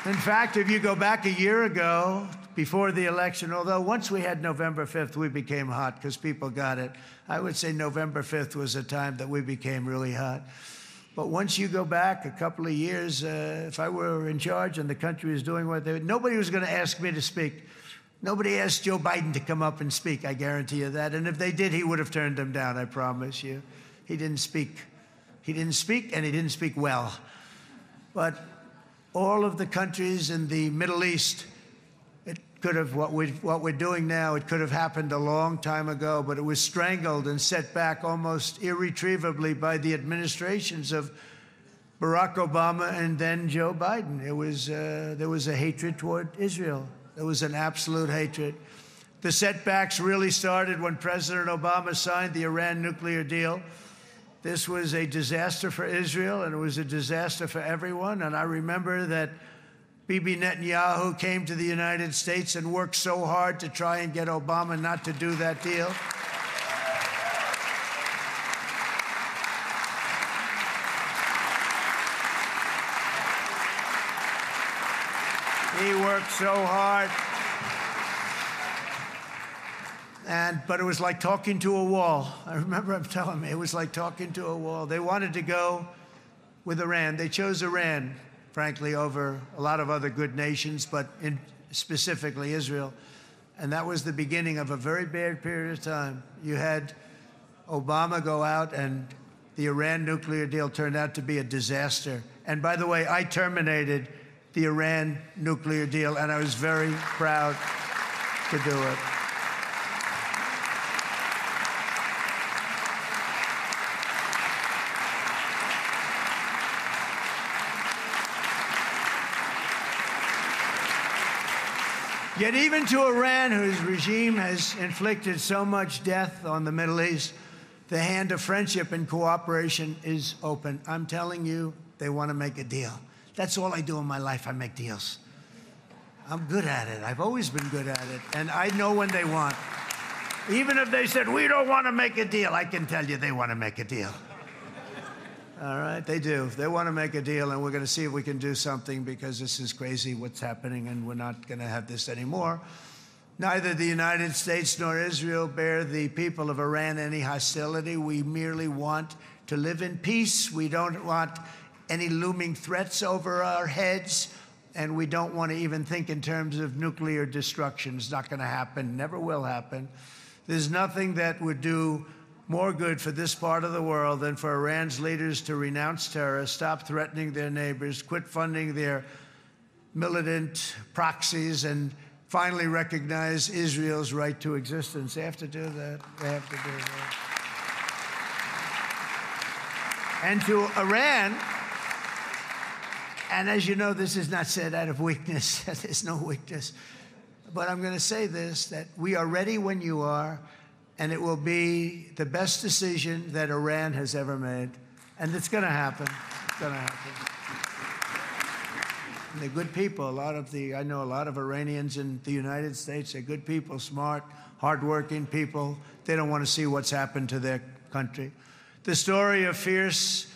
In fact, if you go back a year ago, before the election, although once we had November 5th, we became hot because people got it. I would say November 5th was a time that we became really hot. But once you go back a couple of years, if I were in charge and the country was doing what they were, nobody was going to ask me to speak. Nobody asked Joe Biden to come up and speak, I guarantee you that. And if they did, he would have turned them down, I promise you. He didn't speak. He didn't speak, and he didn't speak well. But all of the countries in the Middle East, it could have, what we're doing now, it could have happened a long time ago, but it was strangled and set back almost irretrievably by the administrations of Barack Obama and then Joe Biden. It was, there was a hatred toward Israel. There was an absolute hatred. The setbacks really started when President Obama signed the Iran nuclear deal. This was a disaster for Israel, and it was a disaster for everyone. And I remember that Bibi Netanyahu came to the United States and worked so hard to try and get Obama not to do that deal. He worked so hard. But it was like talking to a wall. I remember him telling me it was like talking to a wall. They wanted to go with Iran. They chose Iran, frankly, over a lot of other good nations, but specifically Israel. And that was the beginning of a very bad period of time. You had Obama go out, and the Iran nuclear deal turned out to be a disaster. And by the way, I terminated the Iran nuclear deal, and I was very proud to do it. Yet even to Iran, whose regime has inflicted so much death on the Middle East, the hand of friendship and cooperation is open. I'm telling you, they want to make a deal. That's all I do in my life. I make deals. I'm good at it. I've always been good at it. And I know when they want. Even if they said, we don't want to make a deal, I can tell you they want to make a deal. All right, they do. They want to make a deal, and we're going to see if we can do something, because this is crazy what's happening, and we're not going to have this anymore. Neither the United States nor Israel bear the people of Iran any hostility. We merely want to live in peace. We don't want any looming threats over our heads, and we don't want to even think in terms of nuclear destruction. It's not going to happen, never will happen. There's nothing that would do more good for this part of the world than for Iran's leaders to renounce terror, stop threatening their neighbors, quit funding their militant proxies, and finally recognize Israel's right to existence. They have to do that. They have to do that. And to Iran, and as you know, this is not said out of weakness. There's no weakness. But I'm going to say this, that we are ready when you are, and it will be the best decision that Iran has ever made. And it's going to happen. It's going to happen. And they're good people. I know a lot of Iranians in the United States. They're good people, smart, hardworking people. They don't want to see what's happened to their country. The story of fierce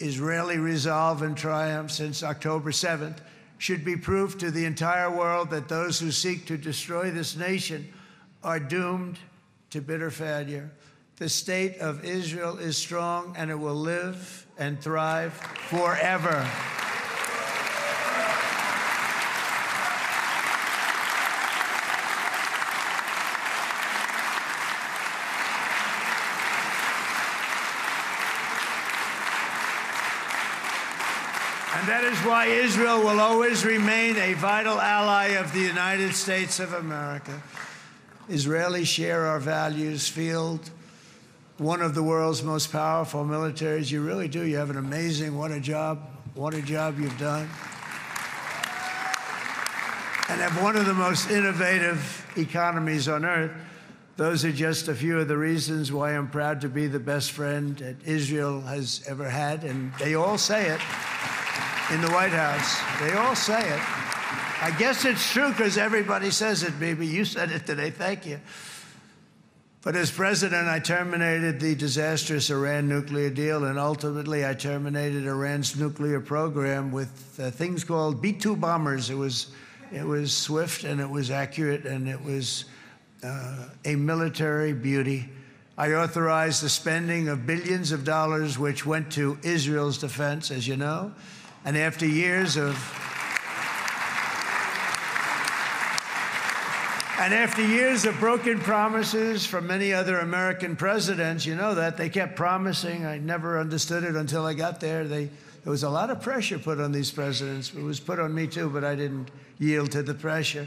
Israeli resolve and triumph since October 7th should be proof to the entire world that those who seek to destroy this nation are doomed to bitter failure. The state of Israel is strong, and it will live and thrive forever. And that is why Israel will always remain a vital ally of the United States of America. Israelis share our values, field one of the world's most powerful militaries. You really do. You have an amazing, what a job you've done. And have one of the most innovative economies on earth. Those are just a few of the reasons why I'm proud to be the best friend that Israel has ever had. And they all say it in the White House. They all say it. I guess it's true because everybody says it, baby. You said it today. Thank you. But as president, I terminated the disastrous Iran nuclear deal, and ultimately I terminated Iran's nuclear program with things called B-2 bombers. It was swift, and it was accurate, and it was a military beauty. I authorized the spending of billions of dollars, which went to Israel's defense, as you know. And after years of broken promises from many other American presidents, you know that, they kept promising. I never understood it until I got there. There was a lot of pressure put on these presidents. It was put on me too, but I didn't yield to the pressure.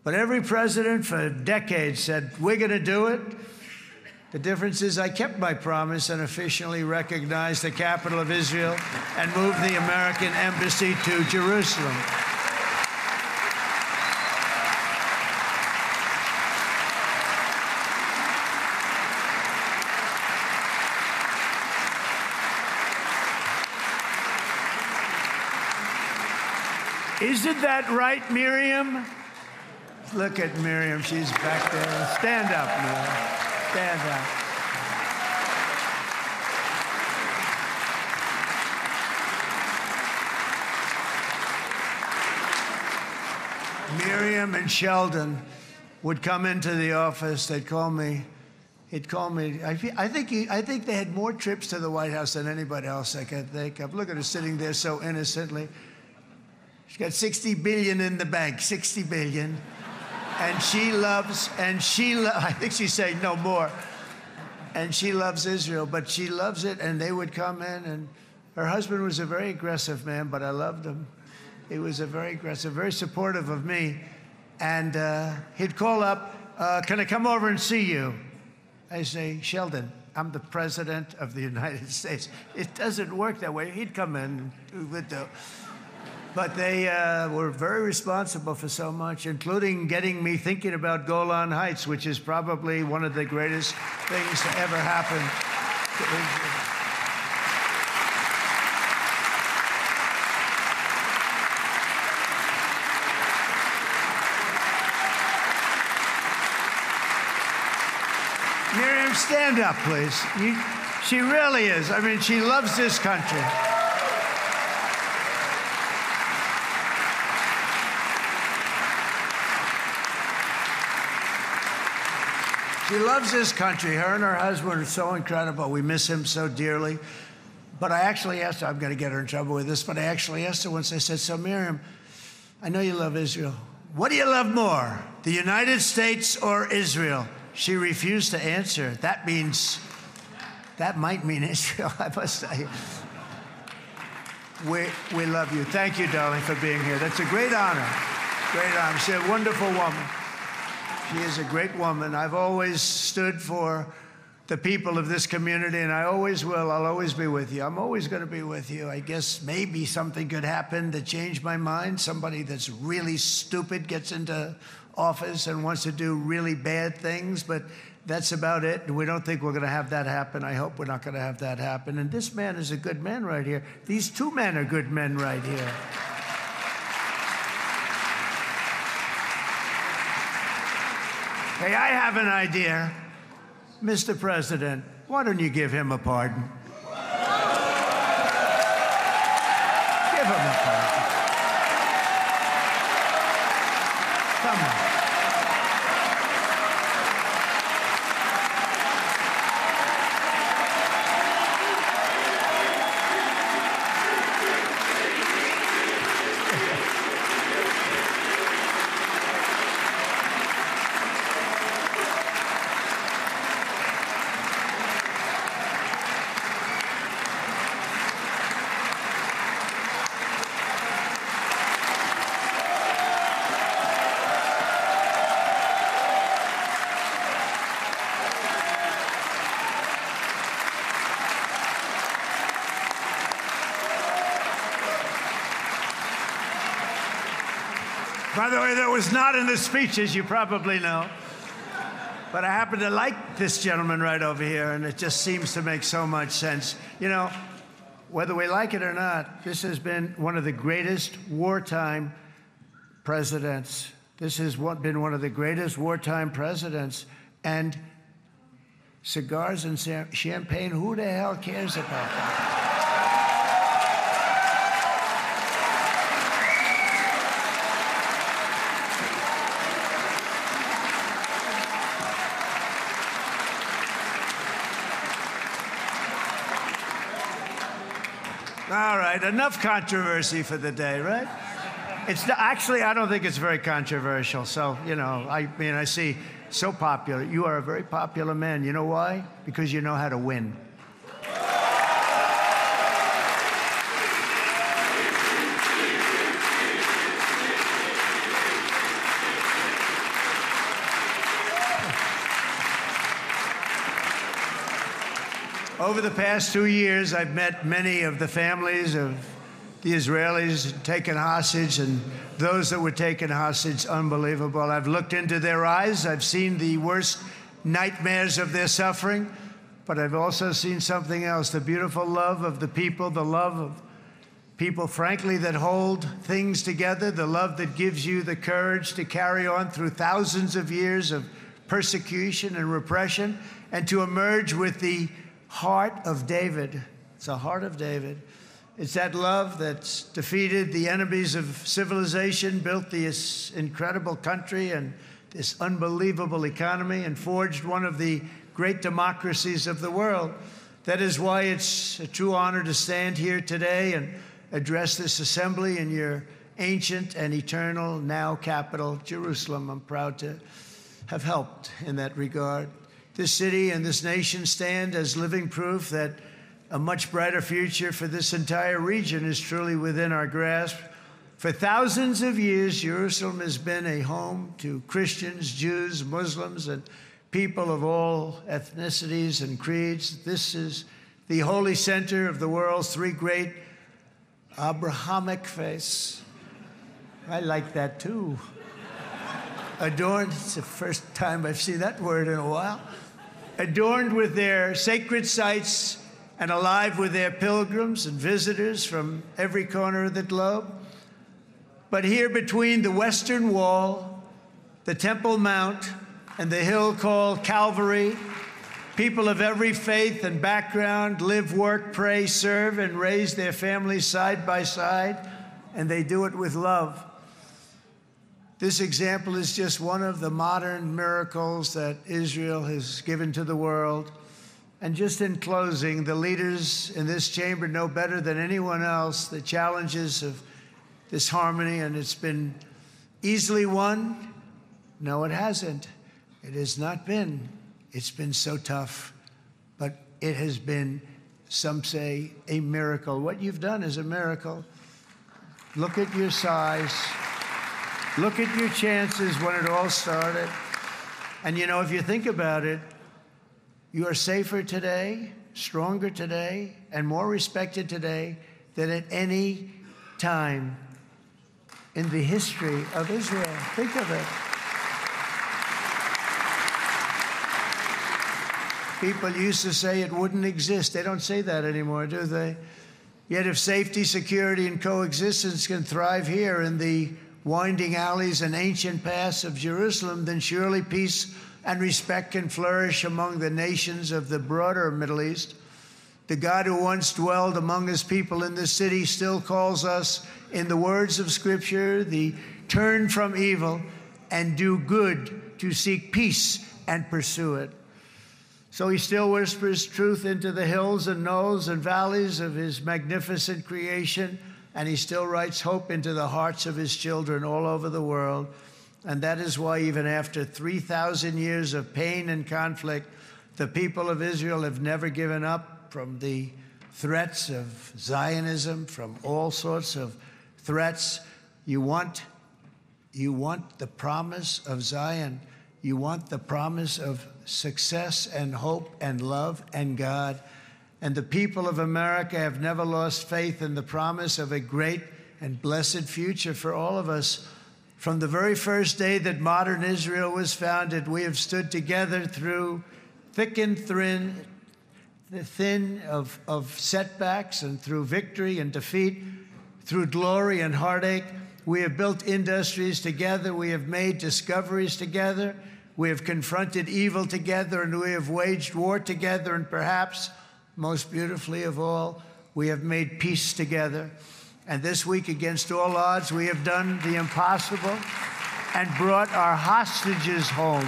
But every president for decades said, we're going to do it. The difference is I kept my promise and officially recognized the capital of Israel and moved the American embassy to Jerusalem. Isn't that right, Miriam? Look at Miriam. She's back there. Stand up, Miriam. Stand up. Miriam and Sheldon would come into the office. They'd call me. He'd call me. I think they had more trips to the White House than anybody else I could think of. Look at her sitting there so innocently. She's got $60 billion in the bank. $60 billion. And I think she's saying no more. And she loves Israel, but she loves it, and they would come in, and her husband was a very aggressive man, but I loved him. He was a very aggressive, very supportive of me. And he'd call up, can I come over and see you? I say, Sheldon, I'm the president of the United States. It doesn't work that way. He'd come in, we would do. But they were very responsible for so much, including getting me thinking about Golan Heights, which is probably one of the greatest things to ever happen to Israel. Miriam, stand up, please. She really is. I mean, she loves this country. She loves this country. Her and her husband are so incredible. We miss him so dearly. But I actually asked her, I'm going to get her in trouble with this, but I actually asked her once, I said, so Miriam, I know you love Israel. What do you love more, the United States or Israel? She refused to answer. That might mean Israel, I must say. We love you. Thank you, darling, for being here. That's a great honor. Great honor. She's a wonderful woman. She is a great woman. I've always stood for the people of this community, and I always will. I'll always be with you. I'm always going to be with you. I guess maybe something could happen to change my mind. Somebody that's really stupid gets into office and wants to do really bad things, but that's about it. We don't think we're going to have that happen. I hope we're not going to have that happen. And this man is a good man right here. These two men are good men right here. Hey, I have an idea. Mr. President, why don't you give him a pardon? Give him a pardon. Come on. By the way, that was not in the speech, as you probably know. But I happen to like this gentleman right over here, and it just seems to make so much sense. You know, whether we like it or not, this has been one of the greatest wartime presidents. This has been one of the greatest wartime presidents. And cigars and champagne, who the hell cares about that? All right, enough controversy for the day, right? It's actually, I don't think it's very controversial. So, you know, I mean, I see so popular. You are a very popular man. You know why? Because you know how to win. Over the past 2 years, I've met many of the families of the Israelis taken hostage and those that were taken hostage. Unbelievable. I've looked into their eyes. I've seen the worst nightmares of their suffering, but I've also seen something else, the beautiful love of the people, the love of people, frankly, that hold things together, the love that gives you the courage to carry on through thousands of years of persecution and repression and to emerge with the heart of David. It's the heart of David. It's that love that's defeated the enemies of civilization, built this incredible country and this unbelievable economy, and forged one of the great democracies of the world. That is why it's a true honor to stand here today and address this assembly in your ancient and eternal now capital, Jerusalem. I'm proud to have helped in that regard. This city and this nation stand as living proof that a much brighter future for this entire region is truly within our grasp. For thousands of years, Jerusalem has been a home to Christians, Jews, Muslims, and people of all ethnicities and creeds. This is the holy center of the world's three great Abrahamic faiths. I like that too. Adorned, it's the first time I've seen that word in a while. Adorned with their sacred sites and alive with their pilgrims and visitors from every corner of the globe. But here between the Western Wall, the Temple Mount, and the hill called Calvary, people of every faith and background live, work, pray, serve, and raise their families side by side, and they do it with love. This example is just one of the modern miracles that Israel has given to the world. And just in closing, the leaders in this chamber know better than anyone else the challenges of this harmony, and it's been easily won. No, it hasn't. It has not been. It's been so tough, but it has been, some say, a miracle. What you've done is a miracle. Look at your size. Look at your chances when it all started. And you know, if you think about it, you are safer today, stronger today, and more respected today than at any time in the history of Israel. Think of it. People used to say it wouldn't exist. They don't say that anymore, do they? Yet if safety, security, and coexistence can thrive here in the winding alleys and ancient paths of Jerusalem, then surely peace and respect can flourish among the nations of the broader Middle East. The God who once dwelled among his people in this city still calls us, in the words of Scripture, the turn from evil and do good, to seek peace and pursue it. So he still whispers truth into the hills and knolls and valleys of his magnificent creation, and he still writes hope into the hearts of his children all over the world. And that is why even after 3,000 years of pain and conflict, the people of Israel have never given up from the threats of Zionism, from all sorts of threats. You want the promise of Zion. You want the promise of success and hope and love and God. And the people of America have never lost faith in the promise of a great and blessed future for all of us. From the very first day that modern Israel was founded, we have stood together through thick and thin of setbacks, and through victory and defeat, through glory and heartache. We have built industries together. We have made discoveries together. We have confronted evil together, and we have waged war together, and perhaps, most beautifully of all, we have made peace together. And this week, against all odds, we have done the impossible and brought our hostages home.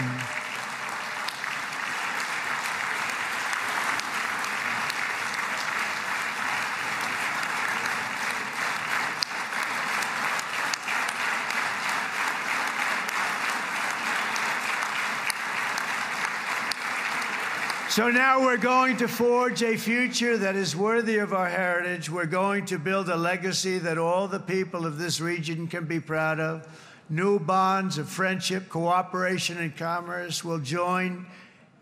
So now we're going to forge a future that is worthy of our heritage. We're going to build a legacy that all the people of this region can be proud of. New bonds of friendship, cooperation, and commerce will join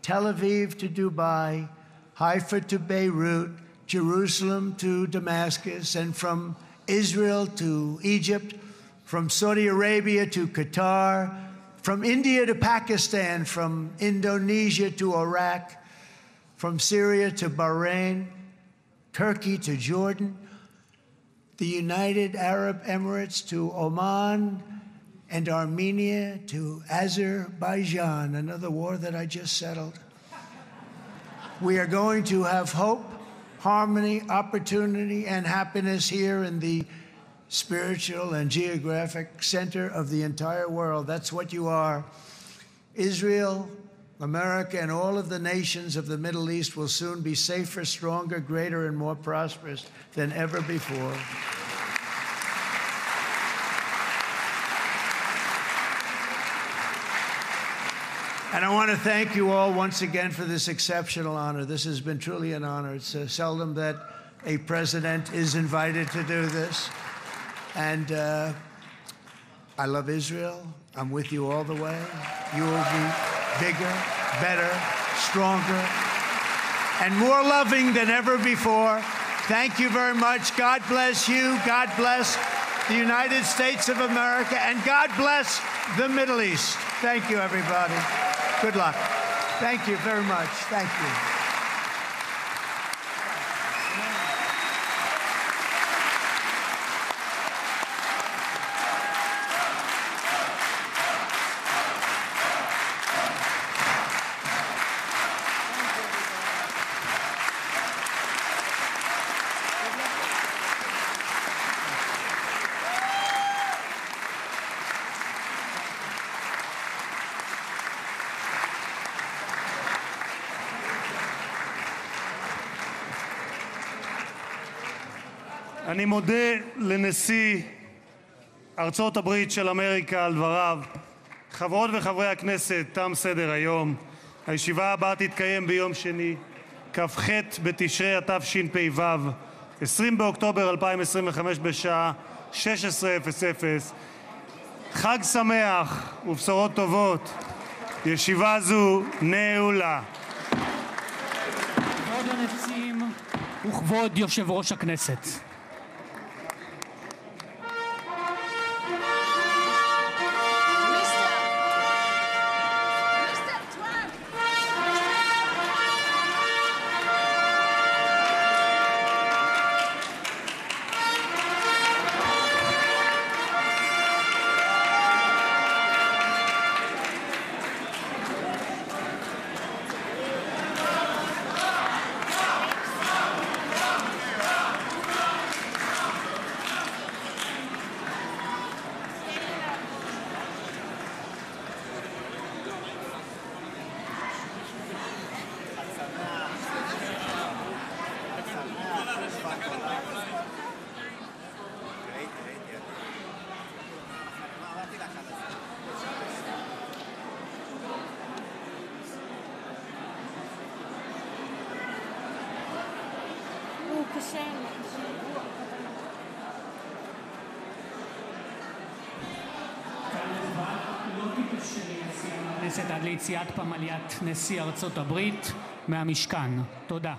Tel Aviv to Dubai, Haifa to Beirut, Jerusalem to Damascus, and from Israel to Egypt, from Saudi Arabia to Qatar, from India to Pakistan, from Indonesia to Iraq, from Syria to Bahrain, Turkey to Jordan, the United Arab Emirates to Oman, and Armenia to Azerbaijan, another war that I just settled. We are going to have hope, harmony, opportunity, and happiness here in the spiritual and geographic center of the entire world. That's what you are. Israel, America, and all of the nations of the Middle East will soon be safer, stronger, greater, and more prosperous than ever before. And I want to thank you all once again for this exceptional honor. This has been truly an honor. It's seldom that a president is invited to do this. And I love Israel. I'm with you all the way. You will be bigger, better, stronger, and more loving than ever before. Thank you very much. God bless you. God bless the United States of America. And God bless the Middle East. Thank you, everybody. Good luck. Thank you very much. Thank you. אני מודה לנשיא ארצות הברית של אמריקה על דבריו. חברות וחברי הכנסת, תם סדר היום. הישיבה הבאה תתקיים ביום שני, כ"ח בתשרי התשפ"ו, 20 באוקטובר 2025 בשעה 16:00. חג שמח ובשורות טובות. ישיבה זו נעולה. כבוד הנשיאים וכבוד יושב ראש הכנסת. עד ליציאת פמליית נשיא ארצות הברית מהמשכן. תודה.